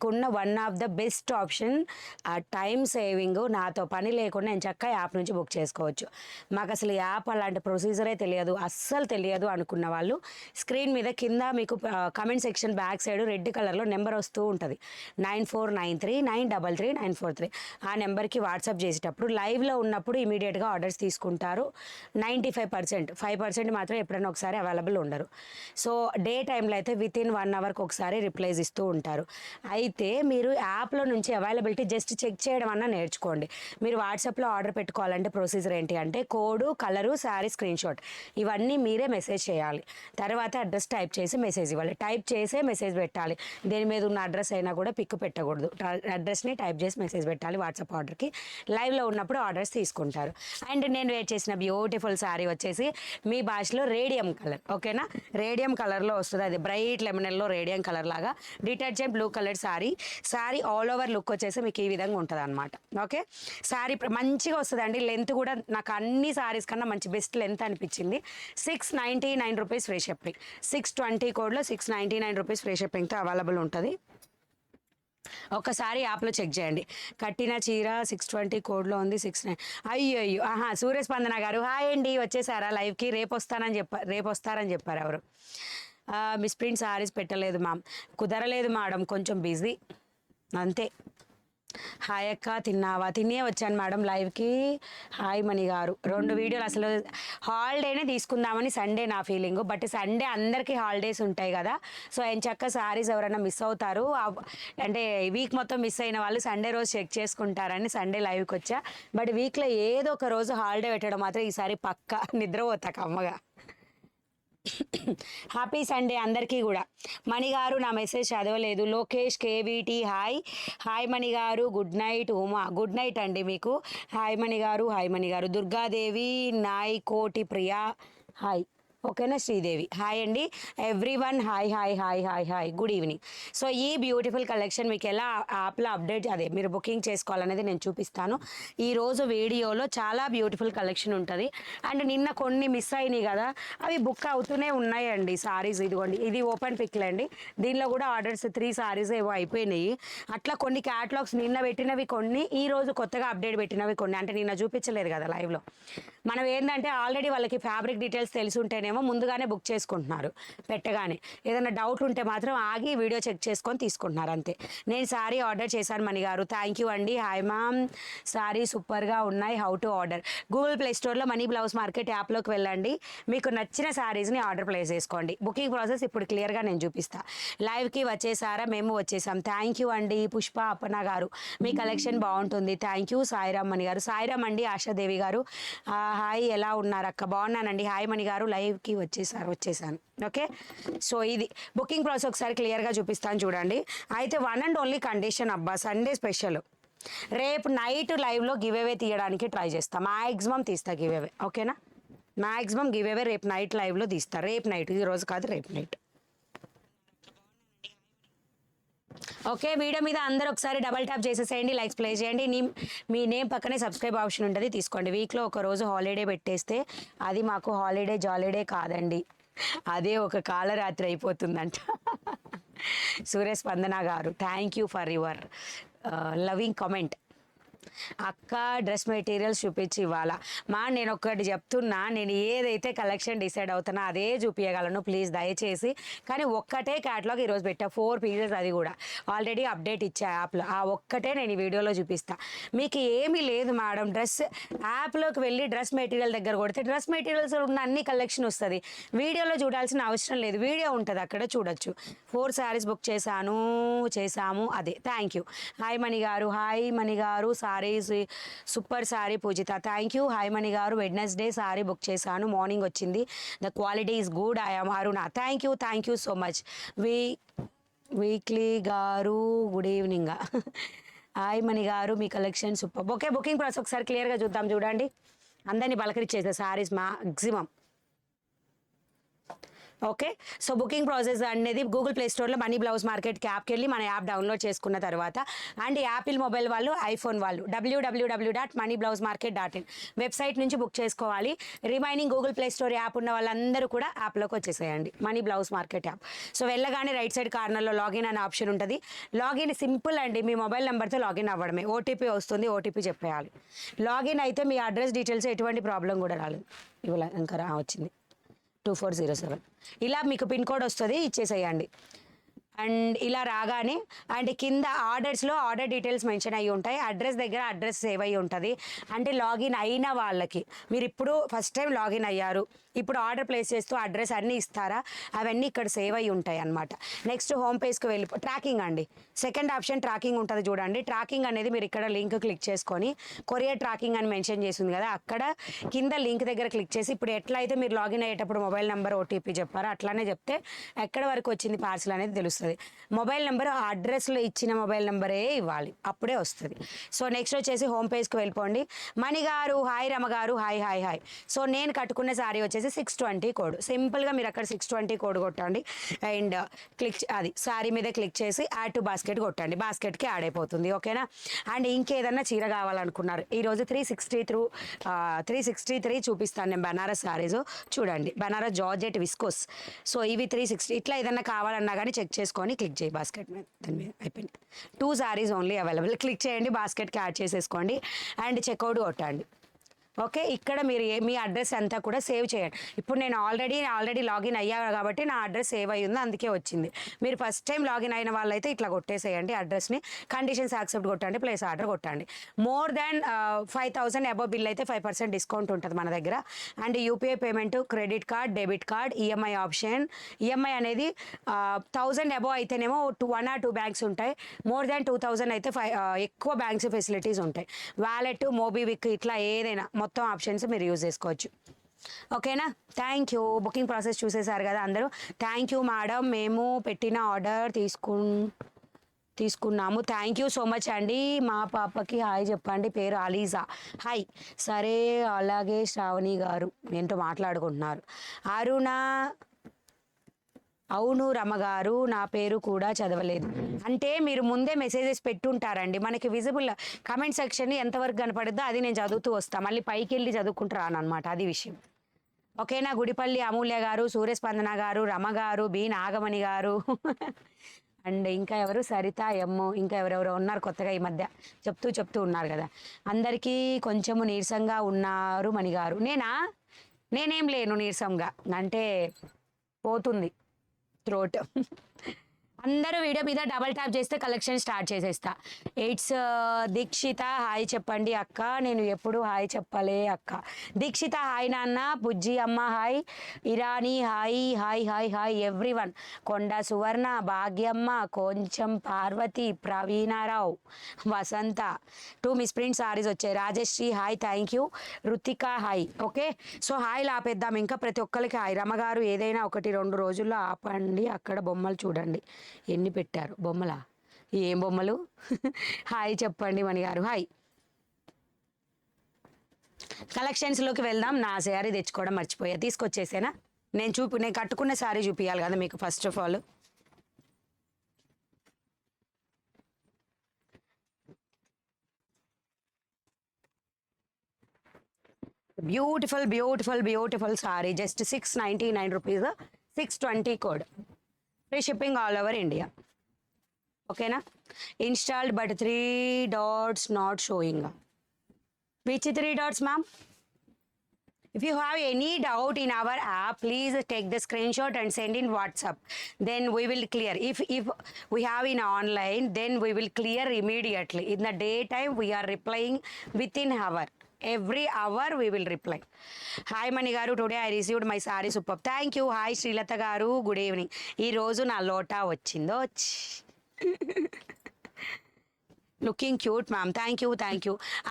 మీకున్న one of the best option. Time saving, నాతో పని లేకుండా నేను చక్కగా యాప్ నుంచి బుక్ చేసుకోవచ్చు. మాకు అసలు యాప్ అలాంటి ప్రొసీజరే తెలియదు, అస్సలు తెలియదు అనుకున్న వాళ్ళు స్క్రీన్ మీద కింద మీకు comment section back side red కలర్లో నెంబర్ వస్తూ ఉంటుంది, 9493933943. ఆ నెంబర్కి వాట్సాప్ చేసేటప్పుడు లైవ్లో ఉన్నప్పుడు ఇమీడియట్గా ఆర్డర్స్ తీసుకుంటారు. 95%, 5% మాత్రం ఎప్పుడైనా ఒకసారి అవైలబుల్ ఉండరు. సో డే టైంలో అయితే విత్ ఇన్ 1 అవర్కి ఒకసారి రిప్లైస్ ఇస్తూ ఉంటారు. అయితే మీరు యాప్లో నుంచి అవైలబిలిటీ జస్ట్ చెక్ చేయడం అన్నా నేర్చుకోండి. మీరు వాట్సాప్లో ఆర్డర్ పెట్టుకోవాలంటే ప్రొసీజర్ ఏంటి అంటే code, colour, sari screen shot ఇవన్నీ మీరే మెసేజ్ చేయాలి. తర్వాత అడ్రస్ టైప్ చేసి మెసేజ్ ఇవ్వాలి. టైప్ చేసే మెసేజ్ పెట్టాలి. దేని మీద ఉన్న అడ్రస్ అయినా కూడా పిక్ పెట్టకూడదు. అడ్రస్ని టైప్ చేసి మెసేజ్ పెట్టాలి వాట్సాప్ ఆర్డర్కి. లైవ్లో ఉన్నప్పుడు ఆర్డర్స్ తీసుకుంటారు. అండ్ నేను వేర్ చేసిన బ్యూటిఫుల్ శారీ వచ్చేసి మీ భాషలో రేడియం కలర్, ఓకేనా? రేడియం కలర్లో వస్తుంది, అది బ్రైట్ లెమనెల్లో రేడియం కలర్ లాగా detergent blue colour sari all over look వచ్చేసి మీకు ఈ విధంగా ఉంటుంది అనమాట. ఓకే, శారీ మంచిగా వస్తుందండి. లెంత్ కూడా నాకు అన్ని శారీస్ కన్నా మంచి బెస్ట్ లెంత్ అనిపించింది. 699 రూపీస్ ఫ్రీ షిప్పింగ్, 620 కోడ్లో 699 రూపీస్ ఫ్రీ షిప్పింగ్తో అవైలబుల్ ఉంటుంది. ఒక్కసారి యాప్లో చెక్ చేయండి. కట్టిన చీర 620 కోడ్లో ఉంది, 69. అయ్యో సూర్యస్పందన గారు హాయ్ అండి, వచ్చేసారా లైవ్కి? రేపు వస్తారని చెప్పారు ఎవరు? మిస్ ప్రింట్ సారీస్ పెట్టలేదు మ్యామ్, కుదరలేదు మేడం, కొంచెం బిజీ అంతే. హాయ్ అక్క, తిన్నావా? తినే వచ్చాను మేడం లైవ్కి. హాయ్ మణి గారు, 2 వీడియోలు. అసలు హాలిడేనే తీసుకుందామని సండే నా ఫీలింగ్, బట్ సండే అందరికీ హాలిడేస్ ఉంటాయి కదా. సో ఎంచక్క సారీస్ ఎవరైనా మిస్ అవుతారు అంటే వీక్ మొత్తం మిస్ అయిన వాళ్ళు సండే రోజు చెక్ చేసుకుంటారని సండే లైవ్కి వచ్చా. బట్ వీక్లో ఏదో ఒక రోజు హాలిడే పెట్టడం మాత్రం ఈసారి పక్కా నిద్రపోతా కమ్మగా. హ్యాపీ సండే అందరికీ కూడా. మణిగారు నా మెసేజ్ చదవలేదు. లోకేష్ కేవీటీ హాయ్ మణిగారు, good night. Uma good night అండి మీకు. హాయ్ మణిగారు. దుర్గాదేవి నాయ్ కోటి ప్రియా హాయ్, ఓకేనా? శ్రీదేవి హాయ్ అండి. Everyone hi, good evening. So ఈ బ్యూటిఫుల్ కలెక్షన్ మీకు ఎలా యాప్లో అప్డేట్ మీరు బుకింగ్ చేసుకోవాలనేది నేను చూపిస్తాను ఈరోజు వీడియోలో. చాలా బ్యూటిఫుల్ కలెక్షన్ ఉంటుంది. అండ్ నిన్న కొన్ని మిస్ అయినాయి కదా, అవి బుక్ అవుతూనే ఉన్నాయండి సారీస్. ఇదిగోండి, ఇది ఓపెన్ పిక్లే అండి. దీనిలో కూడా ఆర్డర్స్ 3 సారీస్ ఏవో అయిపోయినాయి. అట్లా కొన్ని క్యాటలాగ్స్ నిన్న పెట్టినవి కొన్ని, ఈ రోజు కొత్తగా అప్డేట్ పెట్టినవి కొన్ని. అంటే నిన్న చూపించలేదు కదా లైవ్లో. మనం ఏంటంటే ఆల్రెడీ వాళ్ళకి ఫ్యాబ్రిక్ డీటెయిల్స్ తెలిసి ఉంటేనే ముందుగానే బుక్ చేసుకుంటున్నారు. పెట్టగానే ఏదైనా డౌట్ ఉంటే మాత్రం ఆగి వీడియో చెక్ చేసుకొని తీసుకుంటున్నారు అంతే. నేను శారీ ఆర్డర్ చేశాను మణిగారు, థ్యాంక్ యూ అండి. హాయ్ మ్యామ్, శారీ సూపర్గా ఉన్నాయి. How to order? Google play స్టోర్లో మనీ బ్లౌజ్ మార్కెట్ యాప్లోకి వెళ్ళండి. మీకు నచ్చిన శారీస్ని ఆర్డర్ ప్లేస్ చేసుకోండి. బుకింగ్ ప్రాసెస్ ఇప్పుడు క్లియర్గా నేను చూపిస్తాను. లైవ్కి వచ్చేసారా? మేము వచ్చేసాం. థ్యాంక్ యూ అండి. పుష్ప అప్పన్న గారు, మీ కలెక్షన్ బాగుంటుంది, థ్యాంక్ యూ. సాయిరామ్ మణి గారు, సాయిరామ్ అండి. ఆశాదేవి గారు హాయ్, ఎలా ఉన్నారు అక్క? బాగున్నానండి. హాయ్ మణి గారు, లైవ్కి వచ్చేసాను. ఓకే, సో ఇది బుకింగ్ ప్రాసెస్ ఒకసారి క్లియర్గా చూపిస్తాను చూడండి. అయితే వన్ అండ్ ఓన్లీ కండిషన్ అబ్బా, సండే స్పెషల్, రేపు నైట్ లైవ్లో గివ్ అవే తీయడానికి ట్రై చేస్తా. మ్యాక్సిమం తీస్తా గివ్ అవే, ఓకేనా? మ్యాక్సిమం గివ్ అవే రేపు నైట్ లైవ్లో తీస్తా. రేపు నైట్, ఈరోజు కాదు, రేపు నైట్. ఓకే, వీడియో మీద అందరూ ఒకసారి డబల్ ట్యాప్ చేసేసేయండి, లైక్స్ ప్లే చేయండి. మీ నేమ్ పక్కనే సబ్స్క్రైబ్ ఆప్షన్ ఉంటుంది, తీసుకోండి. వీక్లో ఒక రోజు హాలిడే పెట్టేస్తే అది మాకు హాలిడే జాలిడే కాదండి, అదే ఒక కాలరాత్రి అయిపోతుందంట. సూర్యస్పందన గారు, thank you for your loving comment. అక్క డ్రెస్ మెటీరియల్స్ చూపించి ఇవ్వాలా? నేను ఒక్కటి చెప్తున్నా, నేను ఏదైతే కలెక్షన్ డిసైడ్ అవుతానో అదే చూపించగలను, ప్లీజ్ దయచేసి. కానీ ఒక్కటే క్యాటలాగ్ ఈరోజు పెట్టా, 4 పీసెస్, అది కూడా ఆల్రెడీ అప్డేట్ ఇచ్చా యాప్లో. ఆ ఒక్కటే నేను ఈ వీడియోలో చూపిస్తా. మీకు ఏమీ లేదు మేడం, యాప్లోకి వెళ్ళి డ్రెస్ మెటీరియల్ దగ్గర కొడితే డ్రెస్ మెటీరియల్స్ ఉన్న అన్ని కలెక్షన్ వస్తుంది. వీడియోలో చూడాల్సిన అవసరం లేదు, వీడియో ఉంటుంది అక్కడ చూడొచ్చు. 4 శారీస్ బుక్ చేసాము అదే. Thank you. హాయ్ మణి గారు, saris super sari Poojitha, thank you. Hi Mani గారు, వెడ్నెస్డే సారీ బుక్ చేశాను, మార్నింగ్ వచ్చింది. The quality is good. I am Aruna, thank you so much. Weekly గారు, గుడ్ ఈవినింగ్. హాయ్ మణి గారు, మీ collection super. Okay, booking process ఒకసారి క్లియర్గా చూద్దాం చూడండి. అందరినీ పలకరించేసే saris maximum. Okay. So booking process అనేది గూగుల్ ప్లే స్టోర్లో మనీ బ్లౌజ్ మార్కెట్ యాప్కి వెళ్ళి మన యాప్ డౌన్లోడ్ చేసుకున్న తర్వాత అండ్ యాపిల్ మొబైల్ వాళ్ళు ఐఫోన్ వాళ్ళు www.moneyblousemarket.in వెబ్సైట్ నుంచి బుక్ చేసుకోవాలి. Remaining Google play store app ఉన్న వాళ్ళందరూ కూడా యాప్లోకి వచ్చేసేయండి, money blouse market app. So వెళ్ళగానే రైట్ సైడ్ కార్నర్లో లాగిన్ అనే ఆప్షన్ ఉంటుంది. లాగిన్ సింపుల్ అండి, మీ మొబైల్ నెంబర్తో లాగిన్ అవ్వడమే. ఓటీపీ వస్తుంది, ఓటీపీ చెప్పేయాలి. లాగిన్ అయితే మీ అడ్రస్ డీటెయిల్స్ ఎటువంటి ప్రాబ్లం కూడా రాలేదు. ఇవాళ ఇంకా వచ్చింది 2407. ఇలా మీకు పిన్ కోడ్ వస్తుంది, ఇచ్చేసేయండి. అండ్ ఇలా రాగానే అండ్ కింద ఆర్డర్స్లో ఆర్డర్ డీటెయిల్స్ మెన్షన్ అయ్యి ఉంటాయి. అడ్రస్ దగ్గర అడ్రస్ సేవ్ అయ్యి ఉంటుంది. అంటే లాగిన్ అయిన వాళ్ళకి, మీరు ఇప్పుడు ఫస్ట్ టైం లాగిన్ అయ్యారు, ఇప్పుడు ఆర్డర్ ప్లేస్ చేస్తూ అడ్రస్ అన్నీ ఇస్తారా, అవన్నీ ఇక్కడ సేవ్ అయ్యి ఉంటాయి అన్నమాట. నెక్స్ట్ హోమ్ పేజ్కి ట్రాకింగ్ అండి. సెకండ్ ఆప్షన్ ట్రాకింగ్ ఉంటుంది చూడండి. ట్రాకింగ్ అనేది మీరు ఇక్కడ లింక్ క్లిక్ చేసుకొని కొరియర్ ట్రాకింగ్ అని మెన్షన్ చేసింది కదా, అక్కడ కింద లింక్ దగ్గర క్లిక్ చేసి ఇప్పుడు ఎట్లా అయితే మీరు లాగిన్ అయ్యేటప్పుడు మొబైల్ నెంబర్ ఓటీపీ చెప్పారో అట్లానే చెప్తే ఎక్కడ వరకు వచ్చింది పార్సల్ అనేది తెలుస్తుంది. మొబైల్ నెంబర్ ఆ అడ్రస్లో ఇచ్చిన మొబైల్ నెంబరే ఇవ్వాలి, అప్పుడే వస్తుంది. సో నెక్స్ట్ వచ్చేసి హోమ్ పేజ్కి వెళ్ళిపోండి. మణి గారు హాయ్, రమ గారు హాయ్ హాయ్ హాయ్. సో నేను కట్టుకున్న శారీ వచ్చేసి 620 కోడ్. సింపుల్గా మీరు అక్కడ 620 కోడ్ కొట్టండి అండ్ అది శారీ మీద క్లిక్ చేసి యాడ్ టు బాస్కెట్ కొట్టండి, బాస్కెట్కి యాడ్ అయిపోతుంది. ఓకేనా. అండ్ ఇంకేదన్నా చీర కావాలనుకున్నారు, ఈరోజు 363 చూపిస్తాను నేను బనారస్ శారీస్. చూడండి, బనారస్ జార్జెట్ విస్కోస్. సో ఇవి 360. ఇట్లా ఏదన్నా కావాలన్నా కానీ చెక్ చేసుకొని క్లిక్ చేయి బాస్కెట్ మీద, దాని మీద అయిపోయింది. 2 శారీస్ ఓన్లీ అవైలబుల్. క్లిక్ చేయండి, బాస్కెట్కి యాడ్ చేసేసుకోండి అండ్ చెక్అవుట్ కొట్టండి. ఓకే. ఇక్కడ మీరు మీ అడ్రస్ అంతా కూడా సేవ్ చేయండి. ఇప్పుడు నేను ఆల్రెడీ లాగిన్ అయ్యా కాబట్టి నా అడ్రస్ సేవ్ అయ్యి ఉంది, అందుకే వచ్చింది. మీరు ఫస్ట్ టైం లాగిన్ అయిన వాళ్ళైతే ఇట్లా కొట్టేసేయండి అడ్రస్ని. కండిషన్స్ యాక్సెప్ట్ కొట్టండి, ప్లేస్ ఆర్డర్ కొట్టండి. మోర్ దాన్ 5000 అబవ్ బిల్ అయితే 5% డిస్కౌంట్ ఉంటుంది మన దగ్గర. And UPI payment, credit card, debit card, EMI option. EMI అనేది 1000 అబవ్ అయితేనేమో 1 or 2 బ్యాంక్స్ ఉంటాయి. మోర్ దాన్ 2000 అయితే ఎక్కువ బ్యాంక్స్ ఫెసిలిటీస్ ఉంటాయి. వాలెట్, మోబీవిక్ ఇట్లా ఏదైనా మొత్తం ఆప్షన్స్ మీరు యూజ్ చేసుకోవచ్చు. ఓకేనా. Thank you. బుకింగ్ ప్రాసెస్ చూసేసారు కదా అందరూ. థ్యాంక్ యూ మేడం, మేము పెట్టిన ఆర్డర్ తీసుకున్నాము. థ్యాంక్ యూ సో మచ్ అండి. మా పాపకి హాయ్ చెప్పండి, పేరు అలీజా. హాయ్. సరే, అలాగే శ్రావణి గారు ఏంటో మాట్లాడుకుంటున్నారు. అరుణ, అవును రమగారు, నా పేరు కూడా చదవలేదు. అంటే మీరు ముందే మెసేజెస్ పెట్టుంటారండి, మనకి విజిబుల్ కమెంట్ సెక్షన్ ఎంతవరకు కనపడుద్దో అది నేను చదువుతూ వస్తాను, మళ్ళీ పైకి వెళ్ళి చదువుకుంటూ రాను అనమాట, అది విషయం. ఓకేనా. గుడిపల్లి అమూల్య గారు, సూర్యస్పందన గారు, రమ గారు, బి నాగమణి గారు అండ్ ఇంకా ఎవరు, సరిత ఎమ్ము, ఇంకా ఎవరెవరో ఉన్నారు కొత్తగా ఈ మధ్య చెప్తూ ఉన్నారు కదా. అందరికీ కొంచెము నీరసంగా ఉన్నారు మణి గారు. నేనేం లేను నీరసంగా, అంటే పోతుంది థ్రోట్. అందరూ వీడియో మీద డబల్ ట్యాప్ చేస్తే కలెక్షన్ స్టార్ట్ చేసేస్తా. ఇట్స్ దీక్షిత, హాయ్ చెప్పండి అక్క. నేను ఎప్పుడు హాయ్ చెప్పలే అక్క. దీక్షిత హాయ్ నాన్న. బుజ్జి అమ్మ hi. Irani hi hi hi hi everyone. Konda Suvarna, Bhagyamma, కొంచెం పార్వతి, ప్రవీణారావు, వసంత. 2 మిస్ ప్రింట్ సారీస్ వచ్చాయి. Rajashree hi, thank you. Ruthika hi. Okay. So hi ఆపేద్దాం, ఇంకా ప్రతి ఒక్కరికి హాయ్. రమగారు ఏదైనా 1-2 రోజుల్లో ఆపండి, అక్కడ బొమ్మలు చూడండి. ఎన్ని పెట్టారు బొమ్మలా, ఏం బొమ్మలు. హాయ్ చెప్పండి మణి గారు, హాయ్. కలెక్షన్స్లోకి వెళ్దాం. నా శారీ తెచ్చుకోవడం మర్చిపోయా, తీసుకొచ్చేసేనా. నేను కట్టుకున్న శారీ చూపించాలి కదా మీకు first of all. Beautiful sari, just 699 rupees, 620 code, free shipping all over India. ఓకేనా. Installed but 3 dots not showing. Which 3 dots ma'am? If you have any doubt in our app, please take the screenshot and send in WhatsApp. Then we will clear. If we have in online, then we will clear immediately. In the daytime, we are replying within hour. Every hour we will reply. Hi Mani garu, today I received my saree, superb. Thank you. Hi Srilata garu, good evening. Ee roju na lota vachinదో. Looking cute ma'am. Thank you.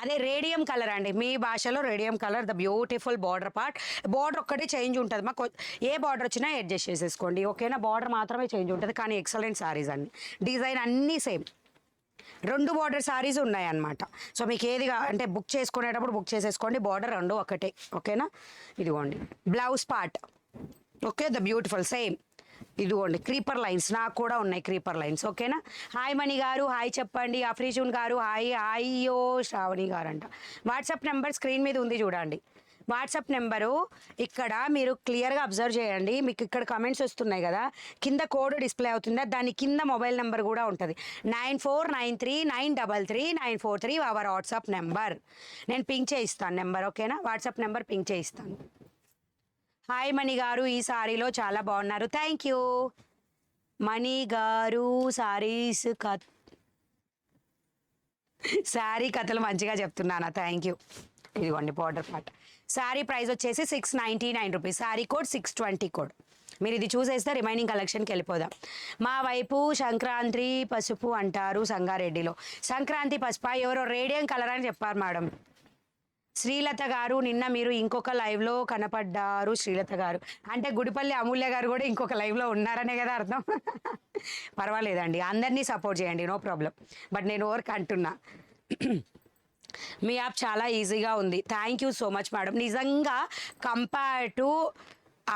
అదే radium colour అండి, మీ భాషలో radium colour, the beautiful border part. Border ఒక్కటే change ఉంటుంది మాకు, ఏ border వచ్చినా adjust చేసేసుకోండి. ఓకేనా. బార్డర్ మాత్రమే చేంజ్ ఉంటుంది, కానీ ఎక్సలెంట్ సారీస్ అన్ని, డిజైన్ అన్నీ సేమ్. 2 బార్డర్ సారీస్ ఉన్నాయన్నమాట. సో మీకు ఏదిగా అంటే బుక్ చేసుకునేటప్పుడు బుక్ చేసేసుకోండి, బార్డర్ 2 ఒకటే. ఓకేనా. ఇదిగోండి blouse part, okay, the beautiful same. ఇదిగోండి క్రీపర్ లైన్స్, నాకు కూడా ఉన్నాయి క్రీపర్ లైన్స్. ఓకేనా. హాయ్ మణి గారు హాయ్ చెప్పండి. అఫ్రీజూన్ గారు హాయ్. అయ్యో శ్రావణి గారు అంట. వాట్సాప్ నెంబర్ స్క్రీన్ మీద ఉంది చూడండి. వాట్సాప్ నెంబరు ఇక్కడ మీరు క్లియర్గా అబ్జర్వ్ చేయండి. మీకు ఇక్కడ కమెంట్స్ వస్తున్నాయి కదా, కింద కోడ్ డిస్ప్లే అవుతుందా, దాని కింద మొబైల్ నెంబర్ కూడా ఉంటుంది. 9493933943 అవర్ వాట్సాప్ నెంబర్. నేను పింక్ చేయిస్తాను నెంబర్. ఓకేనా, వాట్సాప్ నెంబర్ పింక్ చేయిస్తాను. హాయ్ మణి గారు, ఈ సారీలో చాలా బాగున్నారు. థ్యాంక్ యూ మణి గారు. శారీ కథలు మంచిగా చెప్తున్నానా? Thank you. ఇదిగోండి బార్డర్ పార్ట్. శారీ ప్రైస్ వచ్చేసి 699 రూపీస్. Sari code 620 code. మీరు ఇది చూసేస్తే రిమైనింగ్ కలెక్షన్కి వెళ్ళిపోదాం. మా వైపు సంక్రాంతి పసుపు అంటారు సంగారెడ్డిలో. సంక్రాంతి పసుపు ఎవరో రేడియం కలర్ అని చెప్పారు మేడం. శ్రీలత గారు నిన్న మీరు ఇంకొక లైవ్లో కనపడ్డారు. శ్రీలత గారు అంటే గుడిపల్లి అమూల్య గారు కూడా ఇంకొక లైవ్లో ఉన్నారనే కదా అర్థం. పర్వాలేదండి, అందరినీ సపోర్ట్ చేయండి, నో ప్రాబ్లం. బట్ నేను ఓవర్కి అంటున్నా. మీ యాప్ చాలా ఈజీగా ఉంది. Thank you so much madam. నిజంగా కంపేర్ టు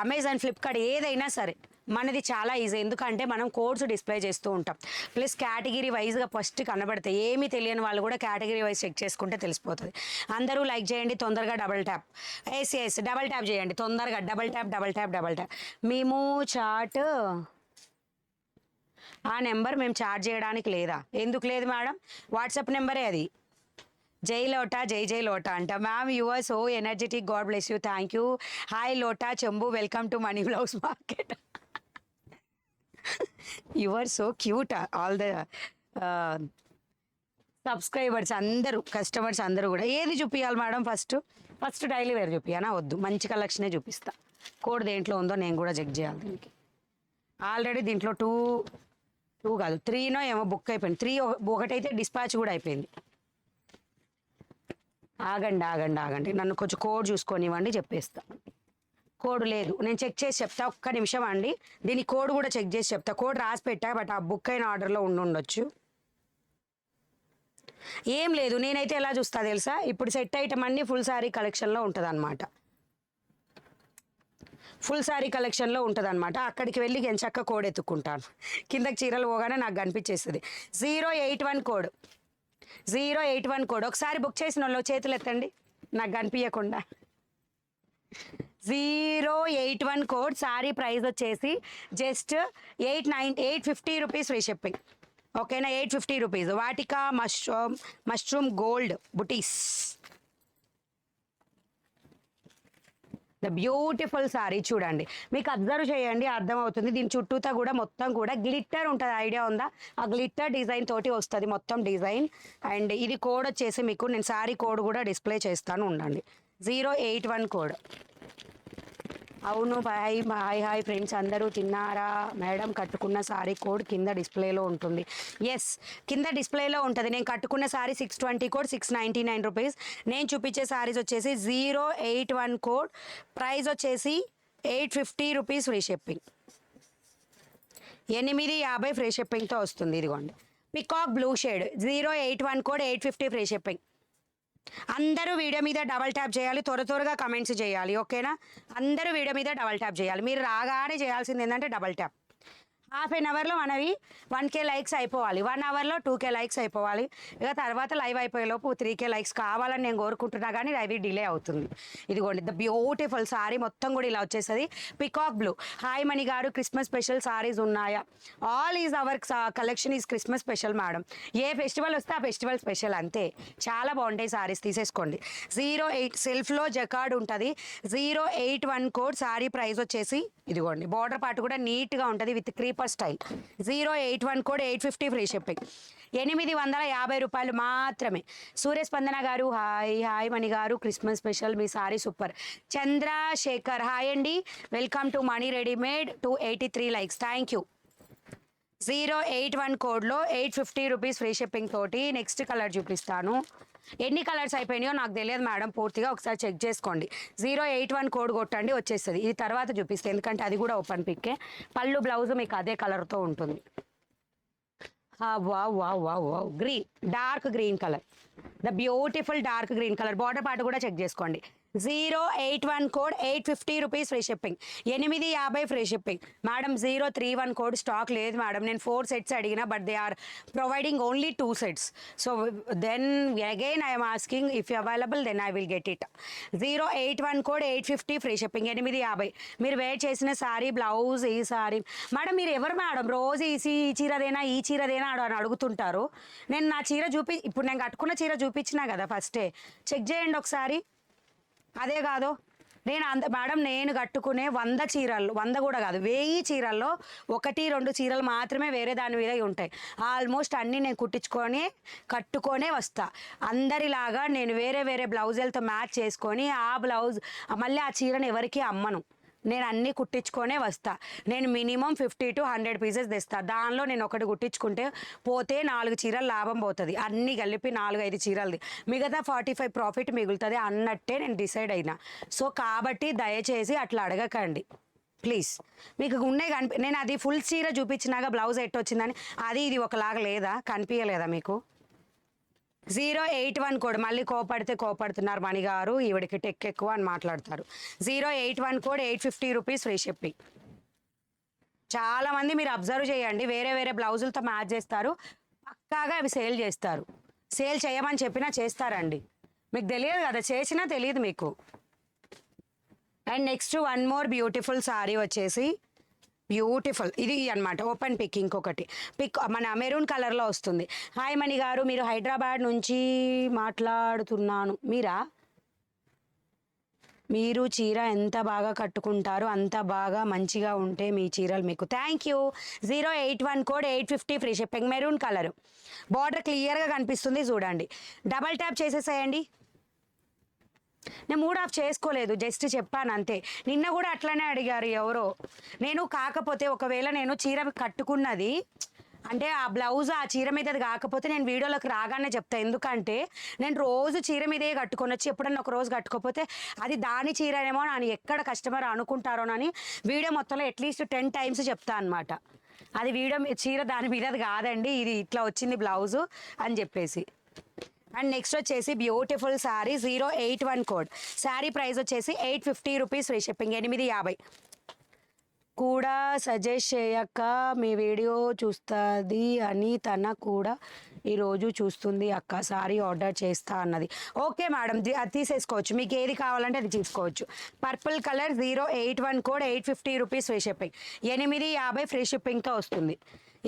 అమెజాన్, ఫ్లిప్కార్ట్ ఏదైనా సరే మనది చాలా ఈజీ. ఎందుకంటే మనం కోడ్స్ డిస్ప్లే చేస్తూ ఉంటాం. ప్లస్ కేటగిరీ వైజ్గా ఫస్ట్ కనబడతాయి. ఏమీ తెలియని వాళ్ళు కూడా కేటగిరీ వైజ్ చెక్ చేసుకుంటే తెలిసిపోతుంది. అందరూ లైక్ చేయండి తొందరగా. Double tap. Yes double tap చేయండి తొందరగా. Double tap double tap double tap. మేము చాట్ ఆ నెంబర్ మేము చాట్ చేయడానికి లేదా? ఎందుకు లేదు మేడం? వాట్సాప్ నెంబరే అది. జై లోటా, జై జై లోటా అంట. Ma'am you are so energetic, god bless you. Thank you. Hi లోటా చెంబు, welcome to money blouse market. You are so cute. All the subscribers అందరూ, కస్టమర్స్ అందరూ కూడా. ఏది చూపించాలి మేడం? ఫస్ట్ డైలీ వేర్ చూపించానా? వద్దు, మంచి కలెక్షనే చూపిస్తా. కోడ్ దేంట్లో ఉందో నేను కూడా చెక్ చేయాలి దీనికి. ఆల్రెడీ దీంట్లో టూ కాదు 3నో ఏమో బుక్ అయిపోయింది. 3 ఒకటైతే డిస్పాచ్ కూడా అయిపోయింది. ఆగండి, నన్ను కొంచెం కోడ్ చూసుకొనివ్వండి, చెప్పేస్తా. కోడ్ లేదు, నేను చెక్ చేసి చెప్తా. ఒక్క నిమిషం అండి, దీని కోడ్ కూడా చెక్ చేసి చెప్తా. కోడ్ రాసి పెట్టా, బట్ ఆ బుక్ అయిన ఆర్డర్లో ఉండొచ్చు. ఏం లేదు, నేనైతే ఎలా చూస్తా తెలుసా? ఇప్పుడు సెట్ ఐటమ్ అన్ని ఫుల్ శారీ కలెక్షన్లో ఉంటుంది అనమాట. ఫుల్ శారీ కలెక్షన్లో ఉంటుంది అనమాట. అక్కడికి వెళ్ళి ఎంచక్క కోడ్ ఎత్తుక్కుంటాను. కిందకి చీరలు పోగానే నాకు కనిపించేస్తుంది. 081 కోడ్. 081 కోడ్. ఒకసారి బుక్ చేసిన వాళ్ళు చేతులు ఎత్తండి, నాకు కనిపించకుండా. 081 కోడ్. సారీ ప్రైస్ వచ్చేసి జస్ట్ 850 రూపీస్ ఫ్రీ షిప్పింగ్. ఓకేనా, 850 rupees. Vatika mushroom gold buttis. The beautiful sorry చూడండి, మీకు అబ్జర్వ్ చేయండి, అర్థమవుతుంది. దీని చుట్టూతా కూడా మొత్తం కూడా గ్లిట్టర్ ఉంటుంది. ఐడియా ఉందా? ఆ గ్లిట్టర్ డిజైన్ తోటి వస్తుంది మొత్తం డిజైన్. అండ్ ఇది కోడ్ వచ్చేసి మీకు నేను సారీ కోడ్ కూడా డిస్ప్లే చేస్తాను, ఉండండి. 081 కోడ్. అవును హాయ్ ఫ్రెండ్స్, అందరూ తిన్నారా మేడం? కట్టుకున్న సారీ కోడ్ కింద డిస్ప్లేలో ఉంటుంది. ఎస్, కింద డిస్ప్లేలో ఉంటుంది. నేను కట్టుకున్న సారీ 620 కోడ్, 699 రూపీస్. నేను చూపించే సారీస్ వచ్చేసి 081 కోడ్. ప్రైస్ వచ్చేసి 850 రూపీస్ ఫ్రీ షిప్పింగ్. 850 ఫ్రీ షిప్పింగ్తో వస్తుంది. ఇదిగోండి peacock blue shade. 081 code, 850 free shipping. అందరూ వీడియో మీద డబల్ ట్యాప్ చేయాలి, త్వరగా కమెంట్స్ చేయాలి. ఓకేనా, అందరూ వీడియో మీద డబల్ ట్యాప్ చేయాలి. మీరు రాగానే చేయాల్సింది ఏంటంటే డబల్ ట్యాప్. హాఫ్ ఎన్ అవర్లో మనవి 1K లైక్స్ అయిపోవాలి. 1 అవర్లో 2K లైక్స్ అయిపోవాలి. ఇక తర్వాత లైవ్ అయిపోయేలోపు 3K లైక్స్ కావాలని నేను కోరుకుంటున్నా, కానీ అవి డిలే అవుతుంది. ఇదిగోండి ద బ్యూటిఫుల్ సారీ మొత్తం కూడా ఇలా వచ్చేస్తుంది. Peacock blue. హాయ్ మణి గారు, క్రిస్మస్ స్పెషల్ సారీస్ ఉన్నాయా? All is our collection is Christmas special madam. A festival వస్తే ఆ ఫెస్టివల్ స్పెషల్, అంతే. చాలా బాగుంటాయి సారీస్, తీసేసుకోండి. 08 సెల్ఫ్లో జకార్డ్ ఉంటుంది. 081 కోడ్. సారీ ప్రైస్ వచ్చేసి ఇదిగోండి, బార్డర్ పార్ట్ కూడా నీట్గా ఉంటుంది with creeper style. 081 code, 850 free shipping. 850 రూపాయలు మాత్రమే. సూర్యస్పందన గారు హాయ్ మణి గారు, క్రిస్మస్ స్పెషల్ మీ సారీ సూపర్. చంద్రశేఖర్ హాయ్ అండి, welcome to money readymade. 283 likes, thank you. 081 కోడ్లో 850 రూపీస్ ఫ్రీ షిప్పింగ్ తోటి. నెక్స్ట్ కలర్ చూపిస్తాను. ఎన్ని కలర్స్ అయిపోయినాయో నాకు తెలియదు మేడం, పూర్తిగా ఒకసారి చెక్ చేసుకోండి. 081 కోడ్ కొట్టండి, వచ్చేస్తుంది. ఇది తర్వాత చూపిస్తే, ఎందుకంటే అది కూడా ఓపెన్ పిక్కే. పళ్ళు బ్లౌజ్ మీకు అదే కలర్తో ఉంటుంది. Wow wow wow wow. Green, dark green colour. The beautiful dark green colour border part కూడా చెక్ చేసుకోండి. 081 code 850 rupees free shipping, 850 free shipping. Madam 031 code stock లేదు మేడం, నేను 4 సెట్స్ అడిగిన but they are providing only 2 sets. So then again I'm asking if you available then I will get it. 081 code 850 free shipping, 850. మీరు wear చేసిన sorry blouse ఈ sorry madam, మీరు ఎవరు madam రోజు ఈ చీరదేనా ఈ చీరదేనా అని అడుగుతుంటారు. నేను నా చీర ఇప్పుడు నేను కట్టుకున్న చీర చూపించినా కదా ఫస్టే, చెక్ చేయండి ఒకసారి. అదే కాదు మేడం నేను కట్టుకునే 100 చీరలు, 100 కూడా కాదు 1000 చీరల్లో 1-2 చీరలు మాత్రమే వేరే దాని మీద ఉంటాయి. ఆల్మోస్ట్ అన్నీ నేను కట్టుకొనే వస్తా. అందరిలాగా నేను వేరే వేరే బ్లౌజులతో మ్యాచ్ చేసుకొని ఆ బ్లౌజ్ మళ్ళీ ఆ చీరను ఎవరికి అమ్మను, నేను అన్నీ కుట్టించుకొనే వస్తా. నేను మినిమం 50 to 100 పీసెస్ తెస్తా. దానిలో నేను ఒకటి కుట్టించుకుంటే పోతే 4 చీరలు లాభం పోతుంది, అన్నీ కలిపి 4-5 చీరలది, మిగతా 45 ప్రాఫిట్ మిగులుతుంది అన్నట్టే నేను డిసైడ్ అయినా. సో కాబట్టి దయచేసి అట్లా అడగకండి ప్లీజ్. మీకు ఉన్నాయి నేను అది ఫుల్ చీర చూపించినాక బ్లౌజ్ ఎట్టొచ్చిందని అది ఇది ఒకలాగా లేదా, కనిపించలేదా మీకు? 081 కోడ్, మళ్ళీ కోపడుతున్నారు మణిగారు, ఈవిడికి టెక్ ఎక్కువ అని మాట్లాడతారు. 081 కోడ్ 850 రూపీస్ ఫ్రీ షిప్పింగ్. చాలామంది మీరు అబ్జర్వ్ చేయండి, వేరే వేరే బ్లౌజులతో మ్యాచ్ చేస్తారు, పక్కాగా అవి సేల్ చేస్తారు. సేల్ చేయమని చెప్పినా చేస్తారండి, మీకు తెలియదు కదా, చేసినా తెలియదు మీకు. And next one more beautiful sari వచ్చేసి బ్యూటిఫుల్ ఇది అనమాట, ఓపెన్ పిక్. ఇంకొకటి పిక్ మన మెరూన్ కలర్లో వస్తుంది. హాయ్ మణి గారు, మీరు హైదరాబాద్ నుంచి మాట్లాడుతున్నాను. మీరు చీర ఎంత బాగా కట్టుకుంటారు, అంత బాగా మంచిగా ఉంటే మీ చీరలు మీకు. Thank you. 081 code 850 free shipping, maroon colour, border క్లియర్గా కనిపిస్తుంది చూడండి. డబల్ ట్యాప్ చేసేసేయండి. నేను మూడ్ ఆఫ్ చేసుకోలేదు, జస్ట్ చెప్పాను అంతే. నిన్న కూడా అట్లనే అడిగారు ఎవరో. నేను కాకపోతే ఒకవేళ నేను చీర కట్టుకున్నది అంటే ఆ బ్లౌజ్ ఆ చీర మీదది కాకపోతే నేను వీడియోలోకి రాగానే చెప్తాను. ఎందుకంటే నేను రోజు చీర మీదే కట్టుకొని వచ్చి ఎప్పుడన్నా ఒక రోజు కట్టుకోకపోతే అది దాని చీరనేమో అని ఎక్కడ కస్టమర్ అనుకుంటారోనని వీడియో మొత్తంలో అట్లీస్ట్ 10 టైమ్స్ చెప్తా అనమాట. అది వీడియో చీర దాని మీదది కాదండి, ఇది ఇట్లా వచ్చింది బ్లౌజు అని చెప్పేసి. అండ్ నెక్స్ట్ వచ్చేసి beautiful sari, 081 code. Sari price వచ్చేసి 850 రూపీస్ ఫ్రీ షిప్పింగ్, 850 కూడా. సజెస్ట్ చేయక మీ వీడియో చూస్తుంది అని తన కూడా ఈరోజు చూస్తుంది అక్క, సారీ ఆర్డర్ చేస్తా అన్నది. ఓకే మేడం, అది తీసేసుకోవచ్చు, మీకు ఏది కావాలంటే అది తీసుకోవచ్చు. Purple colour, 081 code 850 rupees free shipping, 850 free షిప్పింగ్తో వస్తుంది.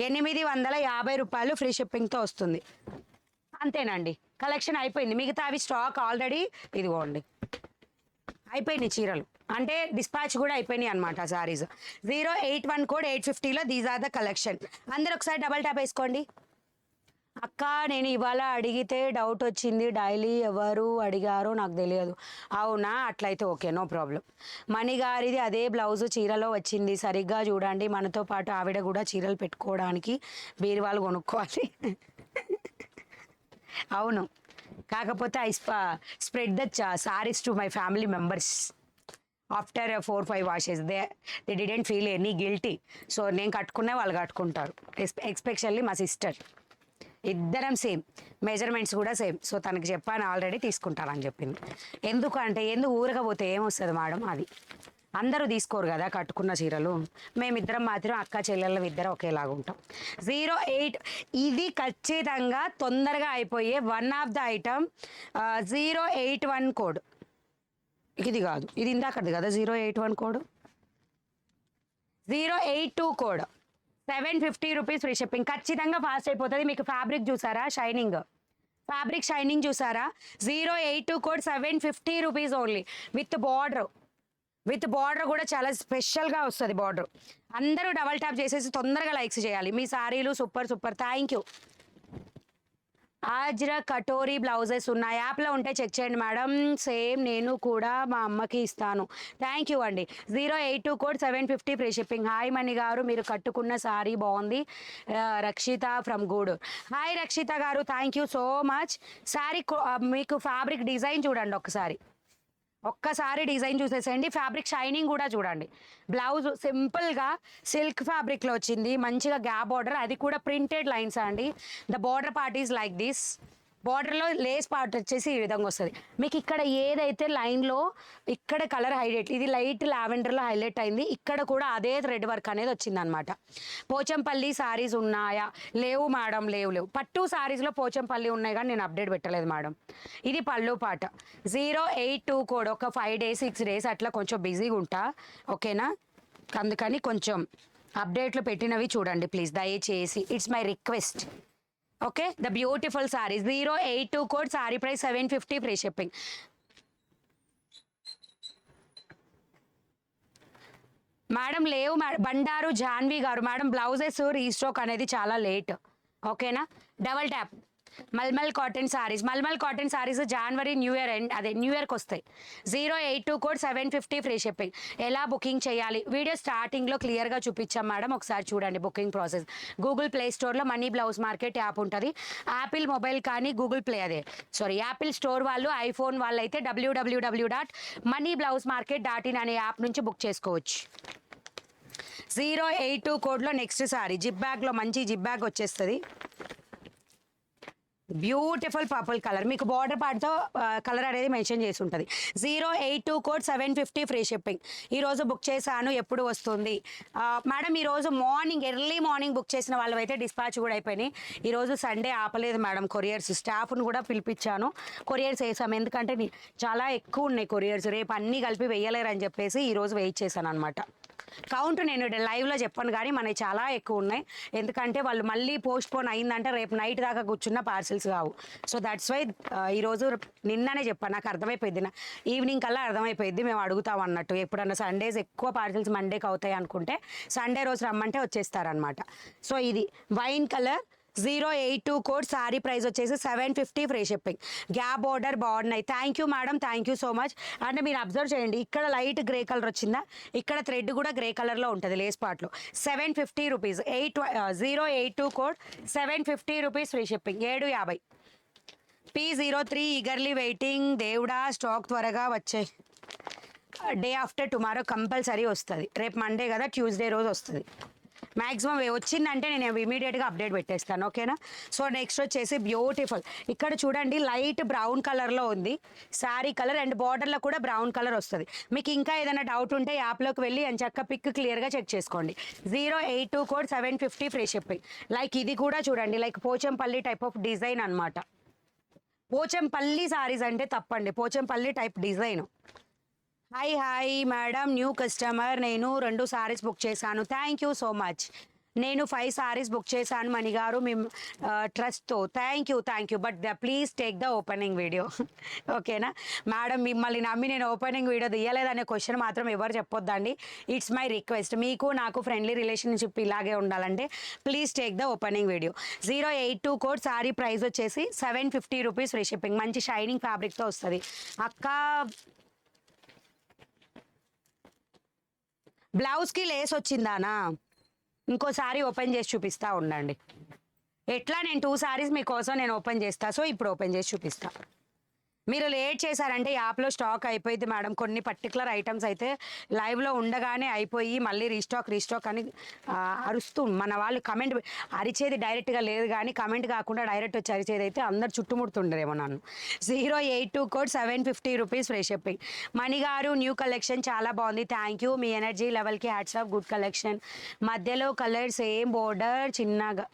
850 రూపాయలు ఫ్రీ షిప్పింగ్తో వస్తుంది. అంతేనండి, కలెక్షన్ అయిపోయింది. మిగతా అవి స్టాక్ ఆల్రెడీ ఇదిగోండి అయిపోయినాయి చీరలు, అంటే డిస్పాచ్ కూడా అయిపోయినాయి అనమాట సారీస్. 081 కోడ్ 850లో దీస్ ఆర్ ద కలెక్షన్. అందరు ఒకసారి డబల్ ట్యాప్ వేసుకోండి. అక్క నేను ఇవాళ అడిగితే డౌట్ వచ్చింది, డైలీ ఎవరు అడిగారో నాకు తెలియదు. అవునా, అట్లయితే ఓకే, నో ప్రాబ్లం. మణిగారిది అదే బ్లౌజు చీరలో వచ్చింది, సరిగ్గా చూడండి. మనతో పాటు ఆవిడ కూడా చీరలు పెట్టుకోవడానికి బీరువాలు కొనుక్కోవాలి. అవును, కాకపోతే I spread the saris to my family members after 4-5 washes. They didn't feel any guilty. So నేను కట్టుకునే వాళ్ళు కట్టుకుంటారు, ఎస్పెషల్లీ మా సిస్టర్. ఇద్దరం సేమ్, మెజర్మెంట్స్ కూడా సేమ్. సో తనకి చెప్పాను ఆల్రెడీ, తీసుకుంటానని చెప్పింది. ఎందుకంటే ఊరకపోతే ఏమొస్తుంది మేడం, అది అందరూ తీసుకోరు కదా కట్టుకున్న చీరలు. మేమిద్దరం మాత్రం అక్క చెల్లెళ్ళం ఇద్దరం ఒకేలాగా ఉంటాం. 08 ఇది ఖచ్చితంగా తొందరగా అయిపోయే one of the item. 081 code, ఇది కాదు, ఇది ఇందాకది కదా 081 code. 082 code 750 rupees free shipping. ఖచ్చితంగా ఫాస్ట్ అయిపోతుంది. మీకు ఫ్యాబ్రిక్ చూసారా, షైనింగ్ చూసారా. 082 code 750 rupees only, with border కూడా చాలా స్పెషల్గా వస్తుంది బార్డర్. అందరూ డబల్ ట్యాప్ చేసేసి తొందరగా లైక్స్ చేయాలి. మీ సారీలు super. Thank you. Azra katori blouses ఉన్నాయి, యాప్లో ఉంటే చెక్ చేయండి మేడం. సేమ్ నేను కూడా మా అమ్మకి ఇస్తాను. థ్యాంక్ యూ అండి. 082 code 750 free shipping. Hi Mani గారు, మీరు కట్టుకున్న సారీ బాగుంది. రక్షిత ఫ్రమ్ గూడూరు. హాయ్ రక్షిత గారు, thank you so much. Sorry మీకు ఫ్యాబ్రిక్ డిజైన్ చూడండి ఒక్కసారి డిజైన్ చూసేసేయండి. ఫ్యాబ్రిక్ షైనింగ్ కూడా చూడండి. బ్లౌజ్ సింపుల్గా సిల్క్ ఫ్యాబ్రిక్లో వచ్చింది, మంచిగా గ్యాప్ బార్డర్, అది కూడా ప్రింటెడ్ లైన్స్ అండి. The border part is like this. బార్డర్లో లేస్ పార్ట్ వచ్చేసి ఈ విధంగా వస్తుంది. మీకు ఇక్కడ ఏదైతే లైన్లో ఇక్కడ కలర్ హైలైట్, ఇది లైట్ లావెండర్లో హైలైట్ అయింది, ఇక్కడ కూడా అదే థ్రెడ్ వర్క్ అనేది వచ్చిందనమాట. పోచంపల్లి సారీస్ ఉన్నాయా? లేవు మేడం, లేవు. పట్టు సారీస్లో పోచంపల్లి ఉన్నాయి కానీ నేను అప్డేట్ పెట్టలేదు మేడం. ఇది పళ్ళు పాట 082 కోడ్. ఒక 5 days 6 days అట్లా కొంచెం బిజీగా ఉంటా, ఓకేనా? అందుకని కొంచెం అప్డేట్లు పెట్టినవి చూడండి ప్లీజ్ దయచేసి. It's my request. Okay, the beautiful sari 082 code. Sari price 750 free shipping. Madam లేవు మేడం. బండారు జాన్వి గారు మేడం బ్లౌజెస్ రీస్టాక్ అనేది చాలా లేట్, ఓకేనా? Double tap mulmul cotton saris జనవరి న్యూ ఇయర్ ఎండ్, అదే న్యూ ఇయర్కి వస్తాయి. 082 కోడ్ 750 ఫ్రీ షిప్పింగ్. ఎలా బుకింగ్ చేయాలి? వీడియో స్టార్టింగ్లో క్లియర్గా చూపించాం మేడం, ఒకసారి చూడండి బుకింగ్ ప్రాసెస్. గూగుల్ ప్లే స్టోర్లో మనీ బ్లౌజ్ మార్కెట్ యాప్ ఉంటుంది. యాపిల్ మొబైల్ కానీ గూగుల్ ప్లే యాపిల్ స్టోర్ వాళ్ళు, ఐఫోన్ వాళ్ళు అయితే www.moneyblousemarket.in అనే యాప్ నుంచి బుక్ చేసుకోవచ్చు. 082 కోడ్లో నెక్స్ట్ సారీ జిప్ బ్యాగ్లో మంచి జిప్ బ్యాగ్ వచ్చేస్తుంది. బ్యూటిఫుల్ పర్పుల్ కలర్, మీకు బార్డర్ పార్ట్తో కలర్ అనేది మెన్షన్ చేసి ఉంటుంది. 082 కోడ్ 750 ఫ్రీ షిప్పింగ్. ఈరోజు బుక్ చేశాను, ఎప్పుడు వస్తుంది మేడం? ఈరోజు ఎర్లీ మార్నింగ్ బుక్ చేసిన వాళ్ళు అయితే డిస్పాచ్ కూడా అయిపోయినాయి. ఈరోజు సండే ఆపలేదు మేడం, కొరియర్స్ స్టాఫ్ను కూడా పిలిపించాను, కొరియర్స్ వేసాము. ఎందుకంటే చాలా ఎక్కువ ఉన్నాయి కొరియర్స్, రేపు అన్నీ కలిపి వేయలేరు అని చెప్పేసి ఈరోజు వెయిట్ చేశాను అనమాట. కౌంట్ నేను లైవ్లో చెప్పాను కానీ మనకి చాలా ఎక్కువ ఉన్నాయి, ఎందుకంటే వాళ్ళు మళ్ళీ పోస్ట్ పోన్ అయిందంటే రేపు నైట్ దాకా కూర్చున్న పార్సిల్స్ కావు. సో దట్స్ వై ఈరోజు నిన్ననే చెప్పాను, నాకు అర్థమైపోయింది, ఈవినింగ్ కల్లా అర్థమైపోయింది మేము అడుగుతాం అన్నట్టు. ఎప్పుడన్నా సండేస్ ఎక్కువ పార్సిల్స్ మండేకి అవుతాయి అనుకుంటే సండే రోజు రమ్మంటే వచ్చేస్తారనమాట. సో ఇది wine colour 082 code. Sari price వచ్చేసి 750 ఫ్రీ షిప్పింగ్. గ్యాప్ బార్డర్ బాగున్నాయి. Thank you madam, thank you so much. అంటే మీరు అబ్జర్వ్ చేయండి, ఇక్కడ లైట్ గ్రే కలర్ వచ్చిందా, ఇక్కడ థ్రెడ్ కూడా గ్రే కలర్లో ఉంటుంది లేస్ పార్ట్లో. 750 rupees. 082 code 750 rupees free shipping. 750. P03 eagerly waiting. దేవుడా స్టాక్ త్వరగా వచ్చాయి. డే ఆఫ్టర్ టుమారో కంపల్సరీ వస్తుంది. రేపు మండే కదా, ట్యూస్డే రోజు వస్తుంది మ్యాక్సిమం. వచ్చిందంటే నేను ఇమీడియట్గా అప్డేట్ పెట్టేస్తాను, ఓకేనా? సో నెక్స్ట్ వచ్చేసి బ్యూటిఫుల్, ఇక్కడ చూడండి లైట్ బ్రౌన్ కలర్లో ఉంది శారీ కలర్, అండ్ బార్డర్లో కూడా బ్రౌన్ కలర్ వస్తుంది. మీకు ఇంకా ఏదైనా డౌట్ ఉంటే యాప్లోకి వెళ్ళి చక్క పిక్ క్లియర్గా చెక్ చేసుకోండి. 082 కోడ్ 750 ఫ్రీ షిప్పింగ్. లైక్ ఇది కూడా చూడండి, like Pochampally type of design అనమాట. పోచంపల్లి సారీస్ అంటే తప్పండి, Pochampally type design. Hi madam, new customer. నేను 2 సారీస్ బుక్ చేశాను. Thank you so much. నేను 5 సారీస్ బుక్ చేశాను మణిగారు మీ ట్రస్ట్తో. Thank you. But please take the opening video, ఓకేనా మేడం? మిమ్మల్ని నమ్మి నేను ఓపెనింగ్ వీడియో తీయలేదనే క్వశ్చన్ మాత్రం ఎవరు చెప్పొద్దండి. It's my request. మీకు నాకు ఫ్రెండ్లీ రిలేషన్షిప్ ఇలాగే ఉండాలంటే please take the opening video. 082 code. Sari price వచ్చేసి 750 రూపీస్ ఫ్రీ షిప్పింగ్. మంచి షైనింగ్ ఫ్యాబ్రిక్తో వస్తుంది. అక్క బ్లౌజ్కి లేస్ వచ్చిందానా? ఇంకోసారి ఓపెన్ చేసి చూపిస్తా ఉండండి. ఎట్లా నేను 2 సారీస్ మీకోసం నేను ఓపెన్ చేస్తా. సో ఇప్పుడు ఓపెన్ చేసి చూపిస్తా. మీరు లేట్ చేశారంటే యాప్లో స్టాక్ అయిపోయింది మేడం. కొన్ని పర్టికులర్ ఐటమ్స్ అయితే లైవ్లో ఉండగానే అయిపోయి మళ్ళీ రీస్టాక్ అని అరుస్తూ మన వాళ్ళు కమెంట్ అరిచేది డైరెక్ట్గా లేదు కానీ కమెంట్ కాకుండా డైరెక్ట్ వచ్చి అరిచేది అయితే అందరు చుట్టుముడుతుండరేమో నన్ను. 082 కోడ్ 750 రూపీస్ ఫ్రీ షిప్పింగ్. మణిగారు న్యూ కలెక్షన్ చాలా బాగుంది. Thank you. మీ ఎనర్జీ లెవెల్కి హ్యాట్స్ ఆఫ్. Good collection. మధ్యలో కలర్ సేమ్ బోర్డర్ చిన్నగా,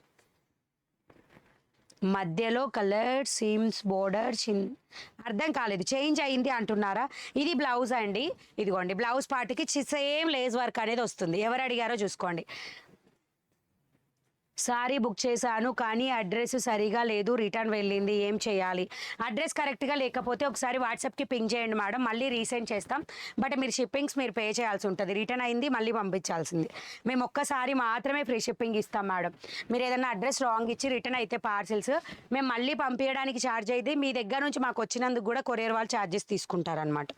మధ్యలో కలర్ సీమ్స్ బోర్డర్ అర్థం కాలేదు, చేంజ్ అయింది అంటున్నారా? ఇది బ్లౌజ్ అండి, ఇదిగోండి బ్లౌజ్ పార్ట్కి సేమ్ లేస్ వర్క్ అనేది వస్తుంది. ఎవరు అడిగారో చూసుకోండి. సారీ బుక్ చేశాను కానీ అడ్రస్ సరిగా లేదు, రిటర్న్ వెళ్ళింది, ఏం చేయాలి? అడ్రస్ కరెక్ట్గా లేకపోతే ఒకసారి వాట్సాప్కి పింగ్ చేయండి మేడం, మళ్ళీ రీసెండ్ చేస్తాం. బట్ మీరు షిప్పింగ్స్ మీరు పే చేయాల్సి ఉంటుంది. రిటర్న్ అయింది మళ్ళీ పంపించాల్సింది. మేము ఒక్కసారి మాత్రమే ఫ్రీ షిప్పింగ్ ఇస్తాం మేడం. మీరు ఏదైనా అడ్రస్ రాంగ్ ఇచ్చి రిటర్న్ అయితే పార్సిల్స్ మేము మళ్ళీ పంపించడానికి ఛార్జ్ అయితే మీ దగ్గర నుంచి మాకు వచ్చినందుకు కూడా కొరియర్ వాళ్ళు ఛార్జెస్ తీసుకుంటారనమాట.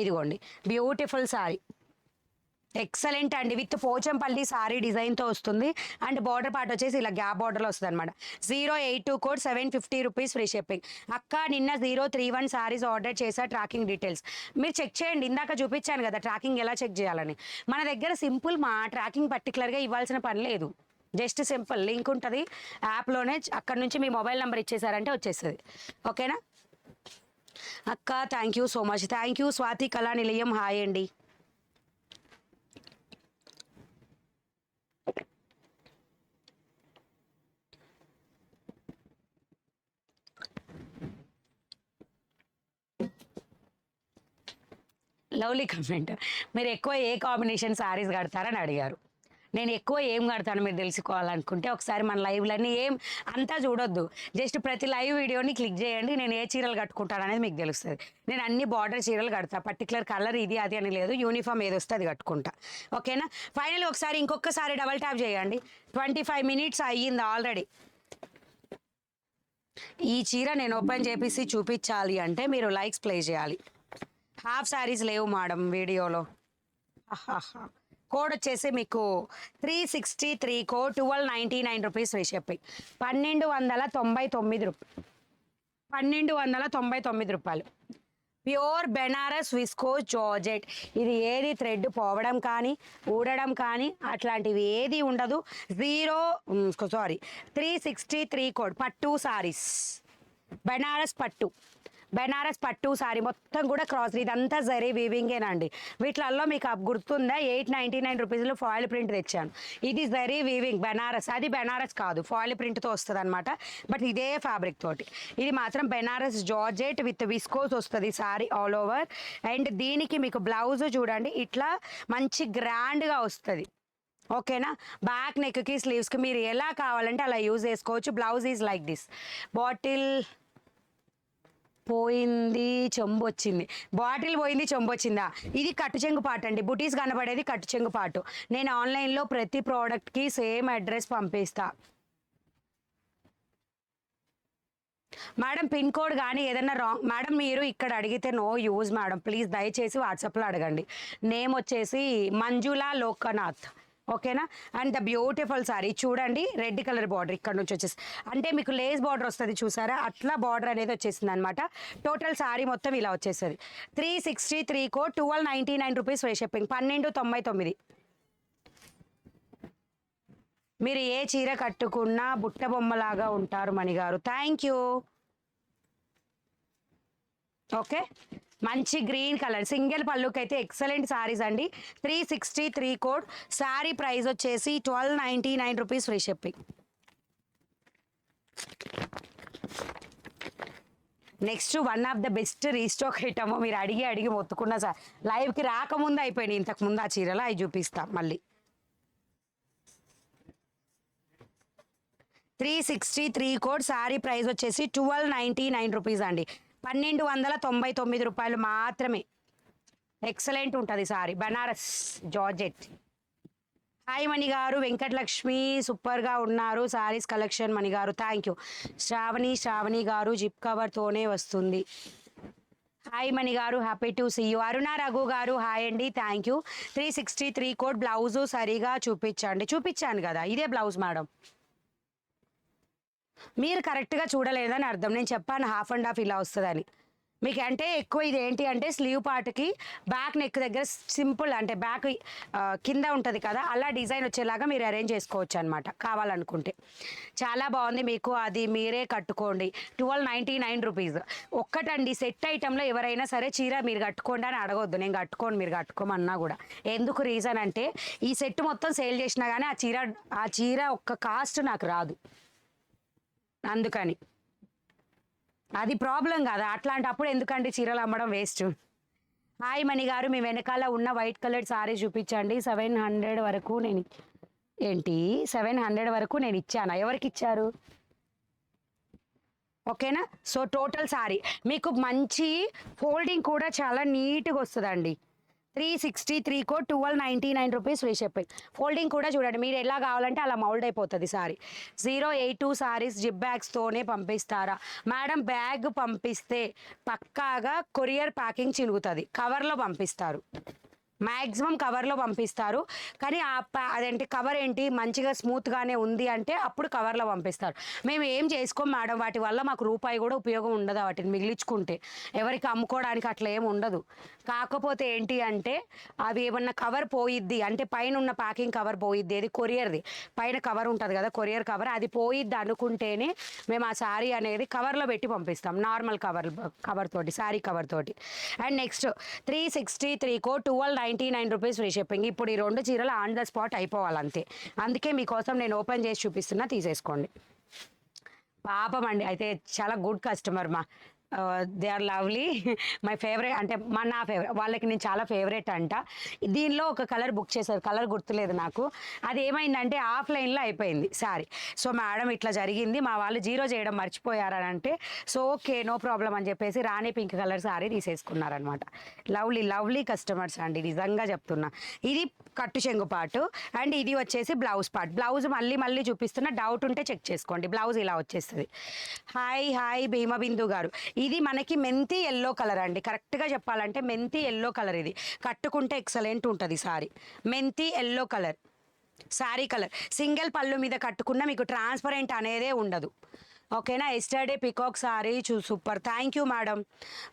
ఇదిగోండి బ్యూటిఫుల్ సారీ, ఎక్సలెంట్ అండి. విత్ పోచంపల్లి సారీ డిజైన్తో వస్తుంది. అండ్ బార్డర్ పార్ట్ వచ్చేసి ఇలా గ్యాప్ బార్డర్లో వస్తుంది అనమాట. 082 కోడ్ 750 రూపీస్ ఫ్రీ షిప్పింగ్. అక్క నిన్న 031 సారీస్ ఆర్డర్ చేసా, ట్రాకింగ్ డీటెయిల్స్ మీరు చెక్ చేయండి. ఇందాక చూపించాను కదా ట్రాకింగ్ ఎలా చెక్ చేయాలని. మన దగ్గర సింపుల్ మా ట్రాకింగ్ పర్టికులర్గా ఇవ్వాల్సిన పని లేదు. జస్ట్ సింపుల్ లింక్ ఉంటుంది యాప్లోనే, అక్కడ నుంచి మీ మొబైల్ నెంబర్ ఇచ్చేసారంటే వచ్చేస్తుంది. ఓకేనా అక్క? Thank you so much. Thank you Swathi కళా నిలయం. హాయ్ అండి. Lovely comment. మీరు ఎక్కువ ఏ కాంబినేషన్ శారీస్ కడతారని అడిగారు. నేను ఎక్కువ ఏం కడతాను మీరు తెలుసుకోవాలనుకుంటే ఒకసారి మన లైవ్లన్నీ ఏం అంతా చూడొద్దు, జస్ట్ ప్రతి లైవ్ వీడియోని క్లిక్ చేయండి. నేను ఏ చీరలు కట్టుకుంటాను అనేది మీకు తెలుస్తుంది. నేను అన్ని బార్డర్ చీరలు కడతా, పర్టికులర్ కలర్ ఇది అది అని లేదు, యూనిఫామ్ ఏది వస్తే అది కట్టుకుంటా. ఓకేనా? ఫైనల్ ఒకసారి ఇంకొకసారి డబల్ ట్యాప్ చేయండి. 25 minutes అయ్యింది ఆల్రెడీ. ఈ చీర నేను ఓపెన్ చేపిసి చూపించాలి అంటే మీరు లైక్స్ ప్లే చేయాలి. హాఫ్ శారీస్ లేవు మేడం వీడియోలో. కోడ్ వచ్చేసి మీకు 363 కోడ్, 1299 రూపీస్ ఫ్రీ షిప్పింగ్. 1299 రూపాయలు. 1299 రూపాయలు. Pure Banaras viscose georgette. ఇది ఏది థ్రెడ్ పోవడం కానీ ఊడడం కానీ అట్లాంటివి ఏది ఉండదు. 363 కోడ్. పట్టు సారీస్, బెనారస్ పట్టు సారీ మొత్తం కూడా క్రాస్. ఇదంతా జరీ వీవింగేనండి. వీటిలలో మీకు గుర్తుందా 899 రూపీస్లో ఫాయిల్ ప్రింట్ తెచ్చాను. ఇది జరీ వీవింగ్ బెనారస్. అది బెనారస్ కాదు, ఫాయిల్ ప్రింట్తో వస్తుంది అనమాట. బట్ ఇదే ఫ్యాబ్రిక్ తోటి. ఇది మాత్రం బెనారస్ జార్జెట్ విత్ విస్కోస్ వస్తుంది సారీ ఆల్ ఓవర్. అండ్ దీనికి మీకు బ్లౌజ్ చూడండి ఇట్లా మంచి గ్రాండ్గా వస్తుంది. ఓకేనా? బ్యాక్ నెక్కి స్లీవ్స్కి మీరు ఎలా కావాలంటే అలా యూజ్ చేసుకోవచ్చు. Blouse is like this. Bottle పోయింది చెంబు వచ్చింది, బాటిల్ పోయింది చెంబు వచ్చిందా? ఇది కట్టు చెంగు పాటు అండి. బుటీస్ కనబడేది కట్టు చెంగు పాటు. నేను ఆన్లైన్లో ప్రతి ప్రోడక్ట్కి సేమ్ అడ్రస్ పంపిస్తా మేడం. పిన్ కోడ్ కానీ ఏదైనా రాంగ్ మేడం మీరు ఇక్కడ అడిగితే నో యూజ్ మేడం. ప్లీజ్ దయచేసి వాట్సాప్లో అడగండి. నేమ్ వచ్చేసి మంజులా లోకనాథ్. ఓకేనా? అండ్ ద బ్యూటిఫుల్ సారీ చూడండి, రెడ్ కలర్ బార్డర్ ఇక్కడ నుంచి వచ్చేసి, అంటే మీకు లేస్ బార్డర్ వస్తుంది చూసారా, అట్లా బార్డర్ అనేది వచ్చేసింది అనమాట. టోటల్ సారీ మొత్తం ఇలా వచ్చేస్తుంది. 363 కోడ్, 1299 రూపీస్ ఫ్రీ షిప్పింగ్. 1299. మీరు ఏ చీర కట్టుకున్నా బుట్ట బొమ్మలాగా ఉంటారు మణిగారు. Thank you. ఓకే, మంచి గ్రీన్ కలర్ సింగిల్ పళ్ళుకి అయితే ఎక్సలెంట్ సారీస్ అండి. 363 కోడ్. సారీ ప్రైస్ వచ్చేసి 1299 rupees free shipping. Next one of the best restock item. మీరు అడిగి మొత్తుకున్న సార్ లైవ్కి రాకముందు అయిపోయినాయి. ఇంతకుముందు ఆ చీరలు అవి చూపిస్తా మళ్ళీ. 363 కోడ్. సారీ ప్రైస్ వచ్చేసి 1299 రూపీస్ అండి. 1299 రూపాయలు మాత్రమే. ఎక్సలెంట్ ఉంటుంది సారీ, బనారస్ జార్జెట్. హాయ్ మణిగారు, వెంకటలక్ష్మి సూపర్గా ఉన్నారు సారీస్ కలెక్షన్ మణిగారు. Thank you. శ్రావణి గారు జిప్ కవర్తోనే వస్తుంది. హాయ్ మణిగారు, happy to see you. Aruna Raghu గారు హాయ్ అండి, థ్యాంక్ యూ. 363 కోడ్. బ్లౌజు సరిగా చూపించాను కదా, ఇదే బ్లౌజ్ మేడం. మీరు కరెక్ట్గా చూడలేదని అర్థం. నేను చెప్పాను హాఫ్ అండ్ హాఫ్ ఇలా వస్తుందని. మీకు అంటే ఎక్కువ ఇది ఏంటి అంటే స్లీవ్ పార్ట్కి బ్యాక్ నెక్ దగ్గర సింపుల్ అంటే బ్యాక్ కింద ఉంటుంది కదా, అలా డిజైన్ వచ్చేలాగా మీరు అరేంజ్ చేసుకోవచ్చు అనమాట కావాలనుకుంటే. చాలా బాగుంది. మీకు అది మీరే కట్టుకోండి. 1299 రూపీస్. ఒక్కటండి సెట్ ఐటెంలో ఎవరైనా సరే చీర మీరు కట్టుకోండి అని అడగొద్దు. నేను కట్టుకోండి మీరు కట్టుకోమన్నా కూడా. ఎందుకు రీజన్ అంటే ఈ సెట్ మొత్తం సేల్ చేసినా కానీ ఆ చీర ఒక్క కాస్ట్ నాకు రాదు, అందుకని అది ప్రాబ్లం కదా. అట్లాంటప్పుడు ఎందుకంటే చీరలు అమ్మడం వేస్ట్. హాయ్ మణి గారు, మీ వెనకాల ఉన్న వైట్ కలర్ సారీ చూపించండి. 700 వరకు నేను 700 వరకు నేను ఇచ్చాను. ఎవరికి ఇచ్చారు? ఓకేనా? సో టోటల్ సారీ మీకు మంచి ఫోల్డింగ్ కూడా చాలా నీట్గా వస్తుందండి. 363 code. 1299 rupees free shipping. Folding కూడా చూడండి, మీరు ఎలా కావాలంటే అలా మౌల్డ్ అయిపోతుంది సారీ. 082 సారీస్ జిప్ బ్యాగ్స్తోనే పంపిస్తారా మేడం? బ్యాగ్ పంపిస్తే పక్కాగా కొరియర్ ప్యాకింగ్ చినుగుతుంది, కవర్లో పంపిస్తారు. మ్యాక్సిమం కవర్లో పంపిస్తారు. కానీ అదేంటి కవర్ ఏంటి మంచిగా స్మూత్గానే ఉంది అంటే అప్పుడు కవర్లో పంపిస్తారు. మేము ఏం చేసుకోం మేడం, వాటి వల్ల మాకు రూపాయి కూడా ఉపయోగం ఉండదు. వాటిని మిగిలించుకుంటే ఎవరికి అమ్ముకోవడానికి అట్లా ఏమి ఉండదు. కాకపోతే ఏంటి అంటే అవి ఏమన్నా కవర్ పోయిద్ది అంటే పైన ఉన్న ప్యాకింగ్ కవర్ పోయిద్ది, అది కొరియర్ది పైన కవర్ ఉంటుంది కదా కొరియర్ కవర్, అది పోయిద్ది అనుకుంటేనే మేము ఆ శారీ అనేది కవర్లో పెట్టి పంపిస్తాం. నార్మల్ కవర్ తోటి శారీ కవర్ తోటి. And next 363 code 1299 rupees free shipping. ఇప్పుడు ఈ 2 చీరలు ఆన్ ద స్పాట్ అయిపోవాలంతే. అందుకే మీకోసం నేను ఓపెన్ చేసి చూపిస్తున్నా, తీసేసుకోండి. పాపం అండి అయితే చాలా గుడ్ కస్టమర్ మా, they are lovely. My favourite అంటే నా ఫేవరెట్, వాళ్ళకి నేను చాలా ఫేవరెట్ అంట. దీనిలో ఒక కలర్ బుక్ చేశారు, కలర్ గుర్తులేదు నాకు. అది ఏమైందంటే ఆఫ్లైన్లో అయిపోయింది సారీ. సో మేడం ఇట్లా జరిగింది, మా వాళ్ళు 0 చేయడం మర్చిపోయారని అంటే సో ఓకే నో ప్రాబ్లం అని చెప్పేసి రాణి పింక్ కలర్ సారీ తీసేసుకున్నారనమాట. లవ్లీ లవ్లీ కస్టమర్స్ అండి, నిజంగా చెప్తున్నా. ఇది కట్టు చెంగు పార్ట్ అండ్ ఇది వచ్చేసి బ్లౌజ్ పార్ట్. బ్లౌజ్ మళ్ళీ చూపిస్తున్నా, డౌట్ ఉంటే చెక్ చేసుకోండి. బ్లౌజ్ ఇలా వచ్చేస్తుంది. హాయ్ భీమబిందు గారు, ఇది మనకి మెంతి ఎల్లో కలర్ అండి. కరెక్ట్గా చెప్పాలంటే మెంతి ఎల్లో కలర్. ఇది కట్టుకుంటే ఎక్సలెంట్ ఉంటుంది సారీ. మెంతి yellow colour sari colour. Single పళ్ళు మీద కట్టుకున్న మీకు ట్రాన్స్పరెంట్ అనేదే ఉండదు. ఓకేనా. Yesterday peacock sorry super, thank you madam.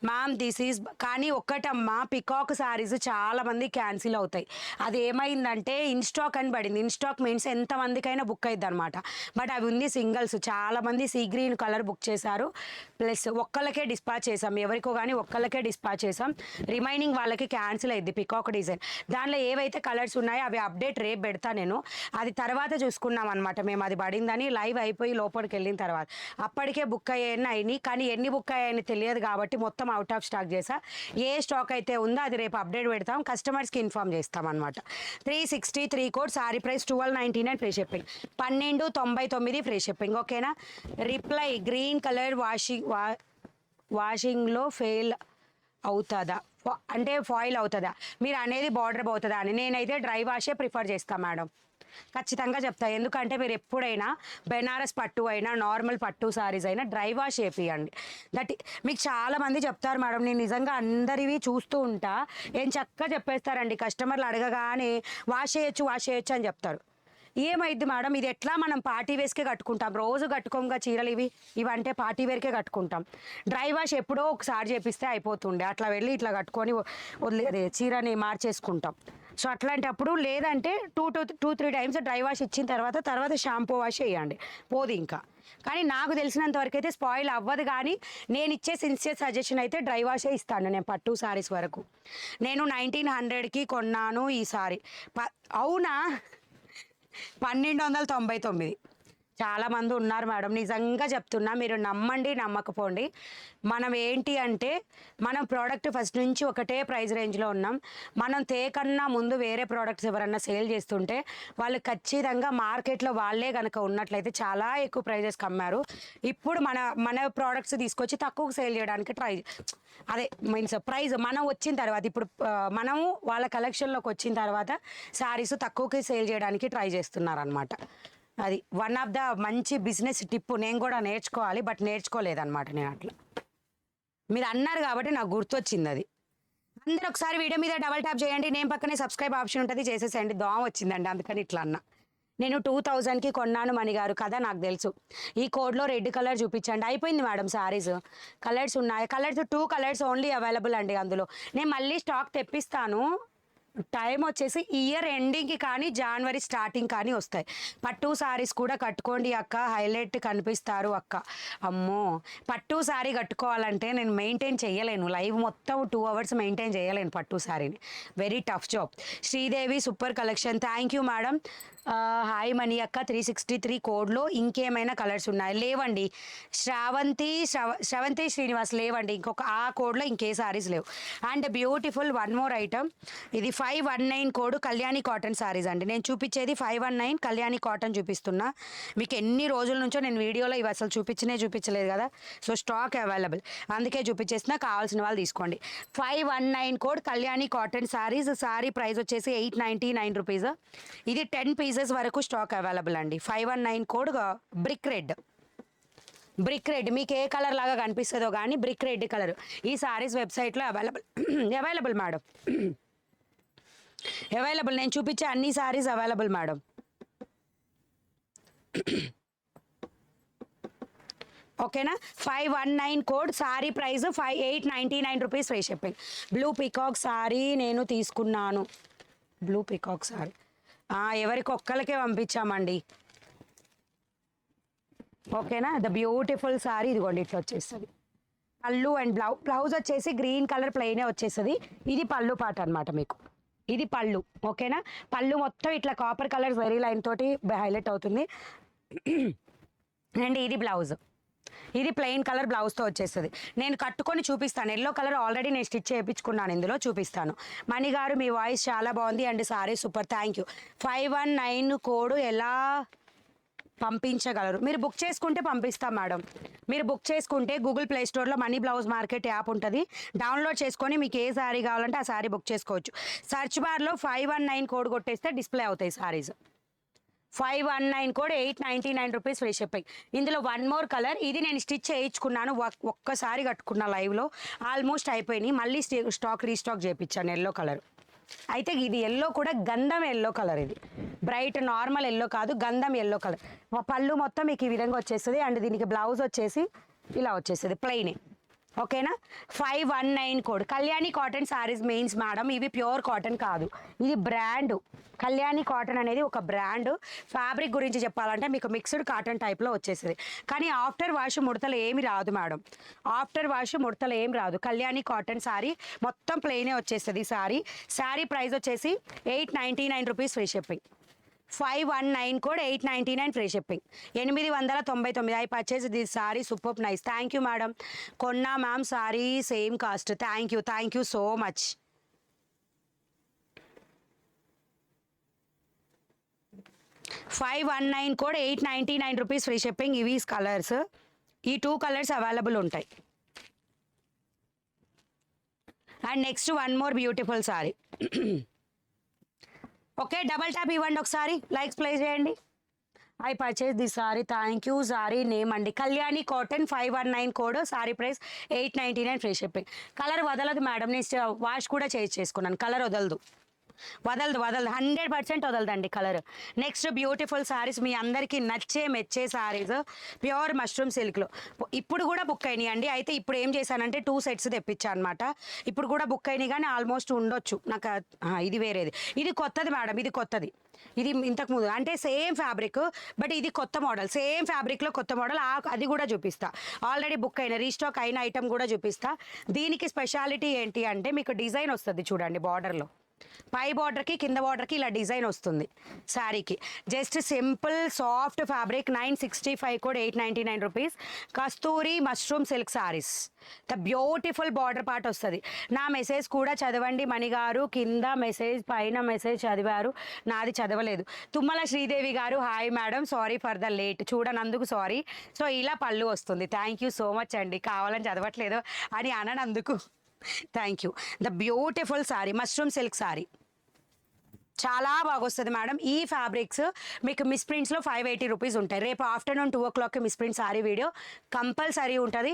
Ma'am this is కానీ ఒక్కటమ్మా, పికాక్ సారీస్ చాలా మంది క్యాన్సిల్ అవుతాయి. అది ఏమైందంటే ఇన్స్టాక్ అని పడింది. ఇన్స్టాక్ మీన్స్ ఎంతమందికైనా బుక్ అయింది అనమాట. బట్ అవి ఉంది సింగిల్స్. చాలామంది సీ గ్రీన్ కలర్ బుక్ చేశారు, ప్లస్ ఒక్కళ్ళకే డిస్పాచ్ చేసాం, ఎవరికో కానీ ఒక్కళ్ళకే డిస్పాచ్ చేసాం. రిమైనింగ్ వాళ్ళకి క్యాన్సిల్ అయింది పికాక్ డిజైన్. దానిలో ఏవైతే కలర్స్ ఉన్నాయో అవి అప్డేట్ రేపు పెడతా నేను, అది తర్వాత చూసుకున్నాం అనమాట మేము. అది పడిందని లైవ్ అయిపోయి లోపలికి వెళ్ళిన తర్వాత అప్పటికే బుక్ అయినాయి, కానీ ఎన్ని బుక్ అయ్యాయని తెలియదు కాబట్టి మొత్తం అవుట్ ఆఫ్ స్టాక్ చేసా. ఏ స్టాక్ అయితే ఉందో అది రేపు అప్డేట్ పెడతాం, కస్టమర్స్కి ఇన్ఫామ్ చేస్తాం అనమాట. 363 code, sari price 1299 free shipping, 1299 free shipping. ఓకేనా. రిప్లై గ్రీన్ కలర్ వాషింగ్లో ఫెయిల్ అవుతుందా అంటే ఫాయిల్ అవుతుందా మీరు అనేది, బార్డర్ అవుతుందా అని. నేనైతే డ్రై వాషే ప్రిఫర్ చేస్తాను మేడం, ఖచ్చితంగా చెప్తా. ఎందుకంటే మీరు ఎప్పుడైనా బెనారస్ పట్టు అయినా నార్మల్ పట్టు సారీస్ అయినా డ్రై వాష్ చేపియండి. దట్ మీకు చాలామంది చెప్తారు మేడం, నేను నిజంగా అందరివి చూస్తూ ఉంటా, ఏం చక్కగా చెప్పేస్తారండి. కస్టమర్లు అడగగానే వాష్ చేయొచ్చు అని చెప్తారు. ఏమైద్ది మేడం, ఇది ఎట్లా మనం పార్టీ వేర్కే కట్టుకుంటాం, రోజు కట్టుకోముగా చీరలు ఇవంటే పార్టీ వేర్కే కట్టుకుంటాం. డ్రై వాష్ ఎప్పుడో ఒకసారి చేపిస్తే అయిపోతుండే, అట్లా వెళ్ళి ఇట్లా కట్టుకొని వదిలే చీరని మార్చేసుకుంటాం. సో అట్లాంటప్పుడు లేదంటే 2-3 టైమ్స్ డ్రై వాష్ ఇచ్చిన తర్వాత షాంపూ వాష్ చేయండి, పోదు ఇంకా. కానీ నాకు తెలిసినంత వరకు అయితే స్పాయిల్ అవ్వదు. కానీ నేను ఇచ్చే సిన్సియర్ సజెషన్ అయితే డ్రై వాషే ఇస్తాను నేను పట్టు సారీస్ వరకు. నేను 1900కి కొన్నాను ఈ సారీ. అవునా, 1299. చాలామంది ఉన్నారు మేడం, నిజంగా చెప్తున్నా, మీరు నమ్మండి నమ్మకపోండి. మనం ఏంటి అంటే మనం ప్రోడక్ట్ ఫస్ట్ నుంచి ఒకటే ప్రైస్ రేంజ్లో ఉన్నాం. మనం తేకన్నా ముందు వేరే ప్రోడక్ట్స్ ఎవరన్నా సేల్ చేస్తుంటే వాళ్ళు ఖచ్చితంగా మార్కెట్లో వాళ్ళే కనుక ఉన్నట్లయితే చాలా ఎక్కువ ప్రైజెస్కి అమ్మారు. ఇప్పుడు మన ప్రోడక్ట్స్ తీసుకొచ్చి తక్కువకు సేల్ చేయడానికి అదే మీన్స్ ప్రైస్ మనం వచ్చిన తర్వాత, ఇప్పుడు మనము వాళ్ళ కలెక్షన్లోకి వచ్చిన తర్వాత శారీస్ తక్కువకి సేల్ చేయడానికి ట్రై చేస్తున్నారు అనమాట. అది వన్ ఆఫ్ ద మంచి బిజినెస్ టిప్. నేను కూడా నేర్చుకోవాలి, బట్ నేర్చుకోలేదన్నమాట నేను. అట్లా మీరు అన్నారు కాబట్టి నాకు గుర్తొచ్చింది అది. అందరూ ఒకసారి వీడియో మీద డబల్ ట్యాప్ చేయండి, నేను పక్కనే సబ్స్క్రైబ్ ఆప్షన్ ఉంటుంది, చేసేసేయండి. దోమ వచ్చిందండి అందుకని ఇట్లా అన్నా. నేను 2000కి కొన్నాను మణిగారు కదా, నాకు తెలుసు. ఈ కోడ్లో రెడ్ కలర్ చూపించండి. అయిపోయింది మేడం శారీస్. కలర్స్ ఉన్నాయి, 2 కలర్స్ ఓన్లీ అవైలబుల్ అండి అందులో. నేను మళ్ళీ స్టాక్ తెప్పిస్తాను. టైం వచ్చేసి ఇయర్ ఎండింగ్కి కానీ జనవరి స్టార్టింగ్ కానీ వస్తాయి. పట్టు సారీస్ కూడా కట్టుకోండి అక్క, హైలైట్ కనిపిస్తారు అక్క. అమ్మో, పట్టు సారీ కట్టుకోవాలంటే నేను మెయింటైన్ చేయలేను, లైవ్ మొత్తం 2 అవర్స్ మెయింటైన్ చేయలేను పట్టు సారీని. Very tough job. Sridevi super collection, thank you madam. Hi Mani అక్క, 363 కోడ్లో ఇంకేమైనా కలర్స్ ఉన్నాయి? లేవండి. శ్రవంతి శ్రీనివాస్ లేవండి, ఇంకొక ఆ కోడ్లో ఇంకే సారీస్ లేవు. And beautiful one more item, ఇది 519 కోడ్ కళ్యాణి కాటన్ సారీస్ అండి. నేను చూపించేది 519 కళ్యాణి కాటన్ చూపిస్తున్నా. మీకు ఎన్ని రోజుల నుంచో నేను వీడియోలో ఇవి అసలు చూపించలేదు కదా, సో స్టాక్ అవైలబుల్ అందుకే చూపించేసిన, కావాల్సిన వాళ్ళు తీసుకోండి. 519 code Kalyani cotton saris. Sorry price వచ్చేసి 899 రూపీస్. ఇది 10 పీసెస్ వరకు స్టాక్ అవైలబుల్ అండి. 519 కోడ్ బ్రిక్ రెడ్ మీకు ఏ కలర్ లాగా కనిపిస్తుందో కానీ బ్రిక్ రెడ్ కలర్ ఈ సారీస్ వెబ్సైట్లో అవైలబుల్ మేడం. అవైలబుల్, నేను చూపించే అన్ని సారీస్ అవైలబుల్ మేడం. ఓకేనా, 519 code. Sari price 899 rupees free shipping. Blue peacock sorry నేను తీసుకున్నాను. బ్లూ పికాక్ సారీ ఎవరికి ఒక్కరికే పంపించామండి. ఓకేనా, ద బ్యూటిఫుల్ సారీ ఇదిగోండి ఇట్లా వచ్చేస్తుంది. పళ్ళు అండ్ బ్లౌజ్ వచ్చేసి గ్రీన్ కలర్ ప్లెయినే వచ్చేస్తుంది. ఇది పళ్ళు పాట అనమాట మీకు, ఇది పళ్ళు. ఓకేనా, పళ్ళు మొత్తం ఇట్లా కాపర్ కలర్ వెరీ లైన్ తోటి హైలైట్ అవుతుంది. అండ్ ఇది బ్లౌజ్, ఇది ప్లెయిన్ కలర్ బ్లౌజ్తో వచ్చేస్తుంది. నేను కట్టుకొని చూపిస్తాను. ఎల్లో కలర్ ఆల్రెడీ నేను స్టిచ్ చేయించుకున్నాను, ఇందులో చూపిస్తాను. మణి గారు మీ వాయిస్ చాలా బాగుంది and sorry super, thank you. 519 code ఎలా పంపించగలరు? మీరు బుక్ చేసుకుంటే పంపిస్తాం మేడం. మీరు బుక్ చేసుకుంటే గూగుల్ ప్లే స్టోర్లో మనీ బ్లౌజ్ మార్కెట్ యాప్ ఉంటుంది, డౌన్లోడ్ చేసుకొని మీకు ఏ శారీ కావాలంటే ఆ శారీ బుక్ చేసుకోవచ్చు. సర్చ్ బార్లో 519 కోడ్ కొట్టేస్తే డిస్ప్లే అవుతాయి saris. 519 code 899 rupees free shipping. ఇందులో వన్ మోర్ కలర్, ఇది నేను స్టిచ్ చేయించుకున్నాను, ఒక్కసారి కట్టుకున్నా లైవ్లో, ఆల్మోస్ట్ అయిపోయినాయి. మళ్ళీ స్టాక్ రీస్టాక్ చేయించాను ఎల్లో కలర్. అయితే ఇది ఎల్లో కూడా గంధం ఎల్లో కలర్, ఇది బ్రైట్ నార్మల్ ఎల్లో కాదు, గంధం ఎల్లో కలర్. పళ్ళు మొత్తం మీకు ఈ విధంగా వచ్చేస్తుంది అండ్ దీనికి బ్లౌజ్ వచ్చేసి ఇలా వచ్చేస్తుంది ప్లెయినే. ఓకేనా, 519 code. Kalyani cotton saris mains madam, ఇవి ప్యూర్ కాటన్ కాదు, ఇది బ్రాండ్. కళ్యాణి కాటన్ అనేది ఒక బ్రాండ్. ఫ్యాబ్రిక్ గురించి చెప్పాలంటే మీకు మిక్స్డ్ కాటన్ టైప్లో వచ్చేస్తుంది, కానీ ఆఫ్టర్ వాష్ ముడతలు ఏమి రాదు మేడం, ఆఫ్టర్ వాష్ ముడతలు ఏం రాదు. కళ్యాణి కాటన్ శారీ మొత్తం ప్లెయినే వచ్చేస్తుంది. శారీ ప్రైస్ వచ్చేసి 899 rupees free shipping. 519 code 899 free shipping. 899. I purchase this sari super nice. Thank you madam. కొన్నా ma'am sari same cost. Thank you so much. $519 code 899 rupees free shipping. ఇవి కలర్స్, ఈ 2 colours available ఉంటాయి. And next one more beautiful sari. Okay, double tap ఇవ్వండి ఒకసారి, likes play చేయండి. I purchase the sari, thank you. Sari name అండి Kalyani cotton. 519 code, sari price 899 free shipping. Colour వదలదు madam, నేను wash కూడా చేసుకున్నాను, కలర్ వదలదు 100% వదలదండి కలర్. నెక్స్ట్ బ్యూటిఫుల్ సారీస్, మీ అందరికీ మెచ్చే సారీస్ ప్యూర్ మష్రూమ్ సిల్క్లో ఇప్పుడు కూడా బుక్ అయినాయి అండి. అయితే ఇప్పుడు ఏం చేశానంటే 2 సెట్స్ తెప్పించాను అనమాట. ఇప్పుడు కూడా బుక్ అయినాయి కానీ ఆల్మోస్ట్ ఉండొచ్చు నాకు. ఇది వేరేది, ఇది కొత్తది మేడం, ఇది కొత్తది. ఇది ఇంతకుముందు అంటే సేమ్ ఫ్యాబ్రిక్, బట్ ఇది కొత్త మోడల్. సేమ్ ఫ్యాబ్రిక్లో కొత్త మోడల్, అది కూడా చూపిస్తా. ఆల్రెడీ బుక్ అయిన రీస్టాక్ అయిన ఐటమ్ కూడా చూపిస్తా. దీనికి స్పెషాలిటీ ఏంటి అంటే మీకు డిజైన్ వస్తుంది చూడండి, బార్డర్లో పై బార్డర్కి కింద బార్డర్కి ఇలా డిజైన్ వస్తుంది శారీకి. Just simple soft fabric. 965 code 899 rupees. Kasturi mushroom silk saris, the beautiful border part వస్తుంది. నా మెసేజ్ కూడా చదవండి మణి గారు, కింద మెసేజ్ పైన మెసేజ్ చదివారు, నాది చదవలేదు. తుమ్మల శ్రీదేవి గారు hi madam, sorry for the late, చూడనందుకు సారీ. సో ఇలా పళ్ళు వస్తుంది. థ్యాంక్ యూ సో మచ్ అండి, కావాలని చదవట్లేదు అని అననందుకు thank you. The beautiful sari mushroom silk sari చాలా బాగా వస్తుంది మేడం. ఈ ఫ్యాబ్రిక్స్ మీకు మిస్ ప్రింట్స్లో 580 రూపీస్ ఉంటాయి. రేపు afternoon 2 o'clock miss print sorry video compulsory ఉంటుంది.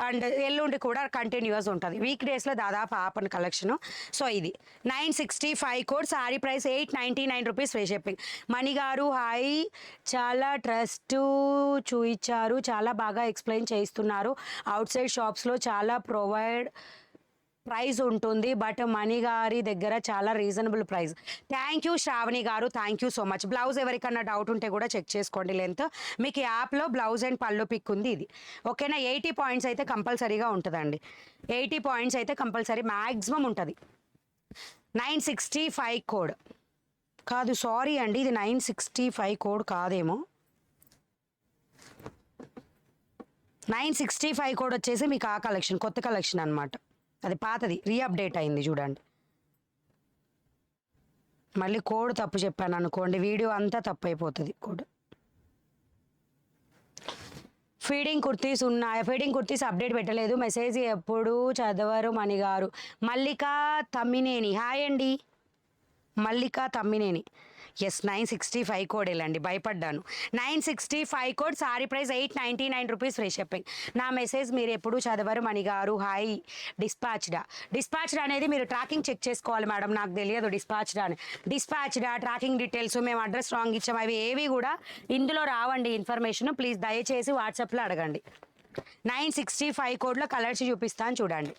అండ్ ఎల్లుండి కూడా కంటిన్యూస్ ఉంటుంది. వీక్ డేస్లో దాదాపు ఆపన్ కలెక్షను. సో ఇది 965 code, sari price 899 rupees free shipping. Mani గారు హాయ్, చాలా ట్రస్ట్ చూయించారు, చాలా బాగా ఎక్స్ప్లెయిన్ చేస్తున్నారు. అవుట్ సైడ్ షాప్స్లో చాలా ప్రైస్ ఉంటుంది, బట్ మణి గారి దగ్గర చాలా reasonable price. Thank you Sravani గారు, thank you so much. Blouse ఎవరికన్నా డౌట్ ఉంటే కూడా చెక్ చేసుకోండి లెంత్. మీకు యాప్లో బ్లౌజ్ అండ్ పళ్ళు పిక్ ఉంది ఇది. ఓకేనా, 80 పాయింట్స్ అయితే కంపల్సరీగా ఉంటుందండి. 80 పాయింట్స్ అయితే కంపల్సరీ మ్యాక్సిమం ఉంటుంది. 965 కోడ్ కాదు, సారీ అండి, ఇది 965 కోడ్ కాదేమో. 965 కోడ్ వచ్చేసి మీకు ఆ కలెక్షన్, కొత్త కలెక్షన్ అనమాట. అది పాతది, రీఅప్డేట్ అయింది చూడండి. మళ్ళీ కోడ్ తప్పు చెప్పాను అనుకోండి, వీడియో అంతా తప్పు అయిపోతుంది కోడ్. ఫీడింగ్ కుర్తీస్ ఉన్నాయా? ఫీడింగ్ కుర్తీస్ అప్డేట్ పెట్టలేదు, మెసేజ్ ఎప్పుడు చదవరు మణి గారు. మల్లికా తమ్మినేని హాయ్ అండి, మల్లికా తమ్మినేని. ఎస్ 965 కోడ్ వెళ్ళండి, భయపడ్డాను. 965 code, sari price 899 rupees, free shipping. నా మెసేజ్ మీరు ఎప్పుడు చదవరు మణిగారు. హాయ్ డిస్పాచ్డ్ అనేది మీరు ట్రాకింగ్ చెక్ చేసుకోవాలి మేడం, నాకు తెలియదు డిస్పాచ్డ్ అని. డిస్పాచ్డా ట్రాకింగ్ డీటెయిల్స్, మేము అడ్రస్ రాంగ్ ఇచ్చాము, అవి ఏవి కూడా ఇందులో రావండి ఇన్ఫర్మేషన్. ప్లీజ్ దయచేసి వాట్సాప్లో అడగండి. 965 కోడ్లో కలర్స్ చూపిస్తాను చూడండి.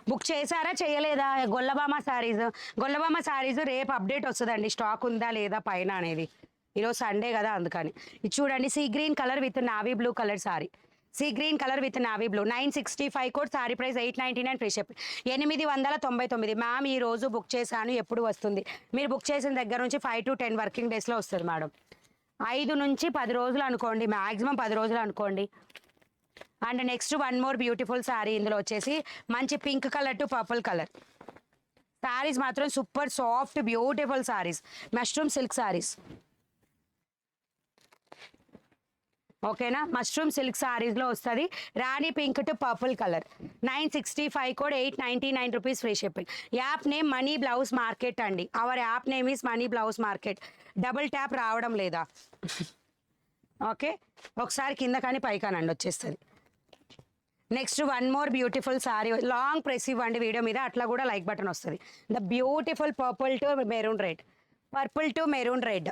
బుక్ చేశారా చేయలేదా? గొల్లబామ శారీస్ రేపు అప్డేట్ వస్తుందండి, స్టాక్ ఉందా లేదా పైన అనేది. ఈరోజు సండే కదా అందుకని. ఇది చూడండి, sea green colour with navy blue colour sorry. Sea green colour with navy blue. 965 code, sari price 899, free ship. 899. Ma'am ఈ రోజు బుక్ చేశాను, ఎప్పుడు వస్తుంది? మీరు బుక్ చేసిన దగ్గర నుంచి 5 to 10 వర్కింగ్ డేస్లో వస్తుంది మేడం. 5 నుంచి 10 రోజులు అనుకోండి, మ్యాక్సిమం 10 రోజులు అనుకోండి. And next one more beautiful sari. ఇందులో వచ్చేసి మంచి pink colour to purple colour saris, మాత్రం super soft beautiful saris, mushroom silk saris. ఓకేనా, మష్రూమ్ సిల్క్ శారీస్లో వస్తుంది. Rani pink to purple colour. 965 code, 899 rupees, free shipping. App name Mani blouse market అండి. Our app name is Mani blouse market. Double tap రావడం లేదా? Okay, ఒకసారి కింద కానీ పైకానండి వచ్చేస్తుంది. Next one more beautiful sorry, long press ఇవ్వండి వీడియో మీద, అట్లా కూడా లైక్ బటన్ వస్తుంది. The beautiful purple to maroon red,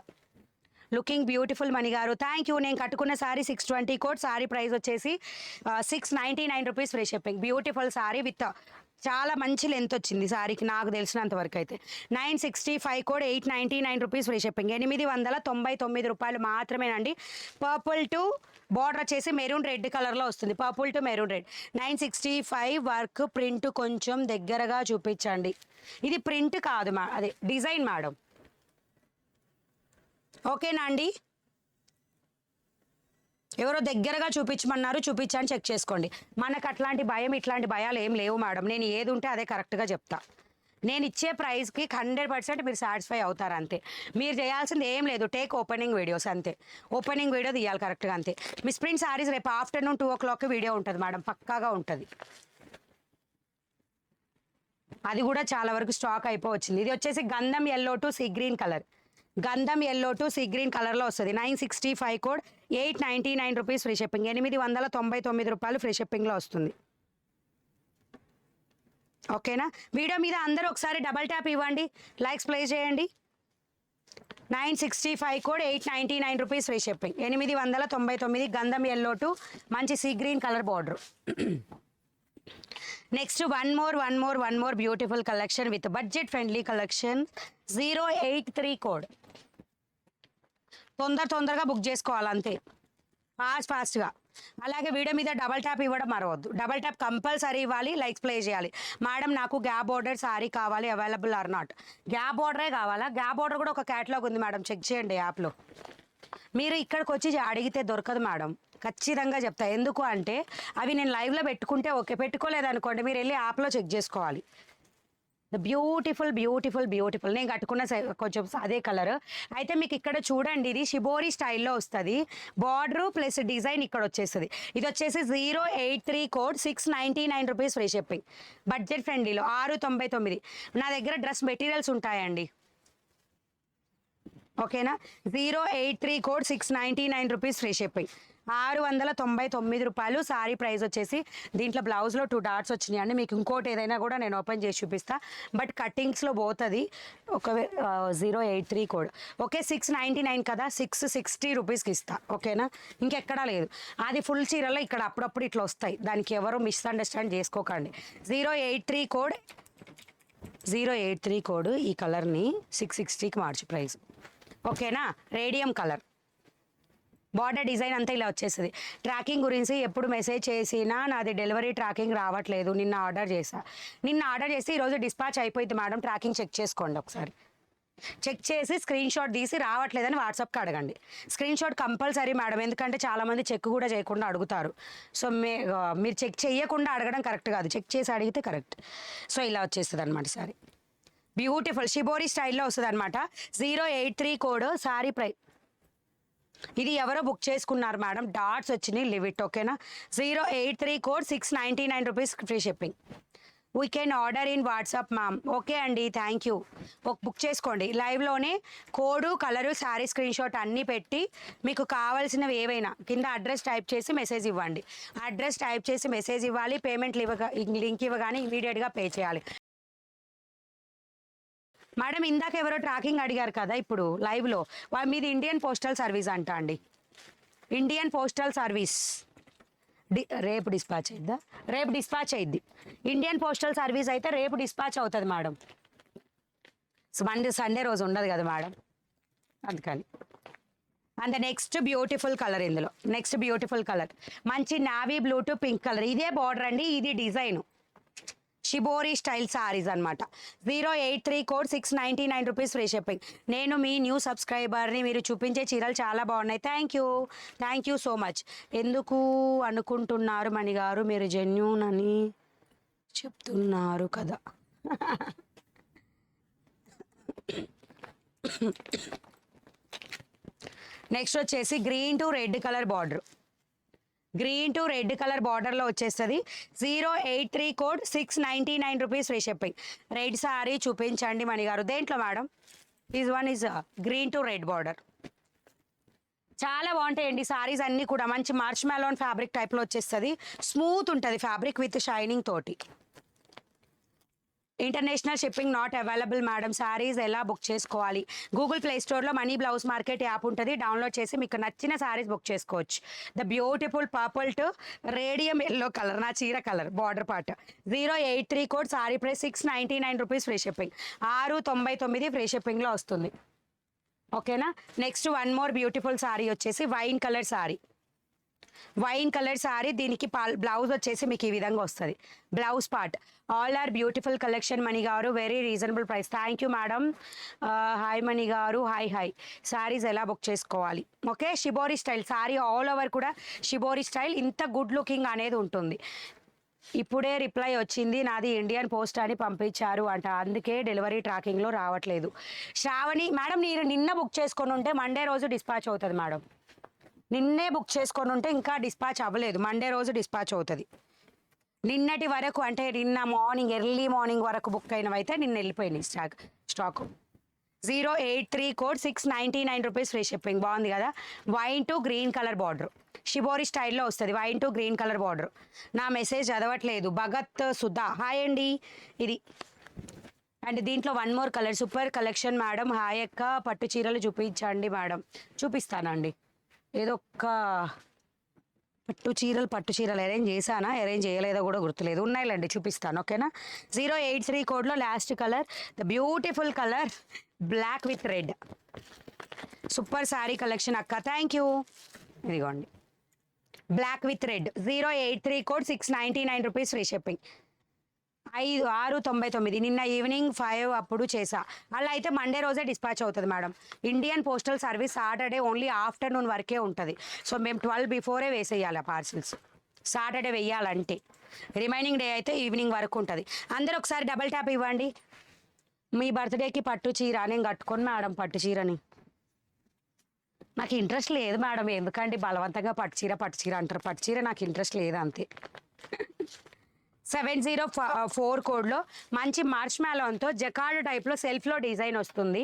looking beautiful మణిగారు. Thank you. నేను కట్టుకున్న సారీ 620 కోడ్, సారీ ప్రైస్ వచ్చేసి 699 rupees, free shipping. Beautiful sari with చాలా మంచి లెంత్ వచ్చింది సారీకి, నాకు తెలిసినంత వరకు అయితే. 965 కోడ్, 899 రూపీస్, ఫ్రీ షిప్పింగ్. 899 రూపాయలు మాత్రమేనండి. పర్పుల్ టు బార్డర్ వచ్చేసి మెరూన్ రెడ్ కలర్లో వస్తుంది, purple to maroon red. 965 work. Print కొంచెం దగ్గరగా చూపించండి. ఇది ప్రింట్ కాదు అదే డిజైన్ మేడం. ఓకేనా అండి? ఎవరో దగ్గరగా చూపించమన్నారు, చూపించని చెక్ చేసుకోండి. మనకు అట్లాంటి భయం ఇట్లాంటి భయాలు ఏం లేవు మేడం. నేను ఏది ఉంటే అదే కరెక్ట్గా చెప్తా. నేను ఇచ్చే ప్రైస్కి 100% మీరు సాటిస్ఫై అవుతారు అంతే. మీరు చేయాల్సింది ఏం లేదు, టేక్ ఓపెనింగ్ వీడియోస్ అంతే. ఓపెనింగ్ వీడియో తీయాలి కరెక్ట్గా అంతే. మిస్ ప్రింట్ సారీస్ రేపు ఆఫ్టర్నూన్ 2 o'clock వీడియో ఉంటుంది మేడం, పక్కాగా ఉంటుంది. అది కూడా చాలా వరకు స్టాక్ అయిపోవచ్చింది. ఇది వచ్చేసి గంధం yellow to sea green colour. గంధం ఎల్లో టు సీ గ్రీన్ కలర్లో వస్తుంది. 965 కోడ్, 899 రూపీస్, ఫ్రీ షిప్పింగ్. 899 రూపాయలు ఫ్రీ షిప్పింగ్లో వస్తుంది. ఓకేనా? వీడియో మీద అందరూ ఒకసారి డబల్ ట్యాప్ ఇవ్వండి, లైక్స్ ప్లే చేయండి. 965 కోడ్, 899 రూపీస్, ఫ్రీ షిప్పింగ్. 899 గంధం ఎల్లో టు మంచి sea green colour border. Next one more beautiful collection with budget friendly collection. 083 code. తొందరగా బుక్ చేసుకోవాలి అంతే, ఫాస్ట్గా. అలాగే వీడియో మీద డబల్ ట్యాప్ ఇవ్వడం మరవద్దు. డబల్ ట్యాప్ కంపల్సరీ ఇవ్వాలి, లైక్స్ ప్లే చేయాలి. మేడం నాకు గ్యాప్ బోర్డర్ సారీ కావాలి, అవైలబుల్ ఆర్ నాట్. గ్యాప్ బోర్డరే కావాలా? గ్యాప్ బోర్డర్ కూడా ఒక క్యాటలాగ్ ఉంది మేడం, చెక్ చేయండి యాప్లో. మీరు ఇక్కడికి వచ్చి అడిగితే దొరకదు మేడం, ఖచ్చితంగా చెప్తా. ఎందుకు అంటే అవి నేను లైవ్లో పెట్టుకుంటే ఓకే, పెట్టుకోలేదనుకోండి మీరు వెళ్ళి యాప్లో చెక్ చేసుకోవాలి. The beautiful. నేను కట్టుకున్న కొంచెం అదే కలర్. అయితే మీకు ఇక్కడ చూడండి, ఇది షిబోరి స్టైల్లో వస్తుంది. బార్డర్ ప్లస్ డిజైన్ ఇక్కడ వచ్చేస్తుంది. ఇది వచ్చేసి 083 code, 699 rupees, free shipping. Budget ఫ్రెండ్లీలో 699. నా దగ్గర డ్రెస్ మెటీరియల్స్ ఉంటాయండి. ఓకేనా? 083 కోడ్, 699 రూపీస్, ఫ్రీ షిప్పింగ్. 699 రూపాయలు. సారీ ప్రైస్ వచ్చేసి దీంట్లో బ్లౌజ్లో 2 డాట్స్ వచ్చినాయండి. మీకు ఇంకోటి ఏదైనా కూడా నేను ఓపెన్ చేసి చూపిస్తా, బట్ కట్టింగ్స్లో పోతుంది. ఒక 083 కోడ్. ఓకే, 699 కదా, 660 రూపీస్కి ఇస్తా. ఓకేనా? ఇంకెక్కడా లేదు. అది ఫుల్ చీరలో ఇక్కడ అప్పుడప్పుడు ఇట్లా వస్తాయి, దానికి ఎవరు మిస్అండర్స్టాండ్ చేసుకోకండి. 083 కోడ్, 083 కోడ్. ఈ కలర్ని 660కి మార్చి ప్రైస్. ఓకేనా? Radium colour. బార్డర్ డిజైన్ అంతా ఇలా వచ్చేస్తుంది. ట్రాకింగ్ గురించి ఎప్పుడు మెసేజ్ చేసినా నాది డెలివరీ ట్రాకింగ్ రావట్లేదు. నిన్న ఆర్డర్ చేసి ఈరోజు డిస్పాచ్ అయిపోయింది మేడం, ట్రాకింగ్ చెక్ చేసుకోండి ఒకసారి. చెక్ చేసి స్క్రీన్ షాట్ తీసి రావట్లేదని వాట్సాప్కి అడగండి. స్క్రీన్ షాట్ కంపల్సరీ మేడం, ఎందుకంటే చాలామంది చెక్ కూడా చేయకుండా అడుగుతారు. సో మీరు చెక్ చేయకుండా అడగడం కరెక్ట్ కాదు, చెక్ చేసి అడిగితే కరెక్ట్. సో ఇలా వచ్చేస్తుంది అనమాట సారీ. బ్యూటిఫుల్ షిబోరి స్టైల్లో వస్తుంది అనమాట. 083 కోడ్. సారీ ప్రైస్ ఇది ఎవరో బుక్ చేసుకున్నారు మేడం, డాట్స్ వచ్చినాయి, లిమిట్ ఓకేనా. 083 code 699 rupees free shipping. We can order in WhatsApp ma'am. Okay అండి, థ్యాంక్ యూ. బుక్ చేసుకోండి లైవ్లోనే. Code, colour, sari screen shot అన్నీ పెట్టి మీకు కావాల్సినవి ఏవైనా కింద అడ్రస్ టైప్ చేసి మెసేజ్ ఇవ్వండి. అడ్రస్ టైప్ చేసి మెసేజ్ ఇవ్వాలి. పేమెంట్ లింక్ ఇవ్వగానే ఇమీడియట్గా పే చేయాలి. మేడం ఇందాక ఎవరో ట్రాకింగ్ అడిగారు కదా ఇప్పుడు లైవ్లో, మీది ఇండియన్ పోస్టల్ సర్వీస్ అంట అండి. ఇండియన్ పోస్టల్ సర్వీస్ రేపు డిస్పాచ్ అయిద్దా? రేపు డిస్పాచ్ అయింది. ఇండియన్ పోస్టల్ సర్వీస్ అయితే రేపు డిస్పాచ్ అవుతుంది మేడం. సండే రోజు ఉండదు కదా మేడం, అందుకని. అండ్ నెక్స్ట్ బ్యూటిఫుల్ కలర్, ఇందులో నెక్స్ట్ బ్యూటిఫుల్ కలర్ మంచి navy blue to pink colour. ఇదే బార్డర్ అండి, ఇది డిజైన్ షిబోరి స్టైల్ సారీస్ అనమాట. 083 కోడ్ 699 రూపీస్ ఫ్రీ షిప్పింగ్. నేను మీ న్యూ సబ్స్క్రైబర్ని. మీరు చూపించే చీరలు చాలా బాగున్నాయి. Thank you so much. ఎందుకు అనుకుంటున్నారు మణిగారు, మీరు జెన్యూన్ అని చెప్తున్నారు కదా. నెక్స్ట్ వచ్చేసి green to red colour border. Green to red colour బార్డర్లో వచ్చేస్తుంది. 083 code 699 rupees free shipping. Red sorry చూపించండి మణిగారు. దేంట్లో madam? One is green to red border. చాలా బాగుంటాయండి సారీస్ అన్నీ కూడా. మంచి మార్చ్ మెలోన్ ఫ్యాబ్రిక్ టైప్లో వచ్చేస్తుంది. స్మూత్ ఉంటుంది ఫ్యాబ్రిక్ విత్ షైనింగ్ తోటి. International shipping not available madam. Saris ఎలా బుక్ చేసుకోవాలి? గూగుల్ ప్లే స్టోర్లో మనీ బ్లౌజ్ మార్కెట్ యాప్ ఉంటుంది, డౌన్లోడ్ చేసి మీకు నచ్చిన శారీస్ బుక్ చేసుకోవచ్చు. The beautiful purple to radium yellow colour, నా చీర colour, border part. 083 code, sari price 699 rupees free shipping. 699 free షిప్పింగ్లో వస్తుంది. ఓకేనా. Next one more beautiful sari వచ్చేసి wine colour sari. Wine colour sari, దీనికి బ్లౌజ్ వచ్చేసి మీకు ఈ విధంగా వస్తుంది. Blouse part. All are beautiful collection Mani గారు, very reasonable price. Thank you madam. Hi Mani గారు, హాయ్. శారీస్ ఎలా బుక్ చేసుకోవాలి? Okay, shibori style sari, all over కూడా షిబోరి స్టైల్. ఇంత గుడ్ లుకింగ్ అనేది ఉంటుంది. ఇప్పుడే రిప్లై వచ్చింది, నాది ఇండియన్ పోస్ట్ అని పంపించారు అంట, అందుకే డెలివరీ ట్రాకింగ్లో రావట్లేదు. శ్రావణి మేడం, మీరు నిన్న బుక్ చేసుకొని ఉంటే మండే రోజు డిస్పాచ్ అవుతుంది మేడం. నిన్నే బుక్ చేసుకొని ఉంటే ఇంకా డిస్పాచ్ అవ్వలేదు, మండే రోజు డిస్పాచ్ అవుతుంది. నిన్నటి వరకు అంటే నిన్న మార్నింగ్, ఎర్లీ మార్నింగ్ వరకు బుక్ అయినవైతే నిన్న వెళ్ళిపోయినాయి stock. 083 code 699 rupees free shipping. బాగుంది కదా. Wine to green colour border, shibori స్టైల్లో వస్తుంది. Wine to green colour border. నా మెసేజ్ చదవట్లేదు. భగత్ సుధా, హాయ్ అండి. ఇది అండ్ దీంట్లో one more colour, super collection madam. Hi అక్క, పట్టు చీరలు చూపించండి మేడం. చూపిస్తానండి. ఏదో ఒక్క పట్టు చీరలు అరేంజ్ చేశానా, అరేంజ్ చేయలేదో కూడా గుర్తులేదు. ఉన్నాయిలేండి, చూపిస్తాను. ఓకేనా. 083 కోడ్లో last colour, the beautiful colour black with red. Super sari collection అక్క, థ్యాంక్ యూ. ఇదిగోండి black with red. 083 code 699 rupees free shipping. 699. నిన్న ఈవినింగ్ 5 అప్పుడు చేసా. అలా అయితే మండే రోజే డిస్పాచ్ అవుతుంది madam. Indian postal service Saturday only afternoon వరకే ఉంటుంది. సో మేము 12 బిఫోరే వేసేయాలి ఆ పార్సిల్స్. సాటర్డే వేయాలంటే, రిమైనింగ్ డే అయితే ఈవినింగ్ వరకు ఉంటుంది. అందరూ ఒకసారి డబల్ ట్యాప్ ఇవ్వండి. మీ బర్త్డేకి పట్టు చీర నేను కట్టుకోను మేడం. పట్టు చీరని నాకు ఇంట్రెస్ట్ లేదు మేడం. ఎందుకంటే బలవంతంగా పట్టు చీర అంటారు. పట్టు చీర నాకు ఇంట్రెస్ట్ లేదు, అంతే. 704 కోడ్లో మంచి మార్చ్ మ్యాలోన్తో జకార్డ్ టైప్లో సెల్ఫ్లో డిజైన్ వస్తుంది.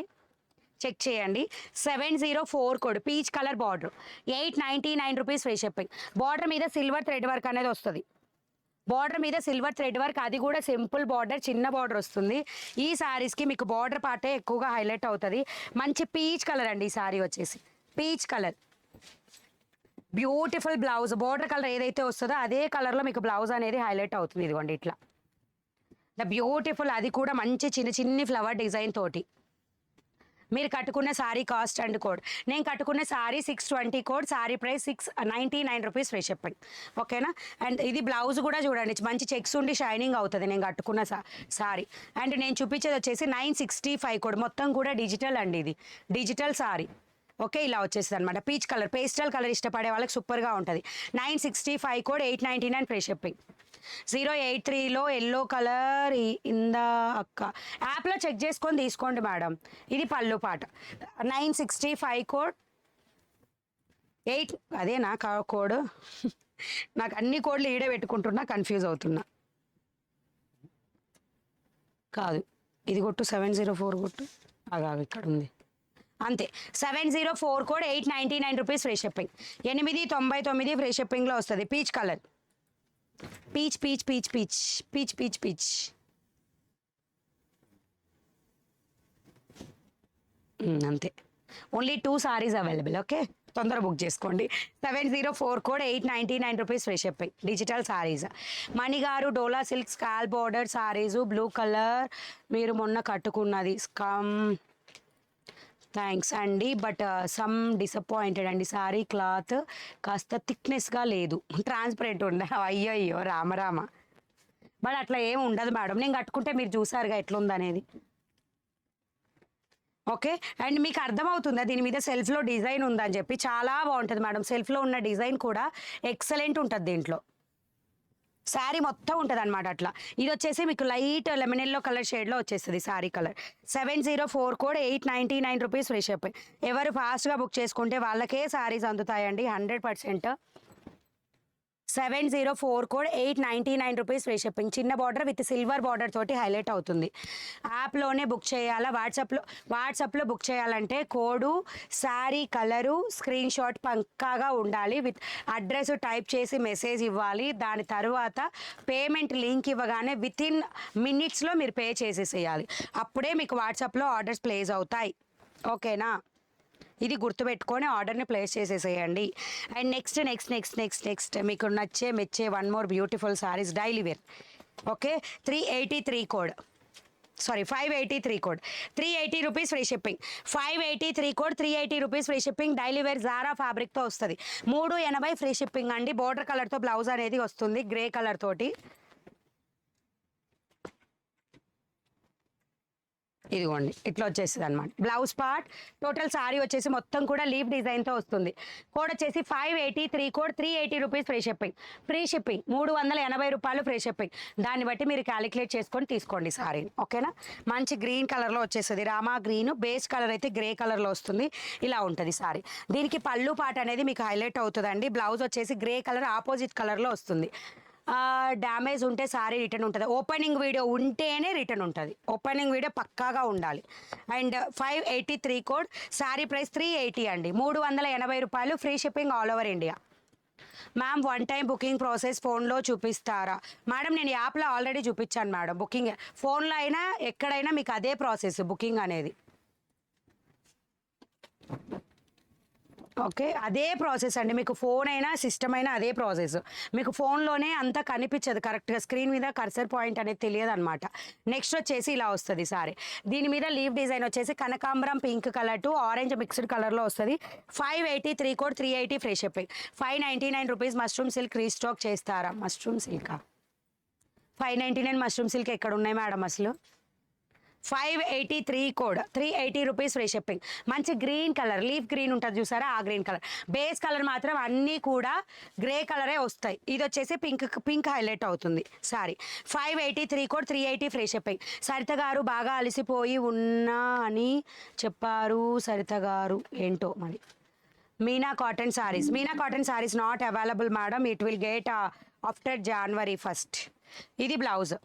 చెక్ చేయండి. 704 code, peach colour border. 899 rupees free shipping. Border మీద సిల్వర్ థ్రెడ్ వర్క్ అనేది వస్తుంది. బార్డర్ మీద సిల్వర్ థ్రెడ్ వర్క్, అది కూడా సింపుల్ బార్డర్, చిన్న బార్డర్ వస్తుంది. ఈ శారీస్కి మీకు బార్డర్ పార్టే ఎక్కువగా హైలైట్ అవుతుంది. మంచి పీచ్ కలర్ అండి ఈ శారీ వచ్చేసి, peach colour. Beautiful blouse, border colour ఏదైతే వస్తుందో అదే కలర్లో మీకు బ్లౌజ్ అనేది హైలైట్ అవుతుంది. ఇదిగోండి ఇట్లా ద బ్యూటిఫుల్, అది కూడా మంచి చిన్ని ఫ్లవర్ డిజైన్ తోటి. మీరు కట్టుకున్న శారీ కాస్ట్ అండ్ కోడ్, నేను కట్టుకున్న sari 620 code, sari price 699 rupees free shipping. ఓకేనా. అండ్ ఇది బ్లౌజ్ కూడా చూడండి, మంచి చెక్స్ ఉండి షైనింగ్ అవుతుంది నేను కట్టుకున్న శారీ. అండ్ నేను చూపించేది వచ్చేసి 965 కోడ్, మొత్తం కూడా డిజిటల్ అండి, ఇది డిజిటల్ శారీ. ఓకే, ఇలా వచ్చేస్తుంది అనమాట. పీచ్ కలర్, పేస్టల్ కలర్ ఇష్టపడే వాళ్ళకి సూపర్గా ఉంటుంది. 965 కోడ్, 899 ఫ్రీ షిప్పింగ్. 083లో ఎల్లో కలర్ ఇందా అక్క, యాప్లో చెక్ చేసుకొని తీసుకోండి మేడం. ఇది పళ్ళు పాట. 965 కోడ్, 8 అదేనా కోడ్? నాకు అన్ని కోడ్లు ఈడే పెట్టుకుంటున్నా, కన్ఫ్యూజ్ అవుతున్నా. కాదు, ఇది కొట్టు, 704 కొట్టు. అగా ఇక్కడ ఉంది అంతే. 704 code, 899 rupees free shipping. 899 free షిప్పింగ్లో వస్తుంది. Peach colour, peach peach peach peach peach peach peach. అంతే. Only 2 saris available. ఓకే, తొందర బుక్ చేసుకోండి. 704 code, 899 rupees free shipping. Digital saris. మణిగారు డోలా సిల్క్ స్కాల్ బోర్డర్ సారీసు, బ్లూ కలర్ మీరు మొన్న కట్టుకున్నది. థ్యాంక్స్ అండి, బట్ సమ్ డిసప్పాయింటెడ్ అండి. సారీ క్లాత్ కాస్త థిక్నెస్గా లేదు, ట్రాన్స్పరెంట్ ఉందా? అయ్యో రామరామ. బట్ అట్లా ఏమి ఉండదు మేడం, నేను కట్టుకుంటే మీరు చూసారుగా ఎట్లుందనేది. ఓకే, అండ్ మీకు అర్థమవుతుందా దీని మీద సెల్ఫ్లో డిజైన్ ఉందని చెప్పి? చాలా బాగుంటుంది మేడం, సెల్ఫ్లో ఉన్న డిజైన్ కూడా ఎక్సలెంట్ ఉంటుంది దీంట్లో. శారీ మొత్తం ఉంటుంది అనమాట అట్లా. ఇది వచ్చేసి మీకు లైట్ లెమన్ ఎల్లో కలర్ షేడ్లో వచ్చేస్తుంది sari colour. 704 code, 899 rupees free shipping. ఎవరు ఫాస్ట్గా బుక్ చేసుకుంటే వాళ్ళకే శారీస్ అందుతాయండి 100%. 704 కోడ్, 899 రూపీస్ ఫ్రీ షిప్పింగ్. చిన్న బార్డర్ విత్ సిల్వర్ బార్డర్ తోటి హైలైట్ అవుతుంది. యాప్లోనే బుక్ చేయాలా? వాట్సాప్లో బుక్ చేయాలంటే code, sari colour, screen shot పక్కాగా ఉండాలి. విత్ అడ్రస్ టైప్ చేసి మెసేజ్ ఇవ్వాలి. దాని తర్వాత పేమెంట్ లింక్ ఇవ్వగానే విత్ ఇన్ మినిట్స్లో మీరు పే చేసేసేయాలి. అప్పుడే మీకు వాట్సాప్లో ఆర్డర్స్ ప్లేస్ అవుతాయి. ఓకేనా? ఇది గుర్తుపెట్టుకొని ఆర్డర్ని ప్లేస్ చేసేసేయండి. అండ్ నెక్స్ట్ మీకు మెచ్చే one more beautiful saris daily wear. Okay, 383 code, sorry 583 code, 380 rupees free shipping. 583 code, 380 rupees free shipping. Daily wear జారా ఫ్యాబ్రిక్తో వస్తుంది. 380 ఫ్రీ షిప్పింగ్ అండి. బోర్డర్ కలర్తో బ్లౌజ్ అనేది వస్తుంది, గ్రే కలర్ తోటి. ఇదిగోండి ఇట్లా వచ్చేస్తుంది అనమాట బ్లౌజ్ పార్ట్. టోటల్ సారీ వచ్చేసి మొత్తం కూడా లీఫ్ డిజైన్తో వస్తుంది. కోడ్ వచ్చేసి 583 కోడ్, 380 రూపీస్ ఫ్రీ షిప్పింగ్. 380 రూపాయలు ఫ్రీ షిప్పింగ్. దాన్ని బట్టి మీరు క్యాలిక్యులేట్ చేసుకొని తీసుకోండి సారీని. ఓకేనా? మంచి గ్రీన్ కలర్లో వచ్చేస్తుంది, రామా గ్రీన్. బేస్ కలర్ అయితే గ్రే కలర్లో వస్తుంది. ఇలా ఉంటుంది సారీ. దీనికి పళ్ళు పార్ట్ అనేది మీకు హైలైట్ అవుతుందండి. బ్లౌజ్ వచ్చేసి గ్రే కలర్ ఆపోజిట్ కలర్లో వస్తుంది. డ్యామేజ్ ఉంటే సారీ రిటర్న్ ఉంటుంది. ఓపెనింగ్ వీడియో ఉంటేనే రిటర్న్ ఉంటుంది. ఓపెనింగ్ వీడియో పక్కాగా ఉండాలి. అండ్ 583 కోడ్, శారీ ప్రైస్ 380 అండి. 380 రూపాయలు free shipping all over India. Ma'am one time booking process ఫోన్లో చూపిస్తారా? మేడం నేను యాప్లో ఆల్రెడీ చూపించాను మేడం. బుకింగ్ ఫోన్లో అయినా ఎక్కడైనా మీకు అదే ప్రాసెస్ బుకింగ్ అనేది. ఓకే, అదే ప్రాసెస్ అండి. మీకు ఫోన్ అయినా సిస్టమ్ అయినా అదే ప్రాసెస్. మీకు ఫోన్లోనే అంతా కనిపించదు కరెక్ట్గా, స్క్రీన్ మీద కర్సర్ పాయింట్ అనేది తెలియదు అనమాట. నెక్స్ట్ వచ్చేసి ఇలా వస్తుంది సారీ. దీని మీద లీవ్ డిజైన్ వచ్చేసి కనకాంబరం pink colour to orange mixed కలర్లో వస్తుంది. 583 code, 380 free shipping. 599 rupees. Mushroom silk restock చేస్తారా? మష్రూమ్ సిల్కా? 599 మష్రూమ్ సిల్క్ ఎక్కడ ఉన్నాయి మేడం అసలు? 583 కోడ్, 380 రూపీస్ ఫ్రీ షిప్పింగ్. మంచి గ్రీన్ కలర్, లీఫ్ గ్రీన్ ఉంటుంది చూసారా, ఆ గ్రీన్ కలర్. బేస్ కలర్ మాత్రం అన్నీ కూడా గ్రే కలరే వస్తాయి. ఇది వచ్చేసి పింక్ హైలైట్ అవుతుంది sorry. 583 code, 380 free shipping. Saritha గారు బాగా అలసిపోయి ఉన్నా అని చెప్పారు. సరిత గారు ఏంటో మరి. Meena cotton saris not available madam. It will get after January 1st. ఇది బ్లౌజ్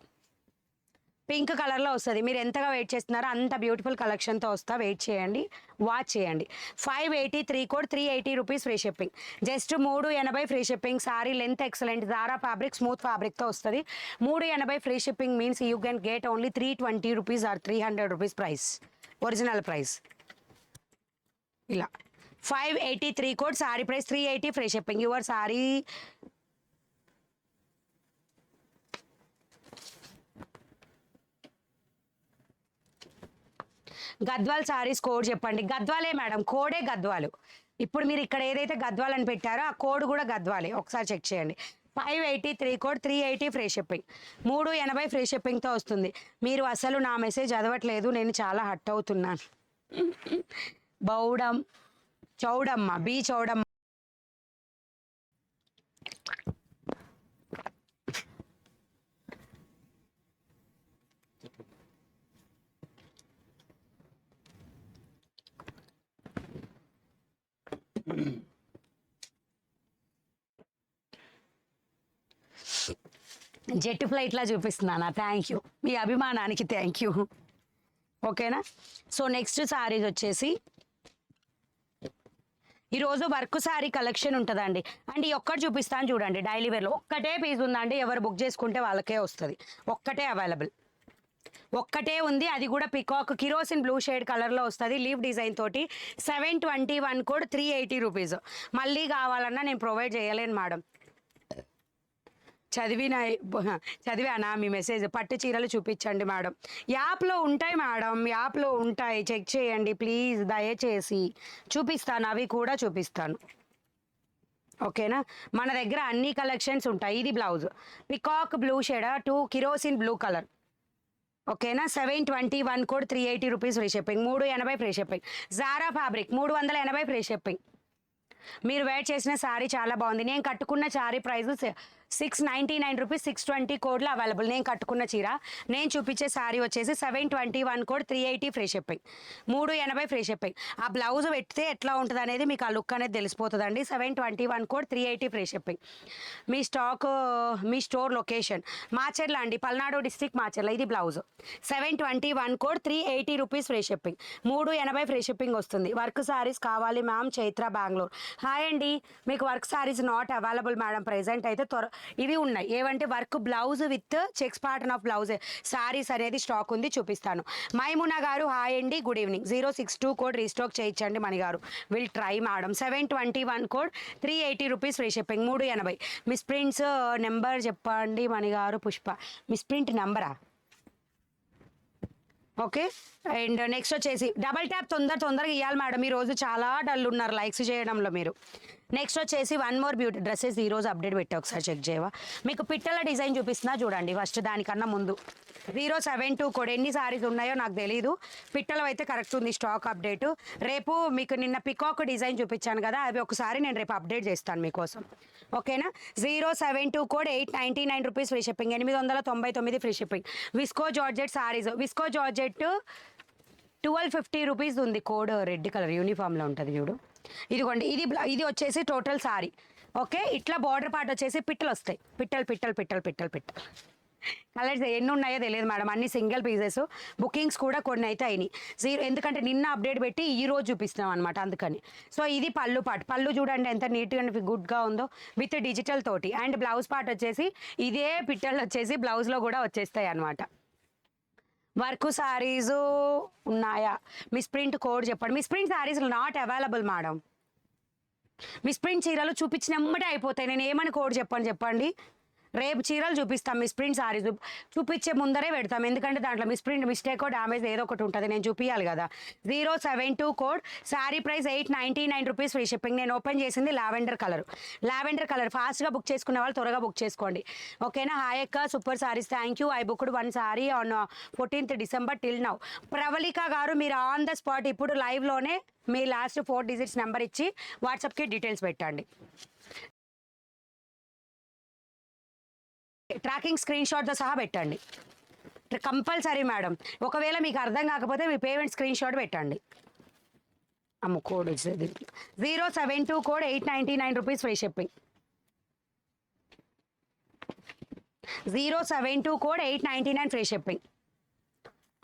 పింక్ కలర్లో వస్తుంది. మీరు ఎంతగా వెయిట్ చేస్తున్నారో అంత బ్యూటిఫుల్ కలెక్షన్తో వస్తా. వెయిట్ చేయండి, వాచ్ చేయండి. 583 code, 380 rupees free shipping. Just 380 free shipping. Sari length excellent, జారా ఫ్యాబ్రిక్, స్మూత్ ఫ్యాబ్రిక్తో వస్తుంది. 380 free shipping means you can get only 320 rupees or 300 rupees price, original price. ఇలా 583 code, sari price 380 free shipping. Your sari Gadwal saris code చెప్పండి. గద్వాలే madam, కోడే గద్వాలు. ఇప్పుడు మీరు ఇక్కడ ఏదైతే గద్వాల్ అని పెట్టారో ఆ కోడ్ కూడా గద్వాలే, ఒకసారి చెక్ చేయండి. 583 కోడ్, 380 ఫ్రీ షిప్పింగ్. 380 ఫ్రీ షిప్పింగ్తో వస్తుంది. మీరు అసలు నా మెసేజ్ చదవట్లేదు, నేను చాలా హట్ అవుతున్నాను. చౌడమ్మ, బి చౌడమ్మ. జెట్ ఫ్లైట్లా చూపిస్తున్నానా? థ్యాంక్ యూ, మీ అభిమానానికి థ్యాంక్ యూ. ఓకేనా? సో నెక్స్ట్ శారీస్ వచ్చేసి ఈరోజు వర్క్ శారీ కలెక్షన్ ఉంటుందండి. అండ్ ఈ ఒక్కటి చూపిస్తాను చూడండి, డైలీ వేర్లో ఒక్కటే పీస్ ఉందండి. ఎవరు బుక్ చేసుకుంటే వాళ్ళకే వస్తుంది. ఒక్కటే అవైలబుల్, ఒక్కటే ఉంది. అది కూడా పికాక్ కిరోసిన్ బ్లూ షేడ్ కలర్లో వస్తుంది, లీవ్ డిజైన్ తోటి. 721 కోడ్, 380 రూపీస్. మళ్ళీ కావాలన్నా నేను ప్రొవైడ్ చేయలేను మేడం. చదివానా మీ మెసేజ్? పట్టు చీరలు చూపించండి మేడం. యాప్లో ఉంటాయి మేడం, యాప్లో ఉంటాయి, చెక్ చేయండి ప్లీజ్, దయచేసి. చూపిస్తాను, అవి కూడా చూపిస్తాను. ఓకేనా? మన దగ్గర అన్ని కలెక్షన్స్ ఉంటాయి. ఇది blouse peacock blue shade, 2 kerosene blue colour. ఓకేనా? 721 code, 380 rupees free shipping. 380 free shipping. Zara fabric 380 free shipping. మీరు వేర్ చేసిన శారీ చాలా బాగుంది. నేను కట్టుకున్న శారీ ప్రైస్ 699 రూపీస్, 620 కోడ్లో అవైలబుల్. నేను కట్టుకున్న చీర, నేను చూపించే శారీ వచ్చేసి 721 code, 380 free shipping. 380 free shipping. ఆ బ్లౌజ్ పెడితే ఎట్లా ఉంటుంది అనేది మీకు ఆ లుక్ అనేది తెలిసిపోతుందండి. 721 కోడ్, 380 ఫ్రీ షిప్పింగ్. మీ స్టాక్, మీ స్టోర్ లొకేషన్ మాచర్ల అండి, పల్నాడు డిస్ట్రిక్ట్ మాచర్ల. ఇది blouse 721 code, 380 rupees free shipping. 380 free shipping వస్తుంది. వర్క్ శారీస్ కావాలి మ్యామ్, చైత్ర బెంగళూరు. హాయ్ అండి, మీకు work saris not available madam present అయితే. ఇవి ఉన్నాయి ఏవంటే work blouse with checks pattern of blouse saris అనేది స్టాక్ ఉంది, చూపిస్తాను. మైమునా గారు హాయ్ అండి, గుడ్ ఈవినింగ్. 062 కోడ్ రీస్టాక్ చేయించండి మణి గారు. Will try madam. 721 code, 380 rupees free shipping. 380. Miss prints number చెప్పండి మణి గారు. పుష్ప మిస్ ప్రింట్ నెంబరా? ఓకే. అండ్ నెక్స్ట్ వచ్చేసి డబల్ ట్యాప్ తొందరగా ఇవ్వాలి మేడం. ఈరోజు చాలా డల్ ఉన్నారు లైక్స్ చేయడంలో మీరు. నెక్స్ట్ వచ్చేసి వన్ మోర్ బ్యూటీ డ్రెస్సెస్ ఈరోజు అప్డేట్ పెట్టా, ఒకసారి చెక్ చేయవా? మీకు పిట్టల డిజైన్ చూపిస్తున్నా చూడండి. ఫస్ట్ దానికన్నా ముందు 072 కోడ్. ఎన్ని సారీస్ ఉన్నాయో నాకు తెలీదు, పిట్టలు అయితే కరెక్ట్ ఉంది స్టాక్ అప్డేట్. రేపు మీకు నిన్న పికాక్ డిజైన్ చూపించాను కదా, అవి ఒకసారి నేను రేపు అప్డేట్ చేస్తాను మీకోసం. ఓకేనా? 072 code, 899 rupees free shipping. 899 free shipping. Visco georgette saris, visco georgette 1250 rupees ఉంది కోడ్. రెడ్ కలర్ యూనిఫామ్లో ఉంటుంది చూడు. ఇదిగోండి, ఇది వచ్చేసి టోటల్ సారీ. ఓకే, ఇట్లా బార్డర్ పార్ట్ వచ్చేసి పిట్టలు వస్తాయి. పిట్టలు కలర్స్ ఎన్ని ఉన్నాయో తెలియదు మేడం, అన్ని సింగిల్ పీసెస్. బుకింగ్స్ కూడా కొన్ని అయితే అయినాయి. ఎందుకంటే నిన్న అప్డేట్ పెట్టి ఈ రోజు చూపిస్తున్నాం అనమాట, అందుకని. సో ఇది పళ్ళు పార్ట్. పళ్ళు చూడండి ఎంత నీట్గా గుడ్గా ఉందో, విత్ డిజిటల్ తోటి. అండ్ బ్లౌజ్ పార్ట్ వచ్చేసి ఇదే పిట్టలు వచ్చేసి బ్లౌజ్లో కూడా వచ్చేస్తాయి అనమాట. వర్క్ శారీస్ ఉన్నాయా? మిస్ ప్రింట్ కోడ్ చెప్పండి. Miss print saris not available madam. Miss print చీరలు చూపించిన ఎమ్మటే అయిపోతాయి. నేను ఏమని కోడ్ చెప్పండి. రేపు చీరలు చూపిస్తాం. మిస్ ప్రింట్ సారీస్ చూపించే ముందరే పెడతాం, ఎందుకంటే దాంట్లో మిస్ ప్రింట్ మిస్టేకో డ్యామేజ్ ఏదో ఒకటి ఉంటుంది, నేను చూపించాలి కదా. 072 code. Sari price 899 rupees free shipping. నేను ఓపెన్ చేసింది లావెండర్ కలర్. ఫాస్ట్గా బుక్ చేసుకునే వాళ్ళు త్వరగా బుక్ చేసుకోండి. ఓకేనా? హాయ్ అక్క, super saris, thank you. I booked 1 sari on 14th December till now. Pravalika గారు మీరు ఆన్ ద స్పాట్ ఇప్పుడు లైవ్లోనే మీ లాస్ట్ 4 డిజిట్స్ నెంబర్ ఇచ్చి వాట్సాప్కి డీటెయిల్స్ పెట్టండి. ట్రాకింగ్ స్క్రీన్ షాట్తో సహా పెట్టండి కంపల్సరీ మేడం. ఒకవేళ మీకు అర్థం కాకపోతే మీ పేమెంట్ స్క్రీన్ షాట్ పెట్టండి. అమ్మ కోడ్ వచ్చేది 072 code, 899 rupees free shipping. 072 code, 899 free shipping.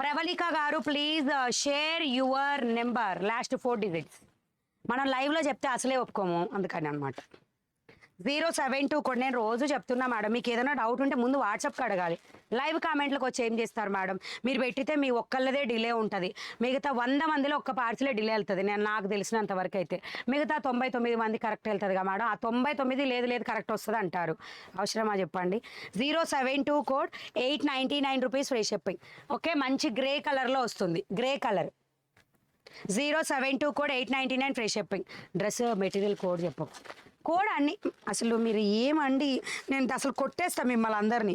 Pravalika గారు please share your number, last 4 digits. మనం లైవ్లో చెప్తే అసలే ఒప్పుకోము, అందుకని అనమాట. 072 కోడ్. నేను రోజు చెప్తున్నా మేడం, మీకు ఏదైనా డౌట్ ఉంటే ముందు వాట్సాప్కి అడగాలి. లైవ్ కామెంట్లకు వచ్చి ఏం చేస్తారు మేడం, మీరు పెట్టితే మీ ఒక్కళ్ళదే డిలే ఉంటుంది. మిగతా 100 మందిలో ఒక్క పార్సలే డిలే వెళ్తుంది, నాకు తెలిసినంత వరకు అయితే. మిగతా 99 మంది కరెక్ట్ వెళ్తుంది కదా మేడం. ఆ 99 లేదు కరెక్ట్ వస్తుంది అంటారు, అవసరమా చెప్పండి. 072 code, 899 rupees free shipping. Okay, మంచి గ్రే కలర్లో వస్తుంది, grey colour. 072 code, 899 free shipping. Dress material code చెప్పు. కోడ్ అన్ని అసలు మీరు ఏమండి, నేను అసలు కొట్టేస్తాను మిమ్మల్ని అందరినీ,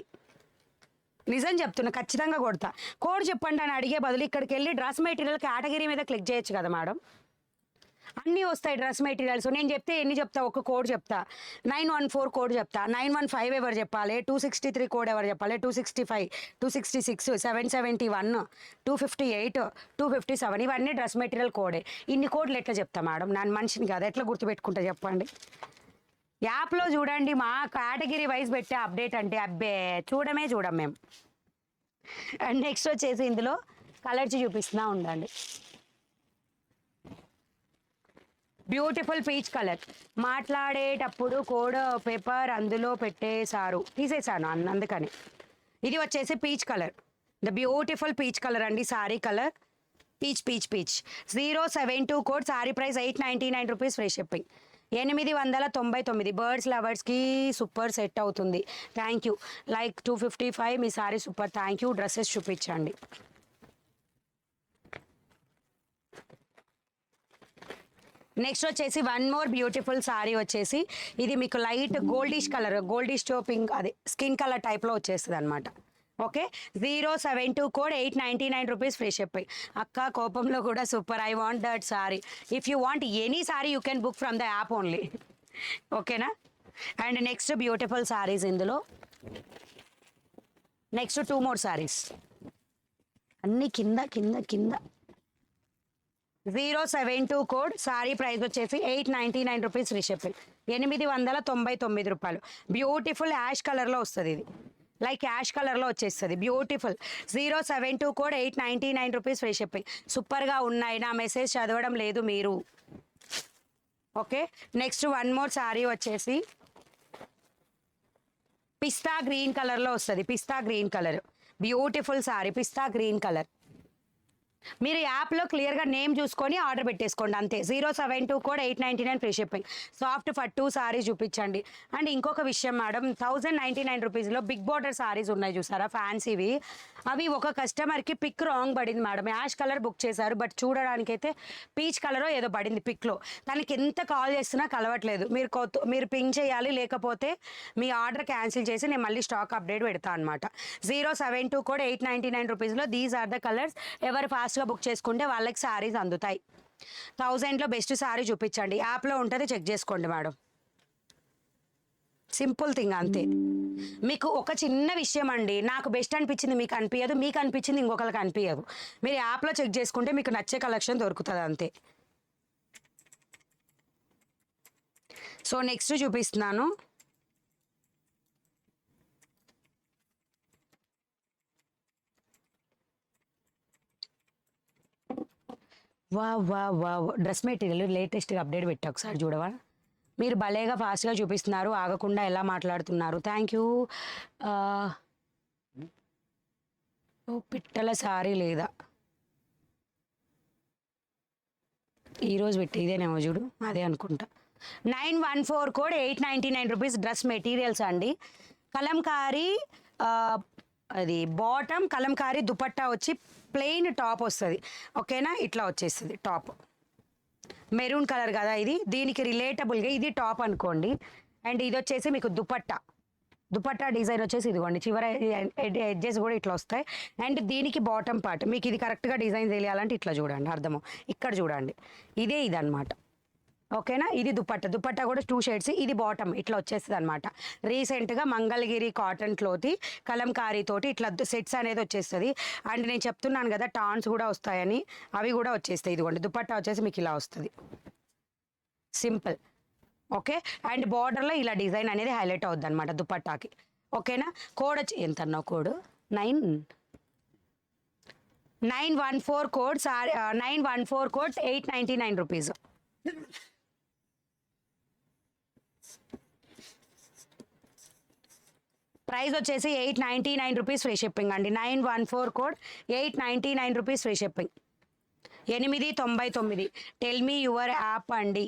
నిజం చెప్తున్నా, ఖచ్చితంగా కొడతా. కోడ్ చెప్పండి అని అడిగే బదులు ఇక్కడికి వెళ్ళి డ్రెస్ మెటీరియల్ కేటగిరీ మీద క్లిక్ చేయొచ్చు కదా మేడం. అన్నీ వస్తాయి డ్రెస్ మెటీరియల్స్. నేను చెప్తే ఎన్ని చెప్తా, ఒక కోడ్ చెప్తా. 914 కోడ్ చెప్తా. 915 ఎవరు చెప్పాలి, 263 కోడ్ ఎవరు చెప్పాలి, 265, 266, 771, 258, 257, ఇవన్నీ డ్రెస్ మెటీరియల్ కోడే. ఇన్ని కోడ్లు ఎట్లా చెప్తా మేడం, నేను మనిషిని కాదు, ఎట్లా గుర్తుపెట్టుకుంటా చెప్పండి. యాప్లో చూడండి, మా కేటగిరీ వైజ్ పెట్టే అప్డేట్ అంటే అబ్బే చూడం మేము. అండ్ నెక్స్ట్ వచ్చేసి ఇందులో కలర్స్ చూపిస్తున్నా ఉండండి. Beautiful peach colour. మాట్లాడేటప్పుడు కోడ్ పేపర్ అందులో పెట్టేశారు, తీసేసాను అందుకని. ఇది వచ్చేసి peach colour, the beautiful peach colour అండి, sari colour peach. 072 code, sari price 899 rupees, free shipping. 899. Birds లవర్స్కి సూపర్ సెట్ అవుతుంది. Thank you. లైక్ 255 మీ sari super, thank you. Dresses చూపించండి. నెక్స్ట్ వచ్చేసి వన్ మోర్ బ్యూటిఫుల్ సారీ వచ్చేసి ఇది మీకు light goldish colour, goldish pink, అదే స్కిన్ కలర్ టైప్లో వచ్చేస్తుంది అనమాట. Okay, 072 code, 899 rupees, free shipping. అక్క కోపంలో కూడా super, I want that sorry. If you want any sorry you can book from the app only. ఓకేనా. అండ్ నెక్స్ట్ బ్యూటిఫుల్ సారీస్ ఇందులో. Next 2 more saris, అన్ని కింద 072 కోడ్, సారీ ప్రైస్ వచ్చేసి 899 రూపీస్, ఫ్రీ షిప్పింగ్. 899 రూపాయలు. Beautiful ash కలర్లో వస్తుంది ఇది, లైక్ యాష్ కలర్లో వచ్చేస్తుంది, beautiful. 072 code, 899 rupees, free shipping. సూపర్గా ఉన్నాయి. నా మెసేజ్ చదవడం లేదు మీరు. Okay, next one more sorry వచ్చేసి పిస్తా గ్రీన్ కలర్లో వస్తుంది, పిస్తా గ్రీన్ కలర్, బ్యూటిఫుల్ సారీ, పిస్తా గ్రీన్ కలర్. మీరు యాప్లో క్లియర్గా నేమ్ చూసుకొని ఆర్డర్ పెట్టేసుకోండి అంతే. 072 కోడ్, 899 ఫ్రీ షిప్పింగ్. సాఫ్ట్ పట్టు సారీస్ చూపించండి. అండ్ ఇంకొక విషయం మేడం, 1099 రూపీస్లో బిగ్ బార్డర్ సారీస్ ఉన్నాయి చూసారా, ఫ్యాన్సీవి. అవి ఒక కస్టమర్కి పిక్ రాంగ్ పడింది మేడం, యాష్ కలర్ బుక్ చేశారు, బట్ చూడడానికైతే పీచ్ కలర్ ఏదో పడింది పిక్లో. తనకి ఎంత కాల్ చేస్తున్నా కలవట్లేదు. మీరు పింక్ చేయాలి, లేకపోతే మీ ఆర్డర్ క్యాన్సిల్ చేసి నేను మళ్ళీ స్టాక్ అప్డేట్ పెడతాను అనమాట. 072 కోడ్, 899 రూపీస్లో దీస్ ఆర్ ద కలర్స్. ఎవరు ఫాస్ట్గా బుక్ చేసుకుంటే వాళ్ళకి సారీస్ అందుతాయి. 1000లో బెస్ట్ సారీ చూపించండి, యాప్లో ఉంటుంది, చెక్ చేసుకోండి మేడం. సింపుల్ థింగ్ అంతే. మీకు ఒక చిన్న విషయం అండి, నాకు బెస్ట్ అనిపించింది మీకు అనిపించదు, మీకు అనిపించింది ఇంకొకరికి అనిపించదు. మీరు యాప్లో చెక్ చేసుకుంటే మీకు నచ్చే కలెక్షన్ దొరుకుతుంది అంతే. సో నెక్స్ట్ చూపిస్తున్నాను. వా డ్రెస్ మెటీరియల్ లేటెస్ట్గా అప్డేట్ పెట్టా, ఒకసారి చూడవా. మీరు భలేగా ఫాస్ట్గా చూపిస్తున్నారు, ఆగకుండా ఎలా మాట్లాడుతున్నారు. Thank you. ఓ పిట్టల సారీ లేదా ఈరోజు పెట్టి, ఇదేనేమో చూడు, అదే అనుకుంటా. 914 కోడ్, 899 రూపీస్. డ్రెస్ మెటీరియల్స్ అండి. కలంకారీ, అది బాటమ్ కలంకారీ, దుపట్టా వచ్చి ప్లెయిన్ టాప్ వస్తుంది. ఓకేనా, ఇట్లా వచ్చేస్తుంది టాప్. మెరూన్ కలర్ కదా ఇది, దీనికి రిలేటబుల్గా ఇది టాప్ అనుకోండి. అండ్ ఇది వచ్చేసి మీకు దుపట్టా డిజైన్ వచ్చేసి ఇదిగోండి, చివర ఎడ్జెస్ కూడా ఇట్లా వస్తాయి. అండ్ దీనికి బాటమ్ పార్ట్ మీకు ఇది కరెక్ట్గా డిజైన్ తెలియాలంటే ఇట్లా చూడండి, అర్థము ఇక్కడ చూడండి, ఇదన్నమాట. ఓకేనా, ఇది దుపట్టా కూడా 2 షేడ్స్. ఇది బాటమ్ ఇట్లా వచ్చేస్తుంది అనమాట. రీసెంట్గా మంగళగిరి కాటన్ క్లోత్ కలంకారీ తోటి ఇట్లా సెట్స్ అనేది వచ్చేస్తుంది. అండ్ నేను చెప్తున్నాను కదా టాన్స్ కూడా వస్తాయని, అవి కూడా వచ్చేస్తాయి. ఇదిగోండి దుపట్టా వచ్చేసి మీకు ఇలా వస్తుంది, సింపుల్. ఓకే, అండ్ బార్డర్లో ఇలా డిజైన్ అనేది హైలైట్ అవుద్ది అనమాట దుపట్టాకి. ఓకేనా, కోడ్ వచ్చి ఎంత అన్నా code 914 code, 914 code, 899 rupees. Price వచ్చేసి 899 రూపీస్, ఫ్రీ షిప్పింగ్ అండి. 914 code, 899 rupees, free shipping. 899. Tell me your app అండి.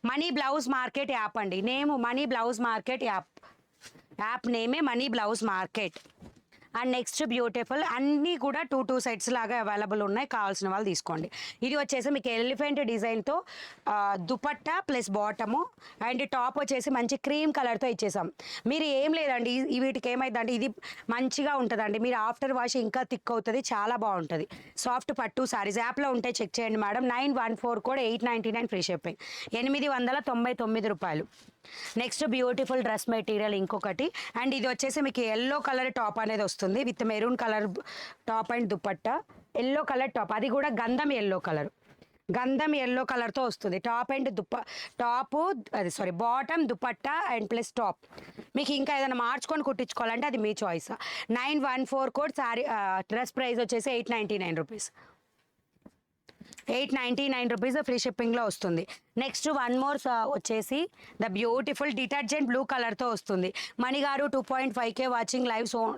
మనీ బ్లౌజ్ మార్కెట్ యాప్ అండి, name Mani blouse market app నేమే Mani blouse market. And next beautiful, అన్నీ కూడా 2 సెట్స్ లాగా అవైలబుల్ ఉన్నాయి, కావాల్సిన వాళ్ళు తీసుకోండి. ఇది వచ్చేసి మీకు ఎలిఫెంట్ డిజైన్తో dupatta plus bottom, and top వచ్చేసి మంచి క్రీమ్ కలర్తో ఇచ్చేసాం. మీరు ఏం లేదండి, వీటికి ఏమైందంటే ఇది మంచిగా ఉంటుందండి, మీరు ఆఫ్టర్ వాష్ ఇంకా థిక్ అవుతుంది, చాలా బాగుంటుంది. సాఫ్ట్ పట్టు సారీస్ యాప్లో ఉంటే చెక్ చేయండి మేడం. 914 code, 899 free shipping. 899 రూపాయలు. నెక్స్ట్ బ్యూటిఫుల్ డ్రెస్ మెటీరియల్ ఇంకొకటి. అండ్ ఇది వచ్చేసి మీకు ఎల్లో కలర్ టాప్ అనేది వస్తుంది with maroon colour top and dupatta. Yellow colour top, అది కూడా గంధం ఎల్లో కలర్, గంధం ఎల్లో కలర్తో వస్తుంది. టాప్ అండ్ టాపు అది sorry bottom dupatta and plus top. మీకు ఇంకా ఏదైనా మార్చుకొని కుట్టించుకోవాలంటే అది మీ choice. 914 code sorry. Dress price వచ్చేసి 899 రూపీస్. 899 రూపీస్ ఫ్రీ షిప్పింగ్లో వస్తుంది. నెక్స్ట్ వన్ మోర్ వచ్చేసి ద బ్యూటిఫుల్ డిటర్జెంట్ బ్లూ కలర్తో వస్తుంది. మణిగారు 2.5K watching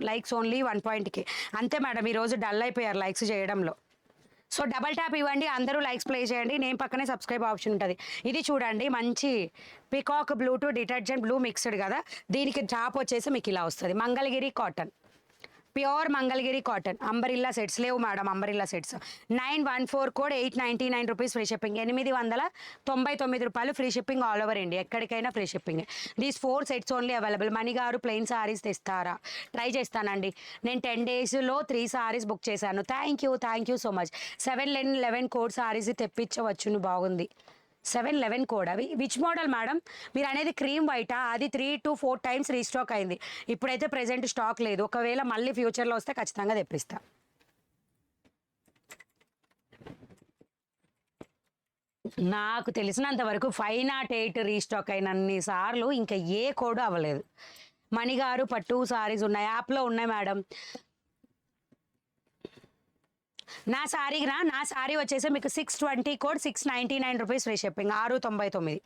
likes only 1.K. అంతే మేడం, ఈరోజు డల్ అయిపోయారు లైక్స్ చేయడంలో. సో డబల్ ట్యాప్ ఇవ్వండి, అందరూ లైక్స్ ప్లే చేయండి. నేను పక్కనే సబ్స్క్రైబ్ ఆప్షన్ ఉంటుంది. ఇది చూడండి, మంచి peacock blue to detergent blue mixed కదా. దీనికి టాప్ వచ్చేసి మీకు ఇలా వస్తుంది. Mangalagiri cotton, pure Mangalagiri cotton. Umbrella sets లేవు మేడం, umbrella sets. 914 code 899 rupees free shipping. 899 రూపాయలు free shipping all over India, ఎక్కడికైనా free shipping. These 4 sets only available. మణిగారు ప్లెయిన్ సారీస్ తెస్తారా? ట్రై చేస్తానండి. నేను 10 డేస్లో 3 సారీస్ బుక్ చేశాను. Thank you so much. 711 code saris తెప్పించవచ్చును. బాగుంది. 711 కోడ్. అవి విచ్ మోడల్ మేడం? మీరు అనేది క్రీమ్ వైటా? అది 3 to 4 టైమ్స్ రీస్టాక్ అయింది. ఇప్పుడైతే ప్రెజెంట్ స్టాక్ లేదు. ఒకవేళ మళ్ళీ ఫ్యూచర్లో వస్తే ఖచ్చితంగా తెప్పిస్తా. నాకు తెలిసినంత వరకు 508 రీస్టాక్ అయినన్ని సార్లు ఇంకా ఏ కోడ్ అవ్వలేదు. మణిగారు పట్టు సారీస్ ఉన్నాయి, యాప్లో ఉన్నాయి మేడం. నా సారీ వచ్చేసి మీకు 620 code 699 rupees free shipping. 699.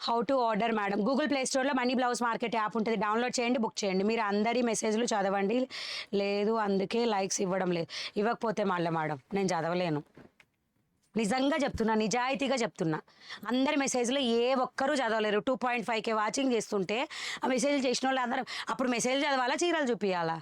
How to order madam? Google play స్టోర్లో మనీ బ్లౌజ్ మార్కెట్ యాప్ ఉంటుంది, డౌన్లోడ్ చేయండి, బుక్ చేయండి. మీరు అందరి మెసేజ్లు చదవండి. లేదు అందుకే లైక్స్ ఇవ్వడం లేదు. ఇవ్వకపోతే మళ్ళీ మేడం నేను చదవలేను. నిజంగా చెప్తున్నా, నిజాయితీగా చెప్తున్నా. అందరి మెసేజ్లు ఏ ఒక్కరూ చదవలేరు. 2.5K వాచింగ్ చేస్తుంటే ఆ మెసేజ్లు చేసిన వాళ్ళు అందరూ అప్పుడు మెసేజ్ చదవాలా, చీరలు చూపించాలా?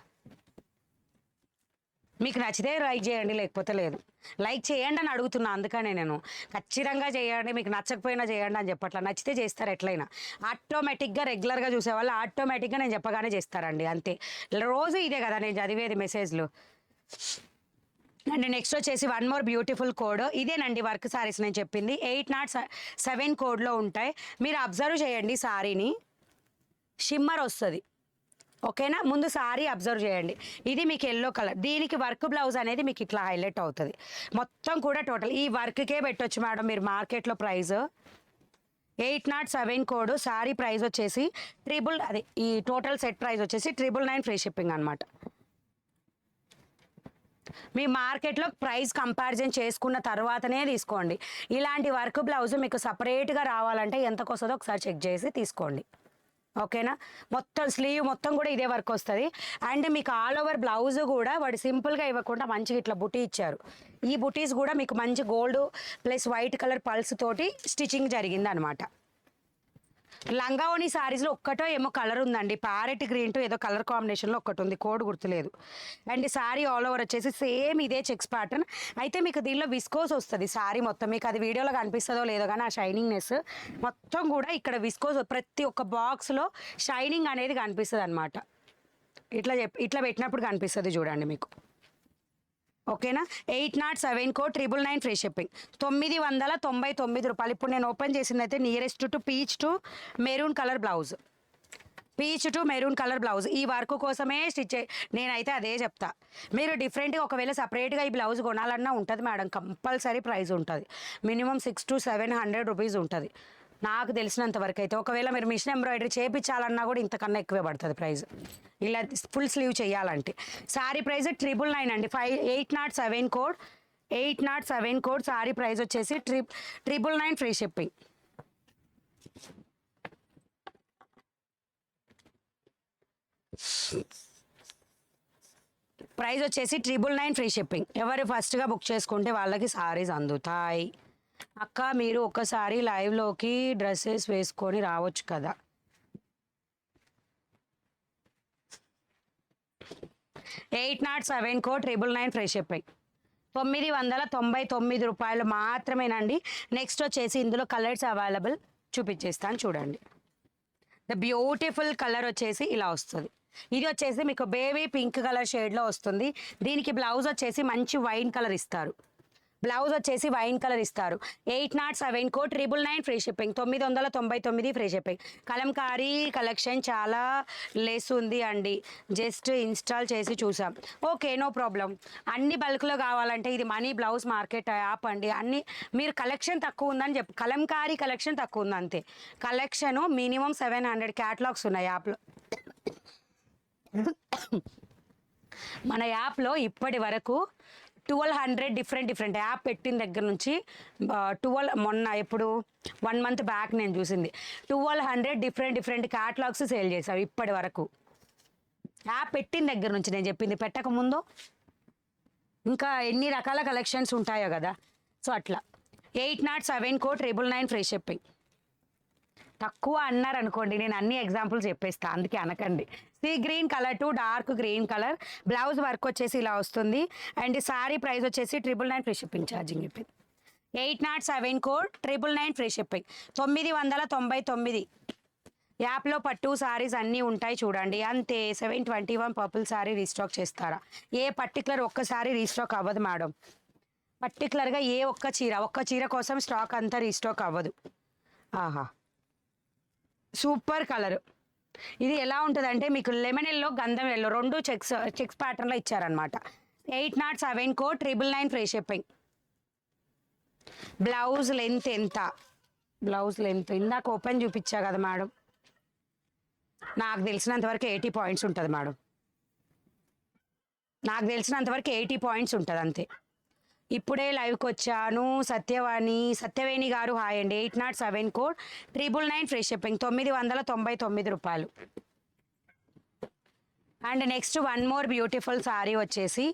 మీకు నచ్చితే లైక్ చేయండి, లేకపోతే లేదు. లైక్ చేయండి అని అడుగుతున్నా, అందుకనే నేను ఖచ్చితంగా చేయండి. మీకు నచ్చకపోయినా చేయండి అని చెప్పట్లా, నచ్చితే చేస్తారు ఎట్లయినా. ఆటోమేటిక్గా రెగ్యులర్గా చూసేవాళ్ళు ఆటోమేటిక్గా నేను చెప్పగానే చేస్తారండి, అంతే. రోజు ఇదే కదా నేను చదివేది మెసేజ్లు. అండ్ నెక్స్ట్ వచ్చేసి వన్ మోర్ బ్యూటిఫుల్ కోడ్. ఇదేనండి వర్క్ సారీస్ నేను చెప్పింది. 807 కోడ్లో ఉంటాయి. మీరు అబ్జర్వ్ చేయండి, సారీని షిమ్మర్ వస్తుంది. ఓకేనా? ముందు సారీ అబ్జర్వ్ చేయండి. ఇది మీకు ఎల్లో కలర్. దీనికి వర్క్ బ్లౌజ్ అనేది మీకు ఇట్లా హైలైట్ అవుతుంది. మొత్తం కూడా టోటల్ ఈ వర్క్కే పెట్టొచ్చు మేడం మీరు మార్కెట్లో ప్రైస్. 807 కోడ్. సారీ ప్రైస్ వచ్చేసి ఈ టోటల్ సెట్ ప్రైస్ వచ్చేసి 999 ఫ్రీ షిప్పింగ్ అనమాట. మీ మార్కెట్లో ప్రైస్ కంపారిజన్ చేసుకున్న తర్వాతనే తీసుకోండి. ఇలాంటి వర్క్ బ్లౌజ్ మీకు సపరేట్గా రావాలంటే ఎంతకు వస్తుందో ఒకసారి చెక్ చేసి తీసుకోండి. ఓకేనా? మొత్తం స్లీవ్ మొత్తం కూడా ఇదే వర్క్ వస్తుంది. అండ్ మీకు ఆల్ ఓవర్ బ్లౌజ్ కూడా వాడు సింపుల్గా ఇవ్వకుండా మంచిగా ఇట్లా బుటీ ఇచ్చారు. ఈ బుటీస్ కూడా మీకు మంచి gold plus white colour pulse తోటి స్టిచ్చింగ్ జరిగింది అనమాట. లంగావోని సారీస్లో ఒక్కటో ఏమో కలర్ ఉందండి, ప్యారెట్ గ్రీన్ టు ఏదో కలర్ కాంబినేషన్లో ఒక్కటి ఉంది, కోడ్ గుర్తులేదు. అండ్ సారీ ఆల్ ఓవర్ వచ్చేసి సేమ్ ఇదే చెక్స్ ప్యాటర్న్. అయితే మీకు దీనిలో విస్కోస్ వస్తుంది సారీ మొత్తం. మీకు అది వీడియోలో కనిపిస్తుందో లేదో కానీ ఆ షైనింగ్నెస్ మొత్తం కూడా ఇక్కడ విస్కోస్ ప్రతి ఒక్క బాక్స్లో షైనింగ్ అనేది కనిపిస్తుంది అనమాట. ఇట్లా పెట్టినప్పుడు కనిపిస్తుంది చూడండి మీకు. ఓకేనా? 807 కోడ్ 999 ఫ్రీ షిప్పింగ్. 999 రూపాయలు. ఇప్పుడు నేను ఓపెన్ చేసింది అయితే nearest to peach to maroon colour blouse. ఈ వర్క్ కోసమే నేనైతే అదే చెప్తా. మీరు డిఫరెంట్గా ఒకవేళ సపరేట్గా ఈ బ్లౌజ్ కొనాలన్నా ఉంటుంది మేడం, కంపల్సరీ ప్రైస్ ఉంటుంది. మినిమం 600 to 700 రూపీస్ ఉంటుంది నాకు తెలిసినంత వరకు అయితే. ఒకవేళ మీరు మిషన్ ఎంబ్రాయిడరీ చేయించాలన్నా కూడా ఇంతకన్నా ఎక్కువే పడుతుంది ప్రైస్, ఇలా ఫుల్ స్లీవ్ చేయాలంటే. సారీ ప్రైస్ 999 అండి. 807 కోడ్ 807 కోడ్. సారీ ప్రైస్ వచ్చేసి 999 ఫ్రీ షిప్పింగ్. ప్రైస్ వచ్చేసి 999 ఫ్రీ షిప్పింగ్. ఎవరు ఫస్ట్గా బుక్ చేసుకుంటే వాళ్ళకి సారీస్ అందుతాయి. అక్క మీరు ఒకసారి లైవ్లోకి డ్రెస్సెస్ వేసుకొని రావచ్చు కదా. 807 కోడ్ 999 ఫ్రీ షిప్పింగ్. 999 రూపాయలు మాత్రమేనండి. నెక్స్ట్ వచ్చేసి ఇందులో కలర్స్ అవైలబుల్ చూపించేస్తాను చూడండి. ద బ్యూటిఫుల్ కలర్ వచ్చేసి ఇలా వస్తుంది. ఇది వచ్చేసి మీకు బేబీ పింక్ కలర్ షేడ్లో వస్తుంది. దీనికి బ్లౌజ్ వచ్చేసి మంచి వైన్ కలర్ ఇస్తారు. బ్లౌజ్ వచ్చేసి వైన్ కలర్ ఇస్తారు. 807 code 999 free shipping. 999 free shipping. Kalamkari collection చాలా లెస్ ఉంది అండి, జస్ట్ ఇన్స్టాల్ చేసి చూసాం. Okay, no problem. అన్ని బల్క్లో కావాలంటే ఇది మనీ బ్లౌజ్ మార్కెట్ యాప్ అండి. అన్ని మీరు కలెక్షన్ తక్కువ ఉందని చెప్పు, కలంకారీ కలెక్షన్ తక్కువ ఉంది అంతే. కలెక్షన్ మినిమం 700 క్యాటలాగ్స్ ఉన్నాయి యాప్లో. మన యాప్లో ఇప్పటి వరకు 1200 డిఫరెంట్ యాప్ పెట్టిన దగ్గర నుంచి 12 మొన్న ఎప్పుడు 1 మంత్ బ్యాక్ నేను చూసింది 1200 డిఫరెంట్ క్యాటలాగ్స్ సేల్ చేసావు ఇప్పటి వరకు. యాప్ పెట్టిన దగ్గర నుంచి నేను చెప్పింది, పెట్టక ముందు ఇంకా ఎన్ని రకాల కలెక్షన్స్ ఉంటాయో కదా. సో అట్లా 807 కోడ్ 999 ఫ్రీ షిప్పింగ్. తక్కువ అన్నారు అనుకోండి, నేను అన్ని ఎగ్జాంపుల్స్ చెప్పేస్తా, అందుకే అనకండి. Sea green colour to dark green colour, blouse work వచ్చేసి ఇలా వస్తుంది. అండ్ శారీ ప్రైస్ వచ్చేసి 999 ఫ్రీ షిప్పింగ్ ఛార్జింగ్ చెప్పింది. 807 కోడ్ 999 ఫ్రీ షిప్పింగ్. 999. యాప్లో పట్టు సారీస్ అన్నీ ఉంటాయి చూడండి అంతే. 721 పర్పుల్ సారీ రీస్టాక్ చేస్తారా? ఏ పర్టికులర్ ఒక్క సారీ రీస్టాక్ అవ్వదు మేడం. పర్టికులర్గా ఏ ఒక్క చీర కోసం స్టాక్ అంతా రీస్టాక్ అవ్వదు. ఆహా, సూపర్ కలర్. ఇది ఎలా ఉంటుంది అంటే మీకు లెమన్ ఎల్లో గంధం ఎల్లో రెండు చెక్స్ ప్యాటర్న్లో ఇచ్చారనమాట. 807 code 999 free shipping. Blouse length ఎంత? బ్లౌజ్ లెంత్ ఇందాక ఓపెన్ చూపించా కదా మేడం, నాకు తెలిసినంతవరకు 80 పాయింట్స్ ఉంటుంది మేడం. నాకు తెలిసినంతవరకు 80 పాయింట్స్ ఉంటుంది అంతే. ఇప్పుడే లైవ్కి వచ్చాను. సత్యవేణి గారు హాయ్ అండి. 807 కోడ్ 999 ఫ్రీ షిప్పింగ్. 999 రూపాయలు. And next one more beautiful sari వచ్చేసి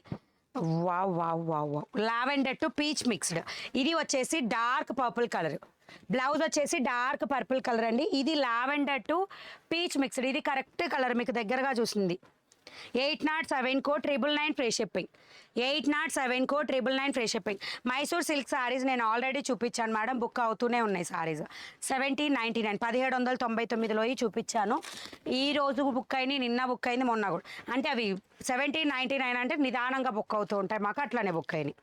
wow wow wow wow lavender to peach mixed. ఇది వచ్చేసి డార్క్ పర్పుల్ కలర్, బ్లౌజ్ వచ్చేసి డార్క్ పర్పుల్ కలర్ అండి. ఇది లావెండర్ టు పీచ్ మిక్స్డ్. ఇది కరెక్ట్ కలర్ మీకు దగ్గరగా చూసింది. 807 code 999 free shipping. 807 code 999 free shipping. Mysore silk saris నేను ఆల్రెడీ చూపించాను మేడం, బుక్ అవుతూనే ఉన్నాయి సారీస్. 1799 1799లో చూపించాను. ఈ రోజు బుక్ అయింది, నిన్న బుక్ అయింది, మొన్న కూడా. అంటే అవి 1799 అంటే నిదానంగా బుక్ అవుతూ ఉంటాయి, మాకు అట్లానే బుక్ అయినాయి.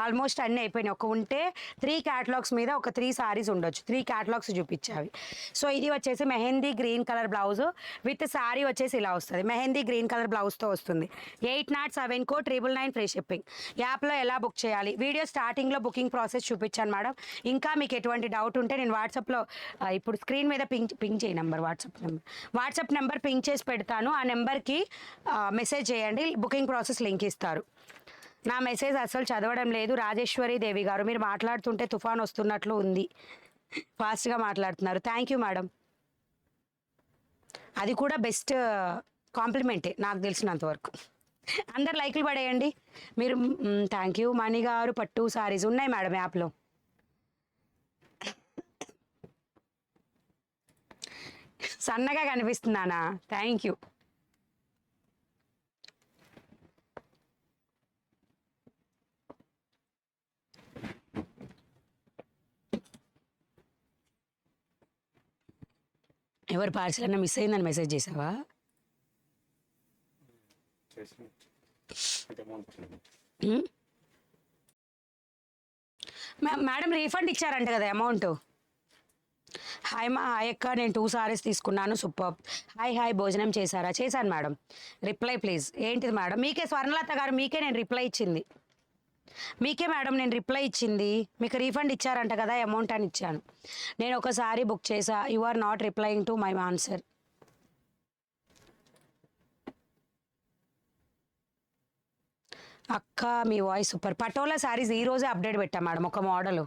ఆల్మోస్ట్ అన్నీ అయిపోయినాయి. ఒక ఉంటే 3 క్యాటలాగ్స్ మీద ఒక 3 సారీస్ ఉండొచ్చు. 3 క్యాటలాగ్స్ చూపించావి. సో ఇది వచ్చేసి mehndi green colour blouse with sorry వచ్చేసి ఇలా వస్తుంది. మెహందీ గ్రీన్ కలర్ బ్లౌజ్తో వస్తుంది. 807 కోడ్ 999 ఫ్రీ షిప్పింగ్. యాప్లో ఎలా బుక్ చేయాలి? వీడియో స్టార్టింగ్లో బుకింగ్ ప్రాసెస్ చూపించాను మేడం. ఇంకా మీకు ఎటువంటి డౌట్ ఉంటే నేను వాట్సాప్లో ఇప్పుడు స్క్రీన్ మీద పింక్ చేయి నెంబర్, వాట్సాప్ నెంబర్ పింక్ చేసి పెడతాను. ఆ నెంబర్కి మెసేజ్ చేయండి, బుకింగ్ ప్రాసెస్ లింక్ ఇస్తారు. నా మెసేజ్ అసలు చదవడం లేదు రాజేశ్వరి దేవి గారు, మీరు మాట్లాడుతుంటే తుఫాన్ వస్తున్నట్లు ఉంది, ఫాస్ట్గా మాట్లాడుతున్నారు. Thank you madam. అది కూడా బెస్ట్ కాంప్లిమెంటే నాకు తెలిసినంతవరకు. అందరు లైక్లు పడేయండి మీరు. Thank you. మణి గారు పట్టు సారీస్ ఉన్నాయి మేడం యాప్లో. సన్నగా కనిపిస్తున్నానా? Thank you. ఎవరు పార్సల్ అన్నా మిస్ అయిందని మెసేజ్ చేసావా? మేడం రీఫండ్ ఇచ్చారంట కదా అమౌంట్. హాయ్ హాయ్ అక్క, నేను 2 సారీస్ తీసుకున్నాను, సూపర్. హాయ్ భోజనం చేశారా? చేశాను మేడం. Reply please. ఏంటిది మేడం? మీకే స్వర్ణలత గారు, మీకే నేను రిప్లై ఇచ్చింది. మీకే మేడం నేను రిప్లై ఇచ్చింది. మీకు రీఫండ్ ఇచ్చారంట కదా అమౌంట్ అని ఇచ్చాను. నేను ఒకసారి బుక్ చేసా. You are not replying to my answer. అక్క మీ వాయిస్ సూపర్. పటోలా శారీస్ ఈరోజే అప్డేట్ పెట్టాను మేడం ఒక మోడల్.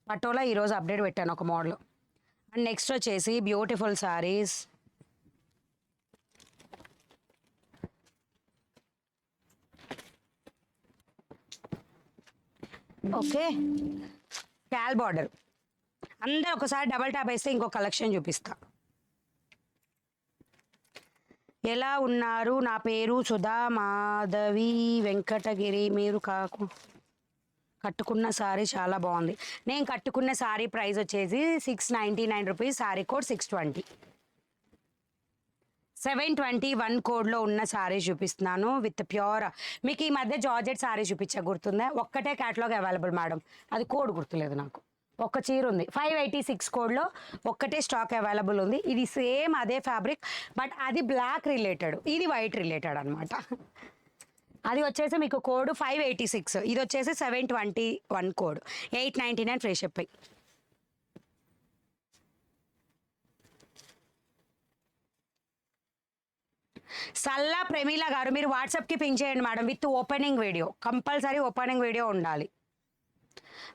పటోలా ఈరోజు అప్డేట్ పెట్టాను ఒక మోడల్. అండ్ నెక్స్ట్ వచ్చేసి బ్యూటిఫుల్ శారీస్. ఓకే, క్యాల్ బార్డర్. అందరూ ఒకసారి డబల్ ట్యాప్ వేస్తే ఇంకో కలెక్షన్ చూపిస్తా. ఎలా ఉన్నారు? నా పేరు సుధా మాధవి వెంకటగిరి. మీరు కట్టుకున్న సారీ చాలా బాగుంది. నేను కట్టుకున్న సారీ ప్రైస్ వచ్చేసి 699 రూపీస్. Sorry code 620. 721 కోడ్లో ఉన్న సారీ చూపిస్తున్నాను విత్ ప్యూర్. మీకు ఈ మధ్య జార్జెట్ సారీ చూపించా గుర్తుందా? ఒక్కటే క్యాటలాగ్ అవైలబుల్ మేడం, అది కోడ్ గుర్తులేదు నాకు. ఒక్క చీర ఉంది 586 కోడ్లో, ఒక్కటే స్టాక్ అవైలబుల్ ఉంది. ఇది సేమ్ అదే ఫ్యాబ్రిక్, బట్ అది బ్లాక్ రిలేటెడ్, ఇది వైట్ రిలేటెడ్ అనమాట. అది వచ్చేసి మీకు కోడ్ 586, ఇది వచ్చేసి 721 కోడ్, 899 ఫ్రీ షిప్పింగ్. సల్లా ప్రమీల గారు మీరు వాట్సాప్కి పింక్ చేయండి madam, with opening video, compulsory opening video ఉండాలి.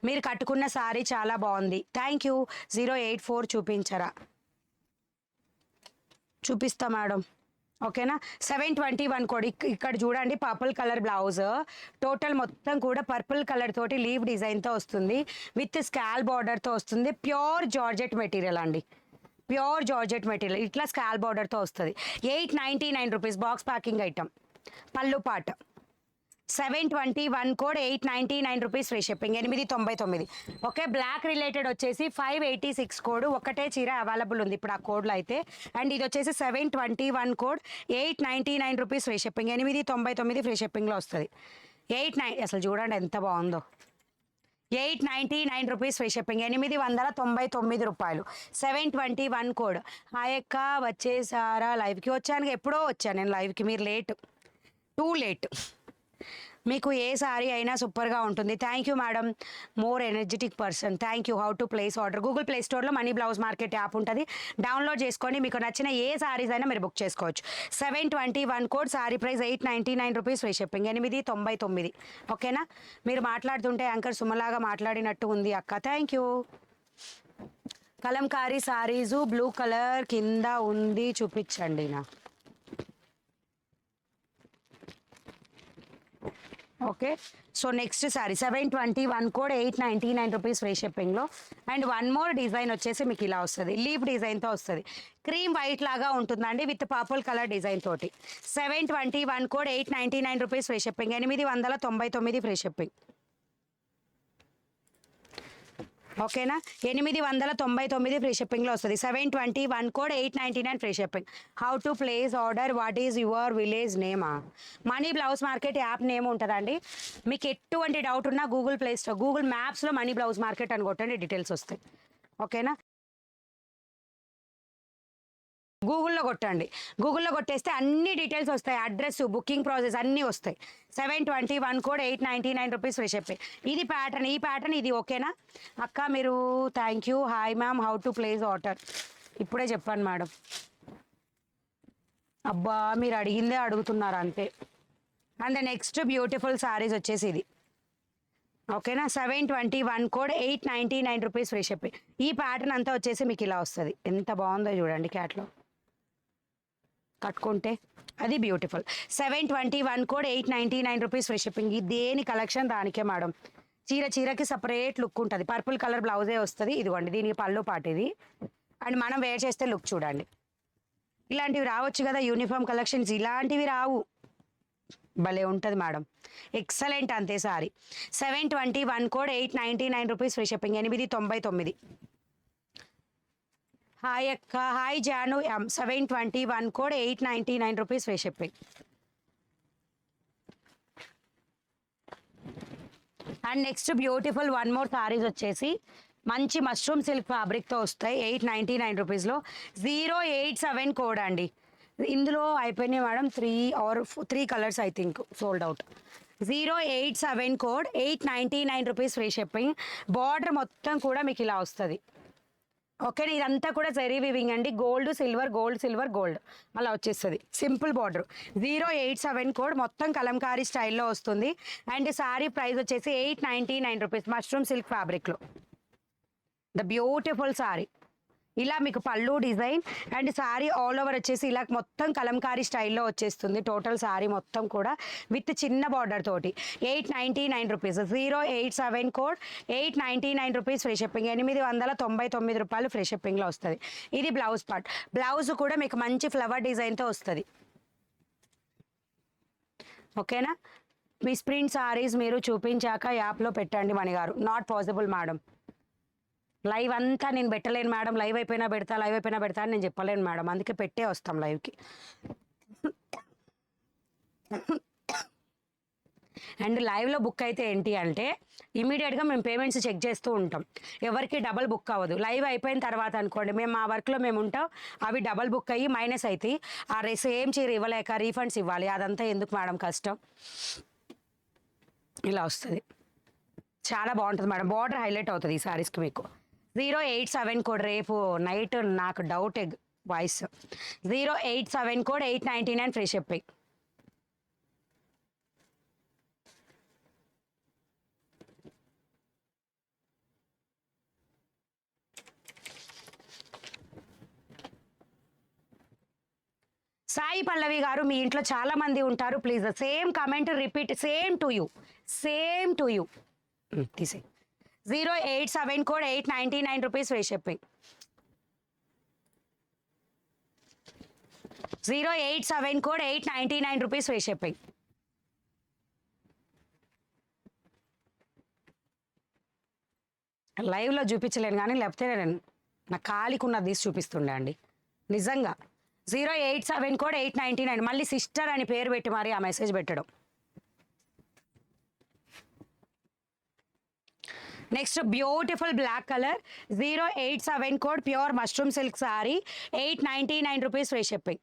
మీరు కట్టుకున్న సారీ చాలా బాగుంది, థ్యాంక్ యూ. 084 చూపించరా? చూపిస్తా మేడం, ఓకేనా. 721 కోడ్. ఇక్కడ చూడండి, పర్పుల్ కలర్ బ్లౌజ్, టోటల్ మొత్తం కూడా పర్పుల్ కలర్ తోటి లీవ్ డిజైన్తో వస్తుంది, విత్ స్కాల్ బార్డర్తో వస్తుంది. ప్యూర్ జార్జెట్ మెటీరియల్ అండి, ప్యూర్ జార్జెట్ మెటీరియల్, ఇట్లా స్కాల్ బార్డర్తో వస్తుంది. 899 రూపీస్, బాక్స్ ప్యాకింగ్ ఐటమ్. పళ్ళు పాట 721 code, 899 rupees free shipping, 899. Okay. Black related వచ్చేసి 586 కోడ్, ఒకటే చీర అవైలబుల్ ఉంది ఇప్పుడు ఆ కోడ్లో అయితే. అండ్ ఇది వచ్చేసి 721 code, 899 rupees free shipping, 899 free షిప్పింగ్లో వస్తుంది. 89 అసలు చూడండి ఎంత బాగుందో, 899 రూపీస్ ఫ్రీ షిప్పింగ్, 899 రూపాయలు. 721 కోడ్. హాయ్ అక్క, వచ్చేసారా? లైవ్కి వచ్చాను, ఎప్పుడో వచ్చాను నేను లైవ్కి, మీరు లేట్, టూ లేట్. మీకు ఏ సారీ అయినా సూపర్గా ఉంటుంది, thank you madam, more energetic person, thank you. How to place order? Google play స్టోర్లో మనీ బ్లౌజ్ మార్కెట్ యాప్ ఉంటుంది, డౌన్లోడ్ చేసుకొని మీకు నచ్చిన ఏ సారీస్ అయినా మీరు బుక్ చేసుకోవచ్చు. 721 code, sari price 899 rupees free shipping, 899. ఓకేనా. మీరు మాట్లాడుతుంటే యాంకర్ సుమలాగా మాట్లాడినట్టు ఉంది అక్క, thank you. Kalamkari saris blue colour కింద ఉంది, చూపించండి నా. Okay. So next sari 721 code, 899 rupees free షిప్పింగ్లో. అండ్ వన్ మోర్ డిజైన్ వచ్చేసి మీకు ఇలా వస్తుంది, లీఫ్ డిజైన్తో వస్తుంది, క్రీమ్ వైట్ లాగా ఉంటుందండి, విత్ పర్పుల్ కలర్ డిజైన్ తోటి. 721 code, 899 rupees free shipping, 899 free shipping. ఓకేనా. 899 ఫ్రీ షిప్పింగ్లో వస్తుంది. 721 code, 899 free shipping. How to place order? What is your village నేమా? Mani blouse market app name ఉంటుందండి. మీకు ఎటువంటి డౌట్ ఉన్నా గూగుల్ ప్లే స్టోర్, గూగుల్ మ్యాప్స్లో మనీ బ్లౌజ్ మార్కెట్ అని కొట్టండి, డీటెయిల్స్ వస్తాయి. ఓకేనా. గూగుల్లో కొట్టండి, గూగుల్లో కొట్టేస్తే అన్ని డీటెయిల్స్ వస్తాయి, అడ్రస్, బుకింగ్ ప్రాసెస్ అన్నీ వస్తాయి. 721 కోడ్, 899 రూపీస్ ఫ్రీ షిప్పింగ్. ఇది ప్యాటర్న్, ఈ ప్యాటర్న్ ఇది. ఓకేనా అక్క, మీరు thank you. Hi ma'am, how to place order? ఇప్పుడే చెప్పాను మేడం. అబ్బా, మీరు అడిగిందే అడుగుతున్నారు అంతే. అండ్ నెక్స్ట్ బ్యూటిఫుల్ సారీస్ వచ్చేసి ఇది. ఓకేనా. 721 కోడ్, 899 రూపీస్ ఫ్రీ షిప్పింగ్. ఈ ప్యాటర్న్ అంతా వచ్చేసి మీకు ఇలా వస్తుంది, ఎంత బాగుందో చూడండి క్యాట్లో కట్టుకుంటే, అది beautiful. 721 code, 899 rupees free shipping. ఇది దేని కలెక్షన్ దానికే మేడం, చీరకి సపరేట్ లుక్ ఉంటుంది. పర్పుల్ కలర్ బ్లౌజే వస్తుంది, ఇదిగోండి దీనికి పళ్ళు పాటు ఇది. అండ్ మనం వేర్ చేస్తే లుక్ చూడండి, ఇలాంటివి రావచ్చు కదా యూనిఫామ్ కలెక్షన్స్, ఇలాంటివి రావు, భలే ఉంటుంది మేడం, ఎక్సలెంట్ అంతే sari. 721 code, 899 rupees free shipping, 899. Hi అక్క, hi Janu. 721 code, 899 rupees free shipping. And next beautiful one more saris వచ్చేసి మంచి మష్రూమ్ సిల్క్ ఫ్యాబ్రిక్తో వస్తాయి, 899 రూపీస్లో. 087 కోడ్ అండి. ఇందులో అయిపోయినాయి madam, 3 colours I think sold out. 087 code, 899 rupees free shipping. Border మొత్తం కూడా మీకు ఇలా వస్తుంది. ఓకే, ఇదంతా కూడా జరీ వివింగ్ అండి, gold silver, gold silver, gold అలా వచ్చేస్తుంది, సింపుల్ బార్డర్. 087 కోడ్, మొత్తం కలంకారీ స్టైల్లో వస్తుంది. అండ్ సారీ ప్రైస్ వచ్చేసి 899 రూపీస్, మష్రూమ్ సిల్క్ ఫ్యాబ్రిక్లో. ద బ్యూటిఫుల్ సారీ, ఇలా మీకు పళ్ళు design and sorry all over వచ్చేసి ఇలా మొత్తం కలంకారీ స్టైల్లో వచ్చేస్తుంది. టోటల్ సారీ మొత్తం కూడా విత్ చిన్న బార్డర్ తోటి 899 rupees. 087 code, 899 rupees free shipping, 899 రూపాయలు ఫ్రీ షిప్పింగ్లో వస్తుంది. ఇది బ్లౌజ్ పార్ట్. బ్లౌజ్ కూడా మీకు మంచి ఫ్లవర్ డిజైన్తో వస్తుంది. ఓకేనా. మిస్ ప్రింట్ సారీస్ మీరు చూపించాక యాప్లో పెట్టండి మణిగారు. నాట్ పాసిబుల్ మేడం, లైవ్ అంతా నేను పెట్టలేను మేడం, లైవ్ అయిపోయినా పెడతా అని నేను చెప్పలేను మేడం, అందుకే పెట్టే వస్తాం లైవ్కి. అండ్ లైవ్లో బుక్ అయితే ఏంటి అంటే ఇమీడియట్గా మేము పేమెంట్స్ చెక్ చేస్తూ ఉంటాం, ఎవరికి డబల్ బుక్ అవ్వదు. లైవ్ అయిపోయిన తర్వాత అనుకోండి మేము మా వర్క్లో మేము ఉంటాం, అవి డబల్ బుక్ అయ్యి మైనస్ అవుతాయి. ఆ సేమ్ చీర ఇవ్వలేక రీఫండ్స్ ఇవ్వాలి, అదంతా ఎందుకు మేడం కష్టం. ఇలా వస్తుంది, చాలా బాగుంటుంది మేడం, బార్డర్ హైలైట్ అవుతుంది ఈ సారీస్కి మీకు. 087 కోడ్, రేపు నైట్ నాకు doubt voice. 087 code 899 free shipping. Sai Pallavi గారు, మీ ఇంట్లో చాలా మంది ఉంటారు, please same comment repeat, same to you తీసే. 087 code 899 rupees free shipping. 087 code 899 rupees free shipping. లైవ్లో చూపించలేను కానీ లేకపోతే నా కాలికున్నది తీసి చూపిస్తుండే అండి నిజంగా. 087 కోడ్ 899, మళ్ళీ సిస్టర్ అని పేరు పెట్టి మరి ఆ మెసేజ్ పెట్టడం. Next beautiful black colour, 087 code pure mushroom silk sari, 899 rupees free shipping.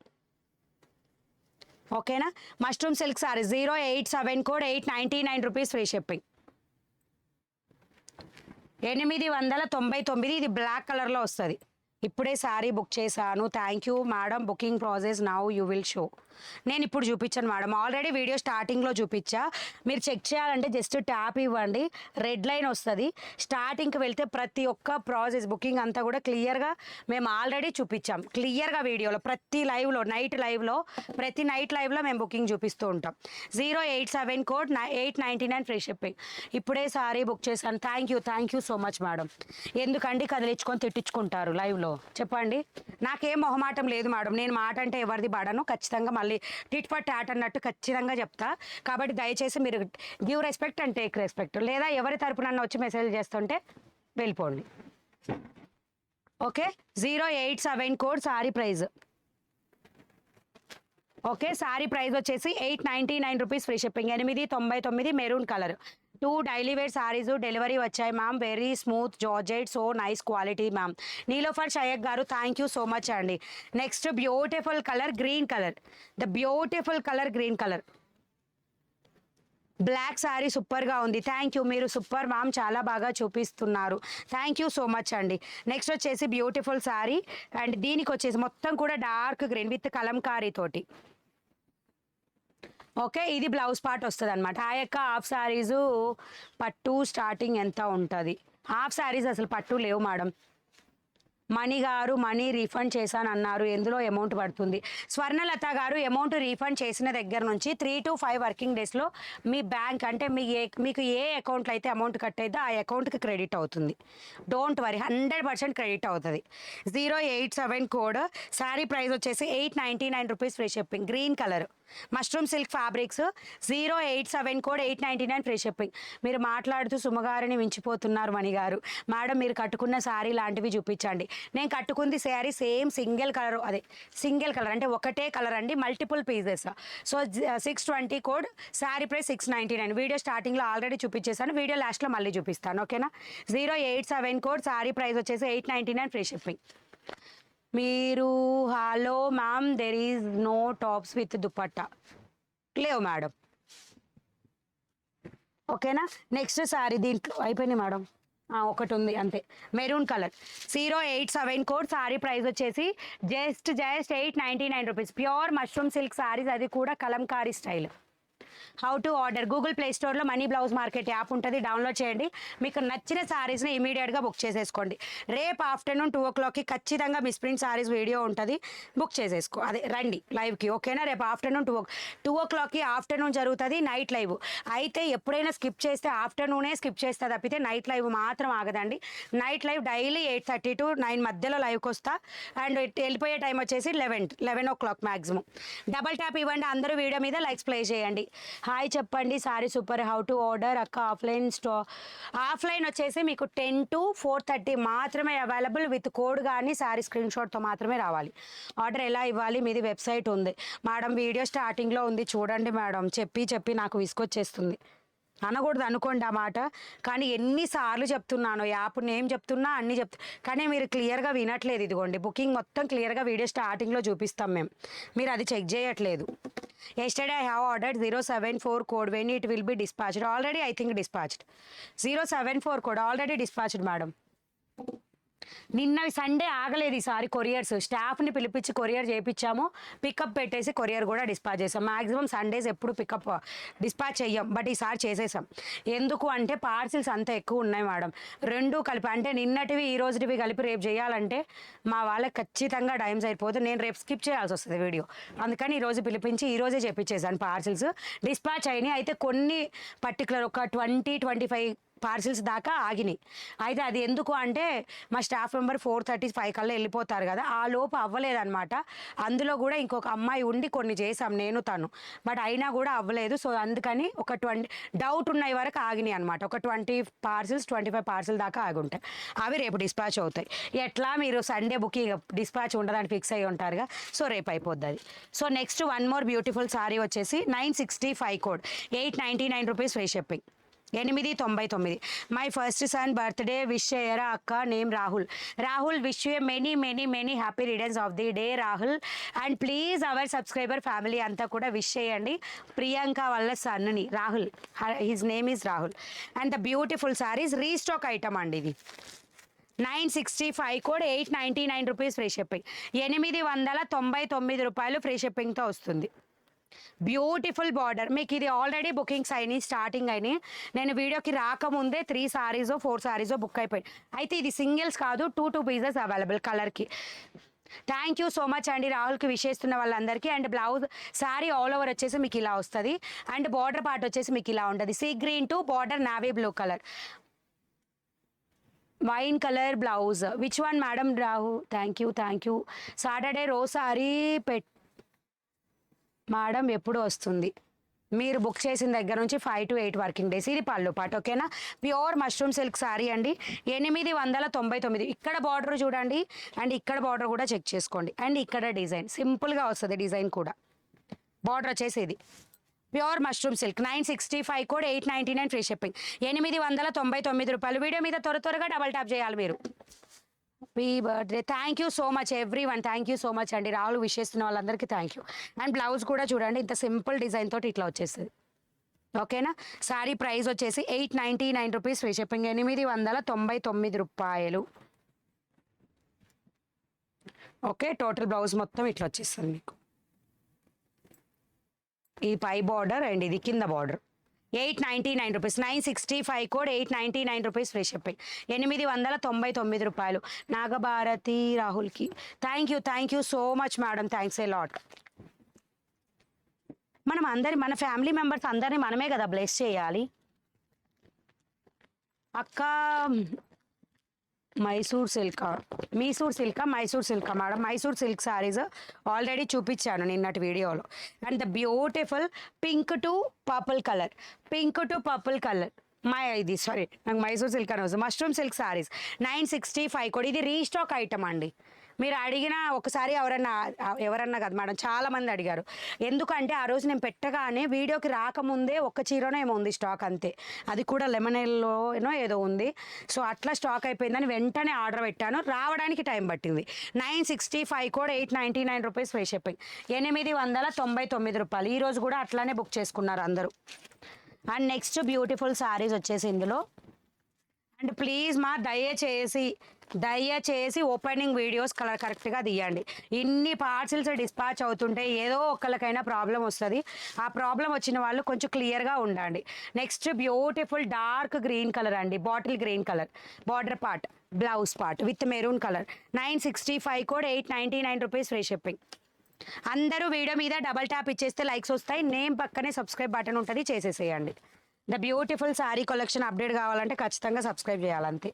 ఓకేనా, mushroom silk sari 087 code 899 rupees free shipping. 899, ఇది బ్లాక్ కలర్లో వస్తుంది. ఇప్పుడే శారీ బుక్ చేశాను, thank you madam, booking process now you will show. నేను ఇప్పుడు చూపించాను మేడం, ఆల్రెడీ వీడియో స్టార్టింగ్లో చూపించా, మీరు చెక్ చేయాలంటే జస్ట్ ట్యాప్ ఇవ్వండి, రెడ్ లైన్ వస్తుంది. స్టార్టింగ్కి వెళ్తే ప్రతి ఒక్క ప్రాసెస్ బుకింగ్ అంతా కూడా క్లియర్గా మేము ఆల్రెడీ చూపించాం, క్లియర్గా వీడియోలో ప్రతి లైవ్లో, ప్రతి నైట్ లైవ్లో మేము బుకింగ్ చూపిస్తూ ఉంటాం. 087 కోడ్ 899 ఫ్రీ షిప్పింగ్. ఇప్పుడే శారీ బుక్ చేశాను, thank you so much madam. ఎందుకండి కదిలించుకొని తిట్టించుకుంటారు లైవ్లో, చెప్పండి. నాకేం మొహమాటం లేదు మేడం, నేను మాట అంటే ఎవరిది పడను, ఖచ్చితంగా మళ్ళీ టిట్ ఫర్ టాట్ అన్నట్టు ఖచ్చితంగా చెప్తా. కాబట్టి దయచేసి మీరు give respect and take respect, లేదా ఎవరి తరపున వచ్చి మెసేజ్ చేస్తుంటే వెళ్ళిపోండి. Okay, 087 code sari price. Okay, sari price వచ్చేసి 899 rupees free shipping. 899 maroon colour. 2 daily wear saris delivery వచ్చాయి ma'am, very smooth georgette, so nice quality ma'am. Nilofar Shayak garu, thank you so much అండి. Next beautiful colour green colour, the beautiful colour green colour, black sari సూపర్గా ఉంది, thank you, మీరు super ma'am, చాలా బాగా చూపిస్తున్నారు, thank you so much అండి. Next వచ్చేసి beautiful sari, and దీనికి వచ్చేసి మొత్తం కూడా డార్క్ గ్రీన్ విత్ కలంకారీ తోటి. ఓకే, ఇది బ్లౌజ్ పార్ట్ వస్తుంది అనమాట. ఆ యొక్క హాఫ్ శారీసు పట్టు స్టార్టింగ్ ఎంత ఉంటుంది? హాఫ్ శారీస్ అసలు పట్టు లేవు మేడం. మణి గారు, మనీ రీఫండ్ చేశాను అన్నారు, ఎందులో అమౌంట్ పడుతుంది? స్వర్ణలత గారు, అమౌంట్ రీఫండ్ చేసిన దగ్గర నుంచి 3 to 5 వర్కింగ్ డేస్లో మీ బ్యాంక్ అంటే మీకు ఏ అకౌంట్లో అయితే అమౌంట్ కట్ అయితే ఆ అకౌంట్కి క్రెడిట్ అవుతుంది. డోంట్ వరీ, 100% క్రెడిట్ అవుతుంది. 087 కోడ్, శారీ ప్రైస్ వచ్చేసి 899 rupees free shipping. Green colour mushroom silk fabrics, 087 code 899 free shipping. మీరు మాట్లాడుతూ సుమగారిని మించిపోతున్నారు మణి గారు. మేడం మీరు కట్టుకున్న శారీ లాంటివి చూపించండి. నేను కట్టుకుంది శారీ సేమ్ సింగిల్ కలర్, అదే సింగిల్ కలర్ అంటే ఒకటే కలర్ అండి, multiple pieces. So 620 code, sari price 699. Video స్టార్టింగ్లో ఆల్రెడీ చూపించేసాను, వీడియో లాస్ట్లో మళ్ళీ చూపిస్తాను. ఓకేనా, 087 కోడ్, శారీ ప్రైస్ వచ్చేసి 899 ఫ్రీ షిప్పింగ్. మీరు hello ma'am, there is no tops with dupatta లేవు మేడం. ఓకేనా, నెక్స్ట్ శారీ దీంట్లో అయిపోయినాయి మేడం, ఒకటి ఉంది అంతే, maroon colour. 087 code, sari price వచ్చేసి just 899 rupees. Pure mushroom silk saris, అది కూడా Kalamkari style. How to order? Google play స్టోర్లో మనీ బ్లౌజ్ మార్కెట్ యాప్ ఉంటుంది, డౌన్లోడ్ చేయండి. మీకు నచ్చిన శారీస్ని ఇమీడియట్గా బుక్ చేసేసుకోండి. రేపు ఆఫ్టర్నూన్ 2 o'clockకి ఖచ్చితంగా మిస్ ప్రింట్ శారీస్ వీడియో ఉంటుంది, బుక్ చేసేసుకో, అదే రండి లైవ్కి. ఓకేనా, రేపు ఆఫ్టర్నూన్ 2 o'clockకి ఆఫ్టర్నూన్ జరుగుతుంది నైట్ లైవ్. అయితే ఎప్పుడైనా స్కిప్ చేస్తే ఆఫ్టర్నూనే స్కిప్ చేస్తే తప్పితే నైట్ లైవ్ మాత్రం ఆగదండి. నైట్ లైవ్ డైలీ 8:30 to 9 మధ్యలో లైవ్కి వస్తా. అండ్ వెళ్ళిపోయే టైం వచ్చేసి 11 o'clock మ్యాక్సిమం. డబల్ ట్యాప్ ఇవ్వండి అందరూ, వీడియో మీద లైక్స్ ప్లే చేయండి. హాయ్ చెప్పండి sorry super how to order అక్క ఆఫ్లైన్ వచ్చేసి మీకు 10 to 4:30 మాత్రమే అవైలబుల్ విత్ కోడ్ కానీ సారీ స్క్రీన్ షాట్తో మాత్రమే రావాలి. ఆర్డర్ ఎలా ఇవ్వాలి? మీది వెబ్సైట్ ఉంది మేడం, వీడియో స్టార్టింగ్లో ఉంది చూడండి మేడం. చెప్పి నాకు విసుకొచ్చేస్తుంది. అనకూడదు అనుకోండి ఆ మాట, కానీ ఎన్నిసార్లు చెప్తున్నాను, యాప్ నేమ్ చెప్తున్నా అన్నీ కానీ మీరు క్లియర్గా వినట్లేదు. ఇదిగోండి బుకింగ్ మొత్తం క్లియర్గా వీడియో స్టార్టింగ్లో చూపిస్తాం మేము, మీరు అది చెక్ చేయట్లేదు. Yesterday I have ordered 074 code when it will be dispatched. Already I think dispatched. 074 code already dispatched madam. నిన్న సండే ఆగలేదు ఈసారి కొరియర్స్. స్టాఫ్ని పిలిపించి కొరియర్ చేయించాము, పికప్ పెట్టేసి కొరియర్ కూడా డిస్పాచ్ చేసాం. మ్యాక్సిమం సండేస్ ఎప్పుడు పికప్ డిస్పాచ్ చెయ్యం, బట్ ఈసారి చేసేసాం. ఎందుకు అంటే పార్సిల్స్ అంత ఎక్కువ ఉన్నాయి మేడం. రెండు కలిపి అంటే నిన్నటివి ఈ రోజుటివి కలిపి రేపు చేయాలంటే మా వాళ్ళకి ఖచ్చితంగా టైం సరిపోతుంది. నేను రేపు స్కిప్ చేయాల్సి వస్తుంది వీడియో, అందుకని ఈరోజు పిలిపించి ఈరోజే చేయించేసాను. పార్సిల్స్ డిస్పాచ్ అయినాయి. అయితే కొన్ని పర్టికులర్ ఒక 20-25 పార్సిల్స్ దాకా ఆగినాయి. అయితే అది ఎందుకు అంటే మా స్టాఫ్ మెంబర్ 4:35 కల్లా వెళ్ళిపోతారు కదా, ఆ లోపు అవ్వలేదన్నమాట. అందులో కూడా ఇంకొక అమ్మాయి ఉండి కొన్ని చేసాం నేను తను, బట్ అయినా కూడా అవ్వలేదు. సో అందుకని ఒక 20 డౌట్ ఉన్నాయి వరకు ఆగినాయి అనమాట. ఒక 20 పార్సిల్స్ 25 పార్సిల్ దాకా ఆగి ఉంటాయి. అవి రేపు డిస్పాచ్ అవుతాయి. ఎట్లా మీరు సండే బుకింగ్ డిస్పాచ్ ఉండదని ఫిక్స్ అయ్యి ఉంటారుగా, సో రేపు అయిపోద్ది అది. So next one more beautiful sari వచ్చేసి 965 code 899 rupees free shipping. 899. My first son birthday wish చేయరా అక్క, name Rahul wish you many happy returns of the day Rahul. And please our subscriber family అంతా కూడా విష్ చేయండి ప్రియాంక వాళ్ళ సన్ని Rahul, his name is Rahul. And the beautiful saris restock item అండి ఇది. 965 code 899 rupees free shipping. 899 రూపాయలు ఫ్రీ షిప్పింగ్తో వస్తుంది. Beautiful border. మీకు ఇది ఆల్రెడీ బుకింగ్స్ అయినాయి, స్టార్టింగ్ అయినాయి. నేను వీడియోకి రాకముందే 3 సారీసో 4 సారీసో బుక్ అయిపోయాయి. అయితే ఇది సింగిల్స్ కాదు, 2 పీసెస్ అవైలబుల్ కలర్కి. థ్యాంక్ యూ సో మచ్ అండి రాహుల్కి విష్ చేస్తున్న వాళ్ళందరికీ. And blouse sari all over వచ్చేసి మీకు ఇలా వస్తుంది. అండ్ బార్డర్ పార్ట్ వచ్చేసి మీకు ఇలా ఉంటుంది. Sea green to border navy blue colour, wine colour blouse. Which one madam? Rahu thank you. Saturday రోజు సారీ మేడం ఎప్పుడు వస్తుంది? మీరు బుక్ చేసిన దగ్గర నుంచి 5 to 8 వర్కింగ్ డేస్. ఇది పళ్ళు పాటు, ఓకేనా? ప్యూర్ మష్రూమ్ సిల్క్ సారీ అండి. 899. ఇక్కడ బార్డర్ చూడండి, అండ్ ఇక్కడ బార్డర్ కూడా చెక్ చేసుకోండి. అండ్ ఇక్కడ డిజైన్ సింపుల్గా వస్తుంది, డిజైన్ కూడా. బార్డర్ వచ్చేసి ఇది pure mushroom silk. 965 code 899 free shipping. 899 రూపాయలు. వీడియో మీద త్వరగా డబల్ ట్యాప్ చేయాలి మీరు. Happy birthday. Thank you so much every one. Thank you so much అండి. రాహుల్ విష్ చేస్తున్న వాళ్ళందరికీ థ్యాంక్ యూ. అండ్ బ్లౌజ్ కూడా చూడండి, ఇంత సింపుల్ డిజైన్ తోటి ఇట్లా వచ్చేస్తుంది, ఓకేనా? శారీ ప్రైస్ వచ్చేసి 899 రూపీస్ ఫ్రీ షిప్పింగ్. 899 రూపాయలు. ఓకే, టోటల్ బ్లౌజ్ మొత్తం ఇట్లా వచ్చేస్తుంది మీకు. ఈ పై బార్డర్ అండ్ ఇది కింద border. 899 rupees. 965 code 899 rupees free shipping. 899 రూపాయలు. నాగభారతి రాహుల్కి thank you so much madam. Thanks a lot. మన ఫ్యామిలీ మెంబర్స్ అందరినీ మనమే కదా బ్లెస్ చేయాలి. అక్క మైసూర్ సిల్కా madam. Mysore silk saris already చూపించాను నిన్నటి వీడియోలో. And the beautiful pink to purple colour. నాకు మైసూర్ సిల్క్ అని వస్తుంది. మష్రూమ్ సిల్క్ సారీస్ 965 కూడా. ఇది రీస్టాక్ ఐటమ్ అండి. మీరు అడిగిన ఒకసారి ఎవరన్నా కదా మేడం, చాలామంది అడిగారు. ఎందుకంటే ఆ రోజు నేను పెట్టగానే వీడియోకి రాకముందే ఒక్క చీరనో ఏమో ఉంది స్టాక్, అంతే. అది కూడా లెమనెల్లోనో ఏదో ఉంది. సో అట్లా స్టాక్ అయిపోయిందని వెంటనే ఆర్డర్ పెట్టాను, రావడానికి టైం పట్టింది. 965 కూడా 899 రూపీస్ ఫ్రీ షిప్పింగ్. 899 రూపాయలు. ఈరోజు కూడా అట్లానే బుక్ చేసుకున్నారు అందరూ. అండ్ నెక్స్ట్ బ్యూటిఫుల్ సారీస్ వచ్చేసి ఇందులో. అండ్ ప్లీజ్ దయచేసి ఓపెనింగ్ వీడియోస్ కరెక్ట్గా తీయండి. ఇన్ని పార్సిల్స్ డిస్పాచ్ అవుతుంటే ఏదో ఒక్కరికైనా ప్రాబ్లం వస్తుంది. ఆ ప్రాబ్లం వచ్చిన వాళ్ళు కొంచెం క్లియర్గా ఉండండి. Next beautiful dark green colour అండి, bottle green colour. Border part, blouse part with maroon colour. 965 code 899 rupees free shipping. అందరూ వీడియో మీద డబల్ ట్యాప్ ఇచ్చేస్తే లైక్స్ వస్తాయి. నేమ్ పక్కనే సబ్స్క్రైబ్ బటన్ ఉంటుంది, చేసేసేయండి. The beautiful sari collection update కావాలంటే ఖచ్చితంగా సబ్స్క్రైబ్ చేయాలంతే.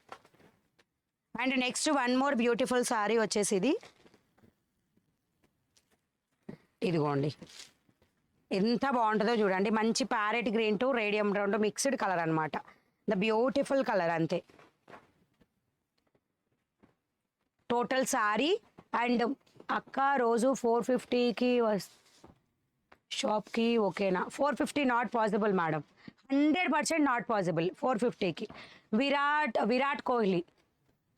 And next one more beautiful sari వచ్చేసి ఇదిగోండి. ఎంత బాగుంటుందో చూడండి. మంచి parrot green to radium brown mixed colour అనమాట. ద బ్యూటిఫుల్ కలర్ అంతే. టోటల్ సారీ అండ్ అక్క రోజు 450కి షాప్కి ఓకేనా? 450 not possible madam, 100% not possible 450కి. విరాట్ కోహ్లీ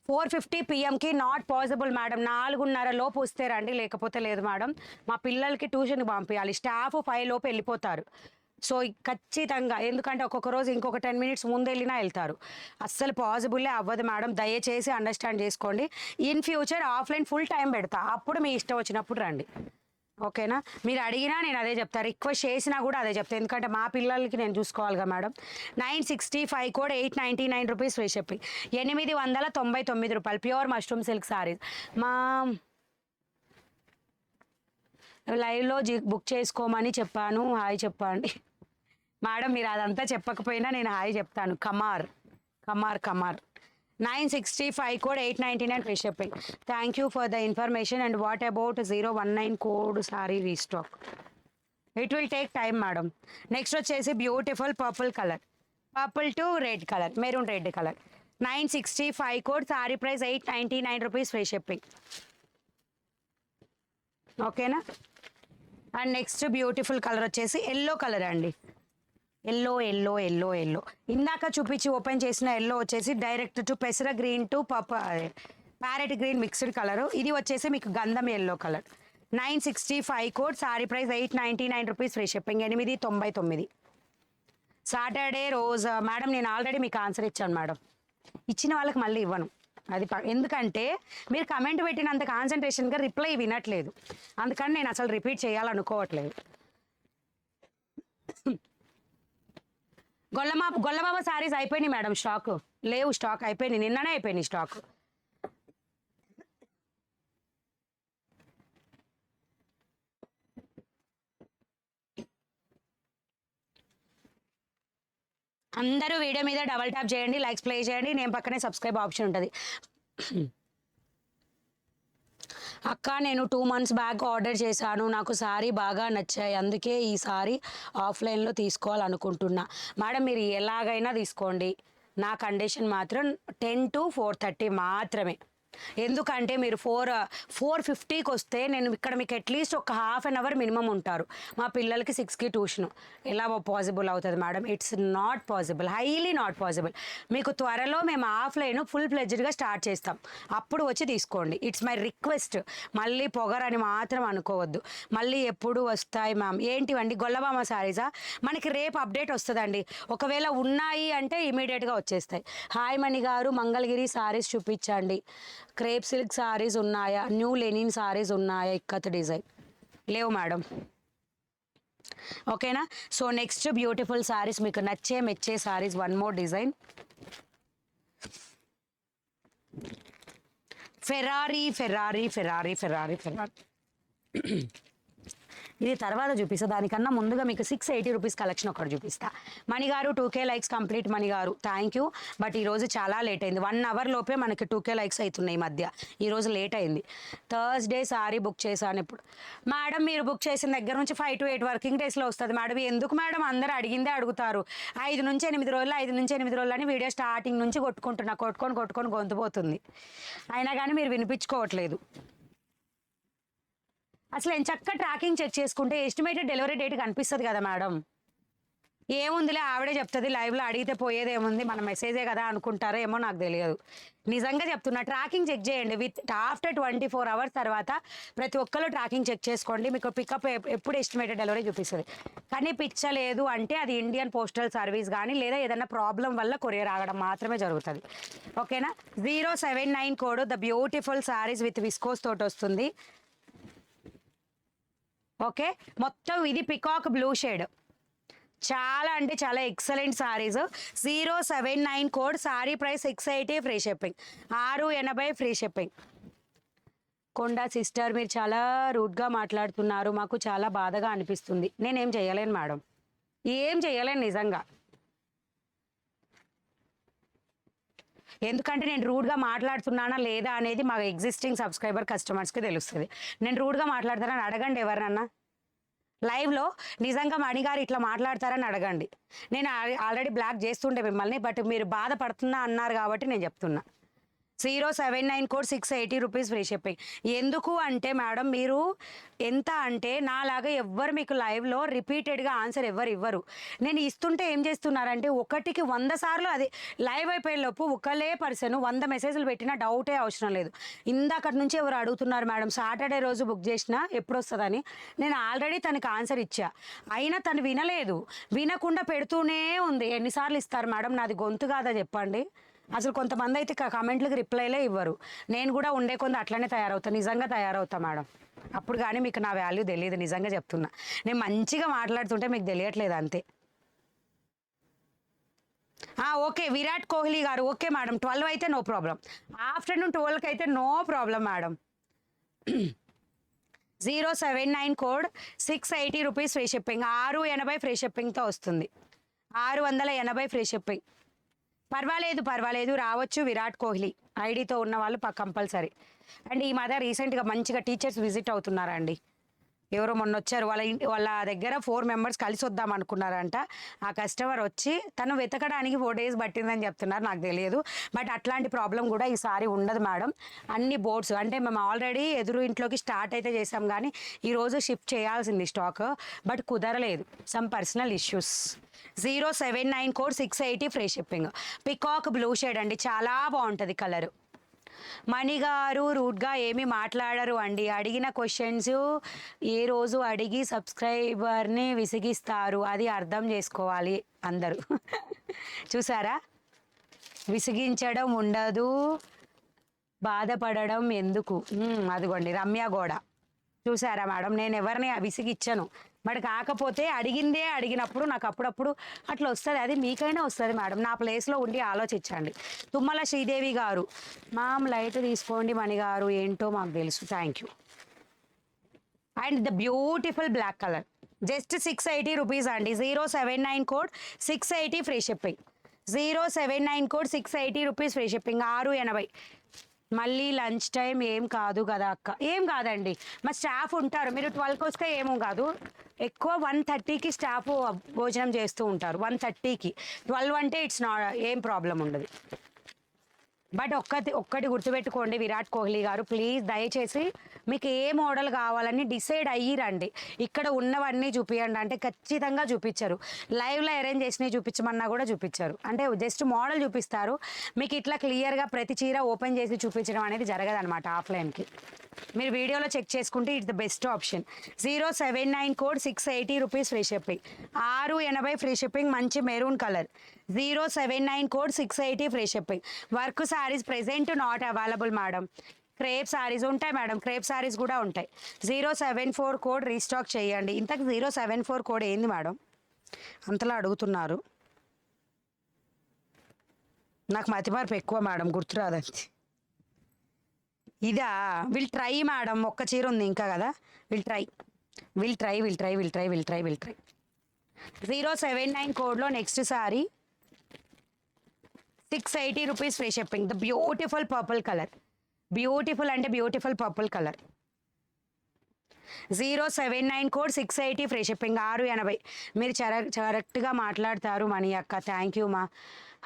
4:50 పిఎంకి నాట్ పాసిబుల్ మేడం. 4:30 లోపు వస్తే రండి, లేకపోతే లేదు మేడం. మా పిల్లలకి ట్యూషన్కి పంపించాలి, స్టాఫ్ 5 లోపు వెళ్ళిపోతారు. సో ఖచ్చితంగా, ఎందుకంటే ఒక్కొక్క రోజు ఇంకొక 10 మినిట్స్ ముందు వెళ్ళినా వెళ్తారు. అస్సలు పాసిబుల్లే అవ్వదు మేడం, దయచేసి అండర్స్టాండ్ చేసుకోండి. In future offline full time పెడతా, అప్పుడు మీ ఇష్టం వచ్చినప్పుడు రండి, ఓకేనా? మీరు అడిగినా నేను అదే చెప్తాను, రిక్వెస్ట్ చేసినా కూడా అదే చెప్తాను, ఎందుకంటే మా పిల్లలకి నేను చూసుకోవాలిగా మేడం. 965 కోడ్ 899 రూపీస్ ఫ్రీ షిప్పింగ్, 899 రూపాయలు. Pure mushroom silk saris. మా లైవ్లో బుక్ చేసుకోమని చెప్పాను, హాయ్ చెప్పండి మేడం. మీరు అదంతా చెప్పకపోయినా నేను హాయ్ చెప్తాను. కమార్ 965 code 899 free shipping. Thank you for the information. And what about 019 code sari restock? It will take time madam. Next వచ్చేసి beautiful purple colour, purple to red colour, maroon red colour. 965 code, sari price 899 rupees free shipping, ఓకేనా? And next beautiful colour వచ్చేసి yellow colour అండి. Yellow ఇందాక చూపించి open చేసిన yellow వచ్చేసి direct to పెసర green to parrot green mixed colour. ఇది వచ్చేసి మీకు గంధం yellow colour. 965 code, sari price 899 rupees free shipping, 899. Saturday రోజు మేడం నేను ఆల్రెడీ మీకు ఆన్సర్ ఇచ్చాను మేడం, ఇచ్చిన వాళ్ళకి మళ్ళీ ఇవ్వను. అది ఎందుకంటే మీరు కమెంట్ పెట్టినంత కాన్సన్ట్రేషన్గా రిప్లై వినట్లేదు, అందుకని నేను అసలు రిపీట్ చేయాలనుకోవట్లేదు. గొల్లబాబా సారీస్ అయిపోయినాయి మేడం, స్టాక్ లేవు, స్టాక్ అయిపోయినాయి, నిన్ననే అయిపోయినాయి స్టాక్. అందరూ వీడియో మీద డబల్ ట్యాప్ చేయండి, లైక్స్ ప్లే చేయండి, నేను పక్కనే సబ్స్క్రైబ్ ఆప్షన్ ఉంటుంది. అక్క నేను 2 months బ్యాక్ ఆర్డర్ చేశాను, నాకు సారీ బాగా నచ్చాయి, అందుకే ఈ సారీ ఆఫ్లైన్లో తీసుకోవాలనుకుంటున్నా. మేడం మీరు ఎలాగైనా తీసుకోండి, నా కండిషన్ మాత్రం 10 to 4:30 మాత్రమే. ఎందుకంటే మీరు 4:50కి వస్తే నేను ఇక్కడ మీకు అట్లీస్ట్ ఒక ½ an hour మినిమం ఉంటారు. మా పిల్లలకి 6కి ట్యూషన్, ఎలా పాసిబుల్ అవుతుంది madam? It's not possible, highly not possible. మీకు త్వరలో మేము ఆఫ్లైన్ ఫుల్ ఫ్లెడ్జ్డ్గా స్టార్ట్ చేస్తాం, అప్పుడు వచ్చి తీసుకోండి. It's my request. మళ్ళీ పొగరని మాత్రం అనుకోవద్దు. మళ్ళీ ఎప్పుడు వస్తాయి మ్యామ్? ఏంటివండి? గొల్లబామ సారీసా? మనకి రేపు అప్డేట్ వస్తుందండి, ఒకవేళ ఉన్నాయి అంటే ఇమీడియట్గా వచ్చేస్తాయి. హాయ్ మణి గారు, మంగళగిరి సారీస్ చూపించండి. క్రేప్ సిల్క్ సారీస్ ఉన్నాయా? న్యూ లెనిన్ సారీస్ ఉన్నాయా? ఇక్కత్ డిజైన్ లేవు మేడం, ఓకేనా? సో నెక్స్ట్ బ్యూటిఫుల్ సారీస్, మీకు నచ్చే మెచ్చే saris. One more design, Ferrari. ఇది తర్వాత చూపిస్తా, దానికన్నా ముందుగా మీకు 680 రూపీస్ కలెక్షన్ ఒకటి చూపిస్తా. Mani garu 2K likes complete. Mani garu thank you, but ఈరోజు చాలా లేట్ అయింది. 1 hour లోపే మనకి 2K లైక్స్ అవుతున్నాయి. ఈ మధ్య ఈరోజు లేట్ అయింది. థర్స్డే సారీ బుక్ చేశాను. ఇప్పుడు మేడం మీరు బుక్ చేసిన దగ్గర నుంచి 5 to 8 వర్కింగ్ డేస్లో వస్తుంది మేడం. ఎందుకు మేడం అందరూ అడిగిందే అడుగుతారు? 5 నుంచి 8 రోజులు, 5 నుంచి 8 రోజులు అని వీడియో స్టార్టింగ్ నుంచి కొట్టుకొని గొంతుపోతుంది, అయినా కానీ మీరు వినిపించుకోవట్లేదు. అసలు చక్కగా ట్రాకింగ్ చెక్ చేసుకుంటే ఎస్టిమేటెడ్ డెలివరీ డేట్ కనిపిస్తుంది కదా మేడం. ఏముందిలే ఆవిడే చెప్తుంది, లైవ్లో అడిగితే పోయేది ఏముంది, మన మెసేజే కదా అనుకుంటారో ఏమో నాకు తెలియదు. నిజంగా చెప్తున్నా, ట్రాకింగ్ చెక్ చేయండి. ఆఫ్టర్ 24 hours తర్వాత ప్రతి ఒక్కరు ట్రాకింగ్ చెక్ చేసుకోండి, మీకు పికప్ ఎప్పుడు ఎస్టిమేటెడ్ డెలివరీ చూపిస్తుంది. కనిపించలేదు అంటే అది ఇండియన్ పోస్టల్ సర్వీస్ కానీ లేదా ఏదైనా ప్రాబ్లం వల్ల కొరియర్ ఆగడం మాత్రమే జరుగుతుంది, ఓకేనా? 079 code, the beautiful saris with viscose తోటి వస్తుంది, ఓకే? మొత్తం ఇది పికాక్ బ్లూ షేడ్, చాలా అంటే చాలా excellent saris. 079 code, sari price 680 free shipping, 680 free shipping. Konda sister మీరు చాలా రూడ్గా మాట్లాడుతున్నారు, మాకు చాలా బాధగా అనిపిస్తుంది. నేనేం చేయలేను మేడం, ఏం చేయలేను నిజంగా. ఎందుకంటే నేను రూడ్గా మాట్లాడుతున్నానా లేదా అనేది మా ఎగ్జిస్టింగ్ సబ్స్క్రైబర్ కస్టమర్స్కి తెలుస్తుంది. నేను రూడ్గా మాట్లాడతానని అడగండి ఎవరినన్నా. లైవ్లో నిజంగా మణిగారు ఇట్లా మాట్లాడతారని అడగండి. నేను ఆల్రెడీ బ్లాక్ చేస్తుండే మిమ్మల్ని, బట్ మీరు బాధపడుతున్నా అన్నారు కాబట్టి నేను చెప్తున్నా. 079 కోడ్ 680 రూపీస్ ఫ్రీ షిప్పింగ్. ఎందుకు అంటే మేడం మీరు ఎంత అంటే నాలాగా ఎవ్వరు మీకు లైవ్లో రిపీటెడ్గా ఆన్సర్ ఎవ్వరు ఇవ్వరు. నేను ఇస్తుంటే ఏం చేస్తున్నారంటే ఒకటికి 100 సార్లు అది లైవ్ అయిపోయేలోపు ఒకలే పర్సన్ 100 మెసేజ్లు పెట్టినా డౌటే అవసరం లేదు. ఇందాకటి నుంచి ఎవరు అడుగుతున్నారు మేడం సాటర్డే రోజు బుక్ చేసినా ఎప్పుడు వస్తుందని. నేను ఆల్రెడీ తనకి ఆన్సర్ ఇచ్చా, అయినా తను వినలేదు. వినకుండా పెడుతూనే ఉంది. ఎన్నిసార్లు ఇస్తారు మేడం? నాది గొంతు కాదా చెప్పండి? అసలు కొంతమంది అయితే కామెంట్లకు రిప్లైలే ఇవ్వరు. నేను కూడా ఉండే కొంత అట్లనే తయారవుతాను, నిజంగా తయారవుతా మేడం. అప్పుడు కానీ మీకు నా వాల్యూ తెలియదు, నిజంగా చెప్తున్నా. నేను మంచిగా మాట్లాడుతుంటే మీకు తెలియట్లేదు అంతే. ఓకే విరాట్ కోహ్లీ గారు, ఓకే మేడం 12 అయితే నో ప్రాబ్లం, ఆఫ్టర్నూన్ 12కి అయితే no problem madam. 079 code 680 rupees free shipping. 680 free షిప్పింగ్తో వస్తుంది. 680 ఫ్రీ షిప్పింగ్. పర్వాలేదు రావచ్చు. విరాట్ కోహ్లీ ఐడితో ఉన్న వాళ్ళు కంపల్సరీ. అండ్ ఈ మధ్య రీసెంట్గా మంచిగా టీచర్స్ విజిట్ అవుతున్నారండి. ఎవరో మొన్న వచ్చారు, వాళ్ళ దగ్గర 4 మెంబర్స్ కలిసి వద్దాం అనుకున్నారంట. ఆ కస్టమర్ వచ్చి తను వెతకడానికి 4 days పట్టిందని చెప్తున్నారు, నాకు తెలియదు. బట్ అట్లాంటి ప్రాబ్లం కూడా ఈసారి ఉండదు మేడం. అన్ని బోర్డ్స్ అంటే మేము ఆల్రెడీ ఎదురు ఇంట్లోకి స్టార్ట్ అయితే చేసాం, కానీ ఈరోజు షిఫ్ట్ చేయాల్సింది స్టాక్, బట్ కుదరలేదు, some personal issues. 079 code 680 free shipping. Peacock blue shade అండి, చాలా బాగుంటుంది కలరు. మణిగారు రూట్గా ఏమీ మాట్లాడరు అండి. అడిగిన క్వశ్చన్స్ ఏ రోజు అడిగి సబ్స్క్రైబర్ని విసిగిస్తారు, అది అర్థం చేసుకోవాలి అందరూ. చూసారా, విసిగించడం ఉండదు, బాధపడడం ఎందుకు. అదిగోండి రమ్య గోడ, చూసారా మేడం? నేను ఎవరిని విసిగిచ్చను, బట్ కాకపోతే అడిగినప్పుడు నాకు అప్పుడప్పుడు అట్లా వస్తుంది. అది మీకైనా వస్తుంది మేడం, నా ప్లేస్లో ఉండి ఆలోచించండి. తుమ్మల శ్రీదేవి గారు, మామ్ లైట్ తీసుకోండి మణిగారు, ఏంటో మాకు తెలుసు, thank you. And the beautiful black colour just 680 rupees అండి. 079 code 680 free shipping. 079 code 680 rupees free shipping. 680. మళ్ళీ లంచ్ టైం ఏం కాదు కదా అక్క? ఏం కాదండి, మా స్టాఫ్ ఉంటారు. మీరు 12కి వస్తే ఏమో కాదు, ఎక్కువ 1:30కి స్టాఫ్ భోజనం చేస్తూ ఉంటారు. 1:30కి 12 అంటే ఇట్స్ నాట్ ఏం ప్రాబ్లం ఉండదు. బట్ ఒక్కటి గుర్తుపెట్టుకోండి విరాట్ కోహ్లీ గారు, ప్లీజ్ దయచేసి మీకు ఏ మోడల్ కావాలని డిసైడ్ అయ్యి రండి. ఇక్కడ ఉన్నవన్నీ చూపించండి అంటే ఖచ్చితంగా చూపించరు. లైవ్లో అరేంజ్ చేసినవి చూపించమన్నా కూడా చూపించరు. అంటే జస్ట్ మోడల్ చూపిస్తారు. మీకు ఇట్లా క్లియర్గా ప్రతి చీర ఓపెన్ చేసి చూపించడం అనేది జరగదనమాట ఆఫ్లైన్కి. మీరు వీడియోలో చెక్ చేసుకుంటే it's the best option. 079 code 680 rupees free shipping. 680 free shipping. మంచి maroon colour. 079 code 680 free shipping. Work saris present not available madam. Crepe saris ఉంటాయి మేడం, క్రేప్ శారీస్ కూడా ఉంటాయి. 074 కోడ్ రీస్టాక్ చేయండి. ఇంతకు 074 కోడ్ ఏంది మేడం అంతలా అడుగుతున్నారు? నాకు మతిమార్పు ఎక్కువ మేడం, గుర్తురాదండి. ఇదా? విల్ ట్రై మేడం, ఒక్క చీర ఉంది ఇంకా కదా, విల్ ట్రై. 079 కోడ్లో next sari 680 rupees free shipping. The beautiful purple colour, beautiful అంటే beautiful purple colour. 079 code 680 free shipping. 680. మీరు కరెక్ట్గా మాట్లాడతారు మణి అక్క, థ్యాంక్ యూ మా.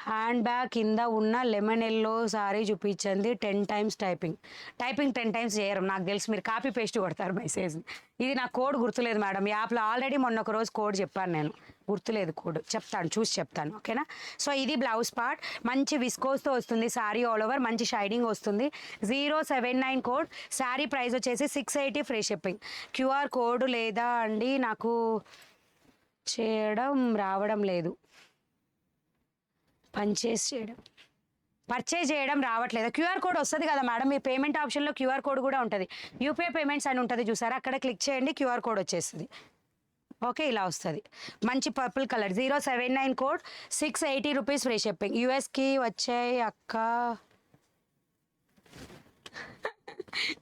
హ్యాండ్ బ్యాగ్ కింద ఉన్న లెమన్ ఎల్లో సారీ చూపించండి. 10 times టైపింగ్ 10 times చేయరు, నాకు తెలుసు. మీరు కాపీ పేస్ట్ కొడతారు మెసేజ్ని. ఇది నా కోడ్ గుర్తులేదు మేడం, యాప్లో ఆల్రెడీ మొన్న ఒక రోజు కోడ్ చెప్పాను నేను, గుర్తులేదు కోడ్, చెప్తాను చూసి చెప్తాను, ఓకేనా? సో ఇది బ్లౌజ్ పార్ట్, మంచి విస్కోస్తో వస్తుంది సారీ, ఆల్ ఓవర్ మంచి షైనింగ్ వస్తుంది. 079 కోడ్. శారీ ప్రైస్ వచ్చేసి 680 ఫ్రీ షిప్పింగ్. క్యూఆర్ కోడ్ లేదా అండి, నాకు రావడం లేదు. పర్చేస్ చేయడం రావట్లేదు. క్యూఆర్ కోడ్ వస్తుంది కదా మేడం, మీ పేమెంట్ ఆప్షన్లో క్యూఆర్ కోడ్ కూడా ఉంటుంది. యూపీఐ పేమెంట్స్ అని ఉంటుంది చూసారా, అక్కడ క్లిక్ చేయండి, క్యూఆర్ కోడ్ వచ్చేస్తుంది. ఓకే, ఇలా వస్తుంది మంచి purple colour. 079 code 680 rupees free shipping. యూఎస్కి వచ్చాయి అక్క.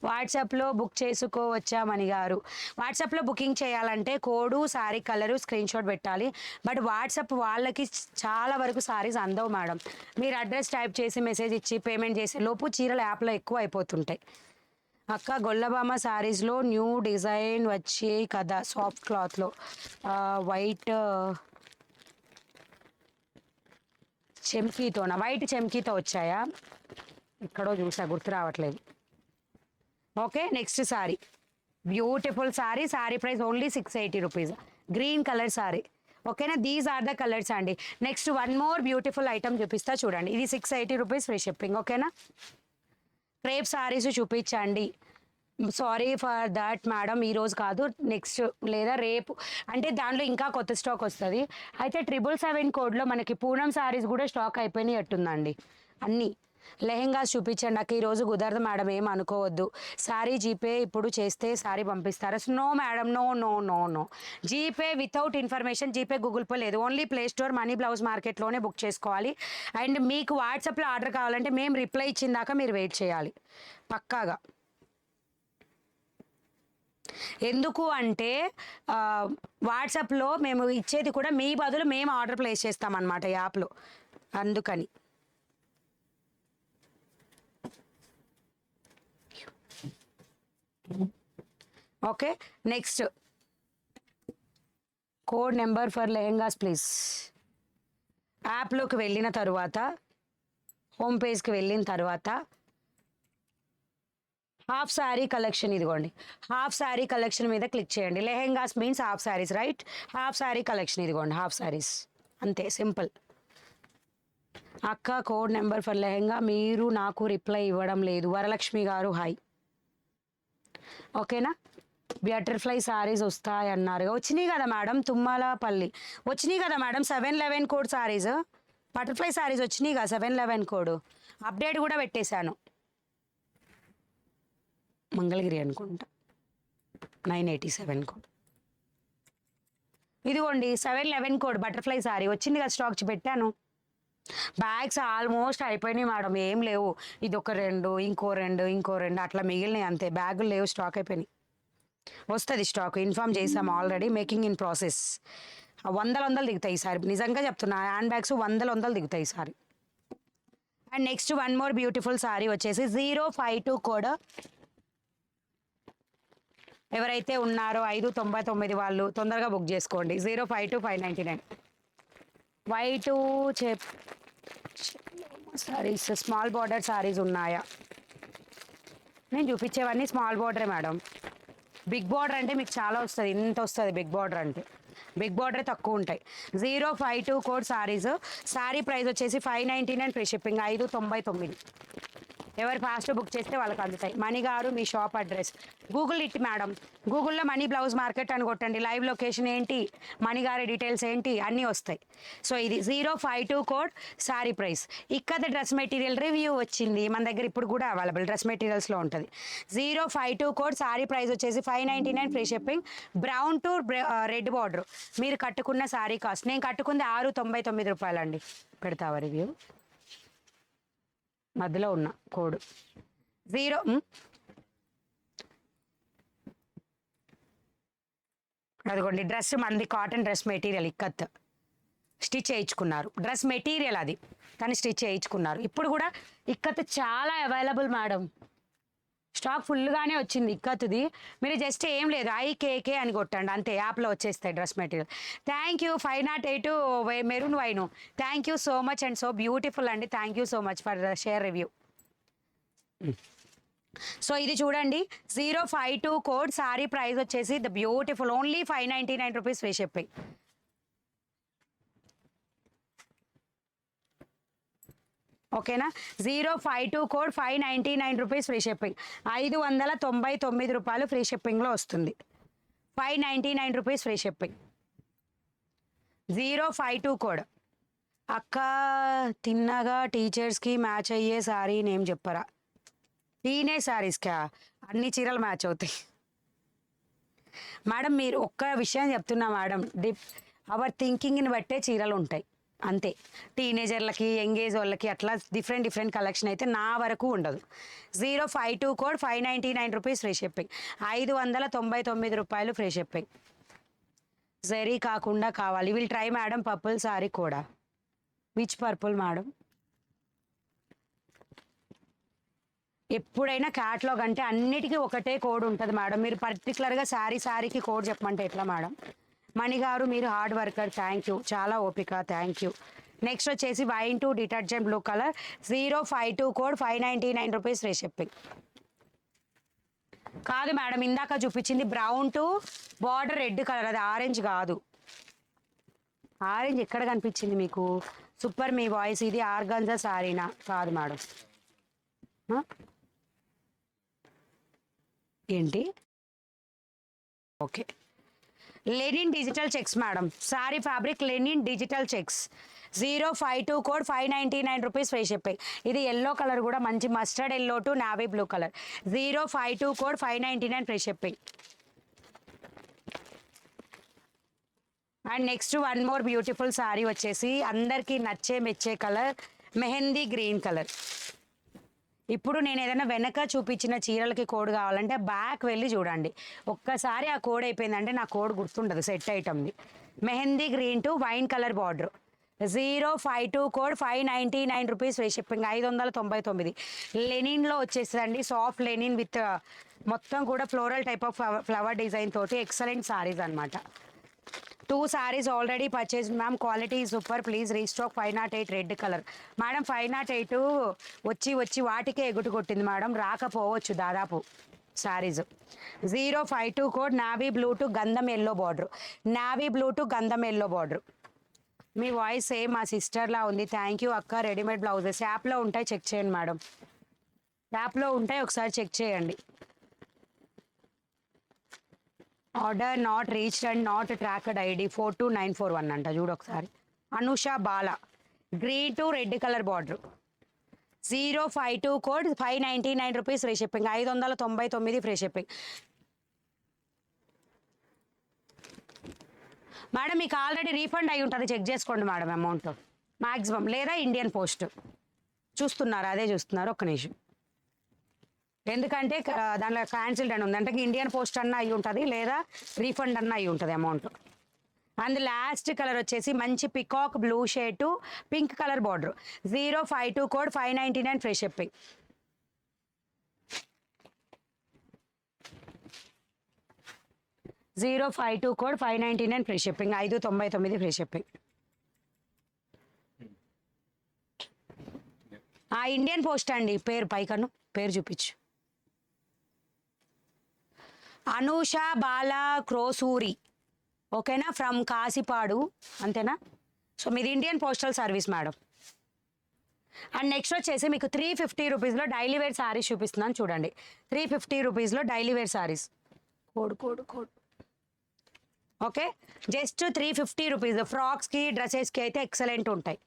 వాట్సాప్లో బుక్ చేసుకోవచ్చా మణి గారు? వాట్సాప్లో బుకింగ్ చేయాలంటే code, sari colour, screen shot పెట్టాలి. బట్ వాట్సాప్ వాళ్ళకి చాలా వరకు శారీస్ అందవు మేడం. మీరు అడ్రస్ టైప్ చేసి మెసేజ్ ఇచ్చి పేమెంట్ చేసే లోపు చీరలు యాప్లో ఎక్కువ అయిపోతుంటాయి. అక్క గొల్లబామ శారీస్లో న్యూ డిజైన్ వచ్చి కదా సాఫ్ట్ క్లాత్లో వైట్ చెమ్కీతోనా, వైట్ చెమ్కీతో వచ్చాయా? ఎక్కడో చూసా, గుర్తు రావట్లేదు. Okay, next sorry, beautiful sorry. Sorry price only 680 rupees. Green colour sorry. ఓకేనా, దీస్ ఆర్ ద కలర్స్ అండి. Next one more beautiful item చూపిస్తా చూడండి. ఇది 680 రూపీస్ ఫ్రీ షిప్పింగ్. ఓకేనా, క్రేప్ సారీస్ చూపించండి. సారీ ఫర్ దట్ మేడం, ఈరోజు కాదు, నెక్స్ట్ లేదా రేపు, అంటే దాంట్లో ఇంకా కొత్త స్టాక్ వస్తుంది. అయితే 777 కోడ్లో మనకి పూనం సారీస్ కూడా స్టాక్ అయిపోయినాయి అట్టుందండి. అన్నీ లెహెంగాస్ చూపించండి నాకు ఈరోజు కుదరదు మేడం, ఏం అనుకోవద్దు. సారీ జీపే ఇప్పుడు చేస్తే సారీ పంపిస్తారా? No madam, no no no no. GPay without information, GPay Google pay లేదు. Only play store money blouse మార్కెట్లోనే బుక్ చేసుకోవాలి. అండ్ మీకు వాట్సాప్లో ఆర్డర్ కావాలంటే మేము రిప్లై ఇచ్చిన దాకా మీరు వెయిట్ చేయాలి పక్కాగా. ఎందుకు అంటే వాట్సాప్లో మేము ఇచ్చేది కూడా మీ బదులు మేము ఆర్డర్ ప్లేస్ చేస్తామన్నమాట యాప్లో, అందుకని. Okay, next code number for lehengas please. యాప్లోకి వెళ్ళిన తర్వాత, హోమ్ పేజ్కి వెళ్ళిన తర్వాత హాఫ్ శారీ కలెక్షన్, ఇదిగోండి హాఫ్ శారీ కలెక్షన్ మీద క్లిక్ చేయండి. Lehengas means half saris, right? Half sari collection, ఇదిగోండి హాఫ్ శారీస్, అంతే సింపుల్. అక్క కోడ్ నెంబర్ ఫర్ లెహెంగా, మీరు నాకు రిప్లై ఇవ్వడం లేదు. వరలక్ష్మి గారు హాయ్. ఓకేనా, బటర్ఫ్లై సారీస్ వస్తాయన్నారు, వచ్చినాయి కదా మేడం. తుమ్మలపల్లి వచ్చినాయి కదా madam. 711 code saris, butterfly saris వచ్చినాయి కదా 711 కోడ్. అప్డేట్ కూడా పెట్టేశాను. మంగళగిరి అనుకుంటా, 987 కోడ్. ఇదిగోండి 711 కోడ్ బటర్ఫ్లై సారీ వచ్చింది కదా, స్టాక్ పెట్టాను. బ్యాగ్స్ ఆల్మోస్ట్ అయిపోయినాయి మేడం, ఏం లేవు. ఇది ఒక 2, ఇంకో 2 అట్లా మిగిలినాయి అంతే. బ్యాగులు లేవు, స్టాక్ అయిపోయినాయి. వస్తుంది స్టాక్, ఇన్ఫామ్ చేసాము ఆల్రెడీ, మేకింగ్ ఇన్ ప్రాసెస్. వందలు దిగుతాయి ఈసారి, నిజంగా చెప్తున్నా. హ్యాండ్ బ్యాగ్స్ వందలు దిగుతాయి ఈసారి. And next one more beautiful sari వచ్చేసి 052 కోడ్. ఎవరైతే ఉన్నారో 599 వాళ్ళు తొందరగా బుక్ చేసుకోండి. 052 599. White saris, small border saris ఉన్నాయా? నేను చూపించేవన్నీ స్మాల్ బార్డరే మేడం. బిగ్ బార్డర్ అంటే మీకు చాలా వస్తుంది, ఇంత వస్తుంది బిగ్ బార్డర్ అంటే. బిగ్ బార్డరే తక్కువ ఉంటాయి. 052 కోడ్ సారీస్. సారీ ప్రైస్ వచ్చేసి 599 ఫ్రీ షిప్పింగ్, 599. ఎవరు ఫాస్ట్ బుక్ చేస్తే వాళ్ళకి అందుతాయి. మణి గారు మీ shop address Google it madam. గూగుల్లో మనీ బ్లౌజ్ మార్కెట్ అని కొట్టండి, లైవ్ లొకేషన్ ఏంటి, మణి గారి డీటెయిల్స్ ఏంటి అన్నీ వస్తాయి. సో ఇది 052 కోడ్ సారీ ప్రైస్. ఇక్కడ డ్రెస్ మెటీరియల్ రివ్యూ వచ్చింది మన దగ్గర, ఇప్పుడు కూడా అవైలబుల్ డ్రెస్ మెటీరియల్స్లో ఉంటుంది. 052 కోడ్ సారీ ప్రైస్ వచ్చేసి 599 free shipping. Brown to red border మీరు కట్టుకున్న సారీ కాస్ట్. నేను కట్టుకుంది 699 రూపాయలండి. పెడతావా రివ్యూ? మధ్యలో ఉన్న కోడ్ 0. అదిగోండి డ్రెస్ మనది cotton dress material, ikat stitch చేయించుకున్నారు. డ్రెస్ మెటీరియల్ అది, కానీ స్టిచ్ చేయించుకున్నారు. ఇప్పుడు కూడా ఇక్కత్ చాలా అవైలబుల్ మేడం, స్టాక్ ఫుల్గానే వచ్చింది ఇక్కత్ది. మీరు జస్ట్ ఏం లేదు IKK అని కొట్టండి అంతే, యాప్లో వచ్చేస్తాయి dress material. Thank you 508 maroon wine. Thank you so much and so beautiful అండి. Thank you so much for the share review. So ఇది చూడండి 052 కోడ్ సారీ ప్రైస్ వచ్చేసి the beautiful only 599 rupees free shipping. ఓకేనా, 052 కోడ్ 599 రూపీస్ ఫ్రీ షిప్పింగ్, 599 రూపాయలు free షిప్పింగ్లో వస్తుంది. 599 rupees free shipping. 052 code. అక్క తిన్నగా టీచర్స్కి మ్యాచ్ అయ్యే సారీ నేమ్ చెప్పరా? టీనేజ్ సారీస్కా అన్ని చీరలు మ్యాచ్ అవుతాయి మేడం. మీరు ఒక్క విషయం చెప్తున్నా మేడం, అవర్ థింకింగ్ని బట్టే చీరలు ఉంటాయి అంతే. టీనేజర్లకి, యంగేజ్ వాళ్ళకి అట్లా డిఫరెంట్ కలెక్షన్ అయితే నా వరకు ఉండదు. 052 కోడ్ 599 రూపీస్ ఫ్రీ షిప్పింగ్, 599 రూపాయలు ఫ్రీ షిప్పింగ్. జరీ కాకుండా కావాలి. Will try madam. Purple sari కూడా. Which purple madam? ఎప్పుడైనా క్యాట్లాగ్ అంటే అన్నిటికీ ఒకటే కోడ్ ఉంటుంది మేడం. మీరు పర్టికులర్గా శారీకి కోడ్ చెప్పమంటే ఎట్లా మేడం? మణిగారు మీరు హార్డ్ వర్కర్, థ్యాంక్ యూ, చాలా ఓపిక, థ్యాంక్ యూ. నెక్స్ట్ వచ్చేసి wine to detergent blue colour 052 code 599 rupees free shipping. కాదు మేడం, ఇందాక చూపించింది brown to border red colour, అది ఆరెంజ్ కాదు. ఆరెంజ్ ఎక్కడ కనిపించింది మీకు? సూపర్ మీ వాయిస్. ఇది ఆర్గంజా సారీనా? కాదు మేడం. ఏంటి? Okay, Lenin digital checks madam. Sorry fabric Lenin digital checks 052 code 599 rupees free shipping. ఇది ఎల్లో కలర్ కూడా మంచి mustard yellow to navy blue colour 052 code 599 free shipping. And next one more beautiful sari వచ్చేసి అందరికీ నచ్చే మెచ్చే colour mehndi green colour. ఇప్పుడు నేను ఏదైనా వెనక చూపించిన చీరలకి కోడ్ కావాలంటే బ్యాక్ వెళ్ళి చూడండి. ఒక్కసారి ఆ కోడ్ అయిపోయిందంటే నా కోడ్ గుర్తుండదు. సెట్ ఐటమ్ది mehndi green to wine colour border 052 code 599 rupees free shipping. 599. లెనిన్లో వచ్చేసిందండి, సాఫ్ట్ లెనిన్ విత్ మొత్తం కూడా floral type of flower design తోటి ఎక్సలెంట్ సారీస్ అనమాట. 2 sarees already purchase ma'am, quality super, please restock. 508 red colour madam. 508 వచ్చి వాటికే ఎగుటు కొట్టింది మేడం, రాకపోవచ్చు దాదాపు saris. 052 code navy blue to గంధం yellow border, navy blue to గంధం ఎల్లో బార్డర్. మీ వాయిస్ సేమ్ మా సిస్టర్లా ఉంది, థ్యాంక్ యూ అక్క. రెడీమేడ్ బ్లౌజెస్ యాప్లో ఉంటాయి, చెక్ చేయండి మేడం. యాప్లో ఉంటాయి, ఒకసారి చెక్ చేయండి. Order not reached and not tracked ID 42941 అంట, చూడు ఒకసారి. Anusha Bala green to red colour border 052 code 599 rupees free shipping. 599 free shipping. Madam మీకు ఆల్రెడీ రీఫండ్ అయి ఉంటుంది, చెక్ చేసుకోండి మేడం అమౌంట్ మ్యాక్సిమం, లేదా ఇండియన్ పోస్ట్ చూస్తున్నారు, అదే చూస్తున్నారు. ఒక్క నిమిషం, ఎందుకంటే దాంట్లో క్యాన్సిల్డ్ అని ఉంది అంటే ఇండియన్ పోస్ట్ అన్న అయి ఉంటుంది, లేదా రీఫండ్ అన్న అయి ఉంటుంది అమౌంట్. అండ్ లాస్ట్ కలర్ వచ్చేసి మంచి peacock blue shade to pink colour border 052 code 599 free shipping. $052 code 599 free shipping. 599 free shipping. Indian post అండి, పేరు పైకను పేరు చూపించు. అనూష బాలా క్రోసూరి, ఓకేనా, ఫ్రమ్ కాసిపాడు, అంతేనా? సో మీది Indian postal service madam. And next వచ్చేసి మీకు 350 రూపీస్లో డైలీ వేర్ సారీస్ చూపిస్తున్నాను చూడండి. 350 రూపీస్లో daily wear saris. Code okay, just 350 rupees. ఫ్రాక్స్కి డ్రెస్సెస్కి అయితే ఎక్సలెంట్ ఉంటాయి.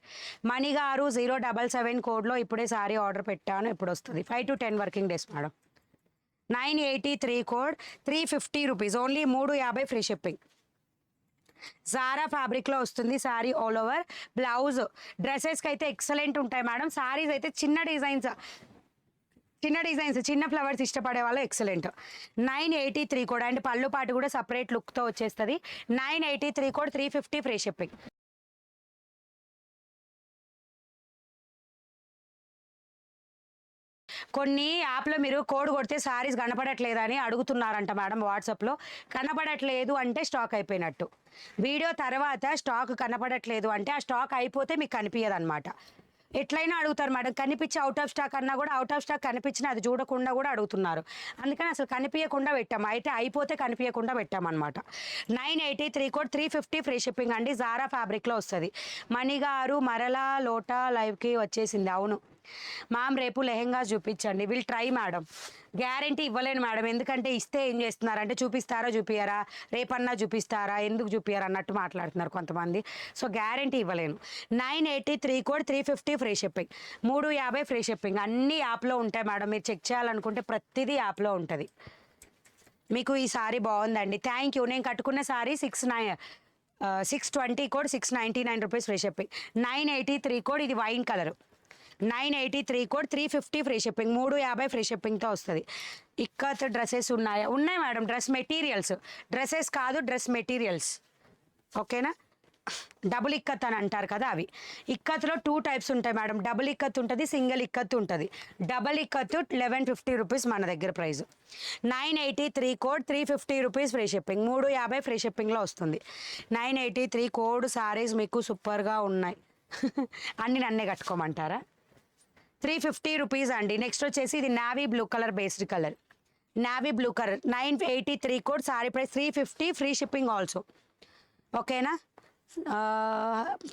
మణిగారు 077 కోడ్లో ఇప్పుడే సారీ ఆర్డర్ పెట్టాను, ఇప్పుడు వస్తుంది. 5 to 10 working days madam. 983 code 350 rupees only. 350 free shipping. Zara ఫ్యాబ్రిక్లో వస్తుంది సారీ ఆల్ ఓవర్. బ్లౌజ్ డ్రెస్సెస్కి అయితే ఎక్సలెంట్ ఉంటాయి మేడం. సారీస్ అయితే చిన్న డిజైన్స్ చిన్న ఫ్లవర్స్ ఇష్టపడే వాళ్ళు ఎక్సలెంట్. 983 కోడ్ అండ్ పళ్ళు పాటు కూడా సపరేట్ లుక్తో వచ్చేస్తుంది. 983 కోడ్ 350 ఫ్రీ షిప్పింగ్. కొన్ని యాప్లో మీరు కోడ్ కొడితే సారీస్ కనపడట్లేదు అని అడుగుతున్నారంట మేడం వాట్సాప్లో. కనపడట్లేదు అంటే స్టాక్ అయిపోయినట్టు. వీడియో తర్వాత స్టాక్ కనపడట్లేదు అంటే ఆ స్టాక్ అయిపోతే మీకు కనిపించదు అనమాట. ఎట్లయినా అడుగుతారు మేడం, కనిపించి అవుట్ ఆఫ్ స్టాక్ అన్నా కూడా అవుట్ ఆఫ్ స్టాక్ కనిపించినా అది చూడకుండా కూడా అడుగుతున్నారు. అందుకని అసలు కనిపించకుండా పెట్టాము, అయితే అయిపోతే కనిపించకుండా పెట్టామన్నమాట. 983 కోడ్ 350 ఫ్రీ షిప్పింగ్ అండి. జారా ఫ్యాబ్రిక్లో వస్తుంది. మణిగారు మరలా లోటా లైవ్కి వచ్చేసింది. అవును మ్యామ్, రేపు లెహెంగా చూపించండి. Will try madam. గ్యారంటీ ఇవ్వలేను మేడం, ఎందుకంటే ఇస్తే ఏం చేస్తున్నారంటే చూపిస్తారా చూపియారా, రేపన్నా చూపిస్తారా, ఎందుకు చూపియారా అన్నట్టు మాట్లాడుతున్నారు కొంతమంది. సో గ్యారంటీ ఇవ్వలేను. 983 code 350 free shipping. 350 free shipping. అన్ని యాప్లో ఉంటాయి మేడం, మీరు చెక్ చేయాలనుకుంటే ప్రతిదీ యాప్లో ఉంటుంది. మీకు ఈ సారీ బాగుందండి, థ్యాంక్ యూ. నేను కట్టుకున్న sari 620 code 699 rupees free shipping. 983 code, ఇది wine colour. 983 code 350 free shipping. 350 free షిప్పింగ్తో వస్తుంది. ఇక్కత్ డ్రెస్సెస్ ఉన్నాయా? ఉన్నాయి మేడం. డ్రెస్ మెటీరియల్స్, డ్రెస్సెస్ కాదు, డ్రెస్ మెటీరియల్స్. ఓకేనా? డబుల్ ఇక్కత్ అని అంటారు కదా అవి. ఇక్కత్లో 2 టైప్స్ ఉంటాయి మేడం. డబుల్ ఇక్కత్ ఉంటుంది, సింగిల్ ఇక్కత్ ఉంటుంది. డబుల్ ఇక్కత్ 1150 రూపీస్ మన దగ్గర price. 983 code, 350 rupees free shipping. 350 free షిప్పింగ్లో వస్తుంది. 983 కోడ్ సారీస్ మీకు సూపర్గా ఉన్నాయి. అన్ని నన్నే కట్టుకోమంటారా? 350 రూపీస్ అండి. నెక్స్ట్ వచ్చేసి ఇది navy blue colour based colour. Navy blue colour 983 code, sari price 350 free shipping also. ఓకేనా?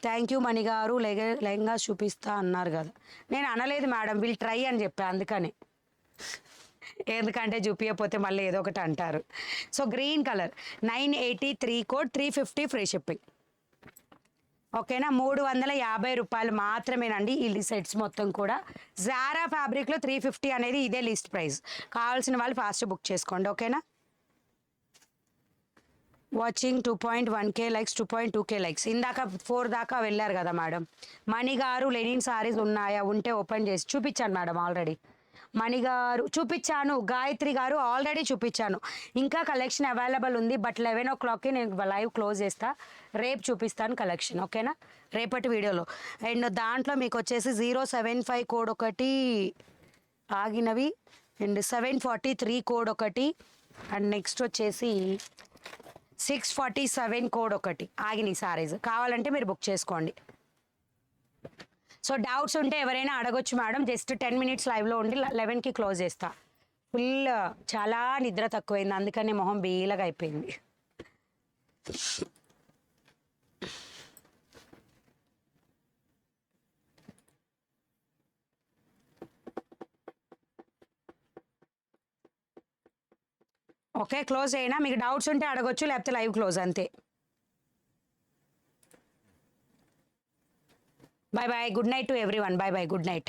థ్యాంక్ యూ మణి గారు. లెహంగా చూపిస్తా అన్నారు కదా. నేను అనలేదు మేడం, వీళ్ళు ట్రై అని చెప్పా అందుకని. ఎందుకంటే చూపించకపోతే మళ్ళీ ఏదో ఒకటి అంటారు. So green colour 983 code, 350 free shipping. ఓకేనా? 350 రూపాయలు మాత్రమేనండి ఈ సెట్స్ మొత్తం కూడా. జారా ఫ్యాబ్రిక్లో 350 అనేది ఇదే లిస్ట్ ప్రైస్. కావాల్సిన వాళ్ళు ఫాస్ట్ బుక్ చేసుకోండి. ఓకేనా? Watching 2.1K likes, 2.2K likes. ఇందాక 4 దాకా వెళ్ళారు కదా మేడం. మణి గారు లెనిన్ సారీస్ ఉన్నాయా? ఉంటే ఓపెన్ చేసి చూపించాను మేడం ఆల్రెడీ. మణి గారు చూపించాను, గాయత్రి గారు ఆల్రెడీ చూపించాను. ఇంకా కలెక్షన్ అవైలబుల్ ఉంది, బట్ 11 o'clockకి నేను లైవ్ క్లోజ్ చేస్తా. రేపు చూపిస్తాను కలెక్షన్. ఓకేనా? రేపటి వీడియోలో. అండ్ దాంట్లో మీకు వచ్చేసి 075 కోడ్ ఒకటి ఆగినవి, అండ్ 743 కోడ్ ఒకటి, అండ్ నెక్స్ట్ వచ్చేసి 647 కోడ్ ఒకటి ఆగినాయి సారీస్. కావాలంటే మీరు బుక్ చేసుకోండి. సో డౌట్స్ ఉంటే ఎవరైనా అడగొచ్చు మేడం. జస్ట్ 10 minutes లైవ్లో ఉండి 11కి క్లోజ్ చేస్తా. ఫుల్ చాలా నిద్ర తక్కువైంది, అందుకనే మొహం బీలగా అయిపోయింది. ఓకే, క్లోజ్ అయినా. మీకు డౌట్స్ ఉంటే అడగొచ్చు, లేకపోతే లైవ్ క్లోజ్ అంతే. Bye bye. Good night to everyone. Bye bye. Good night.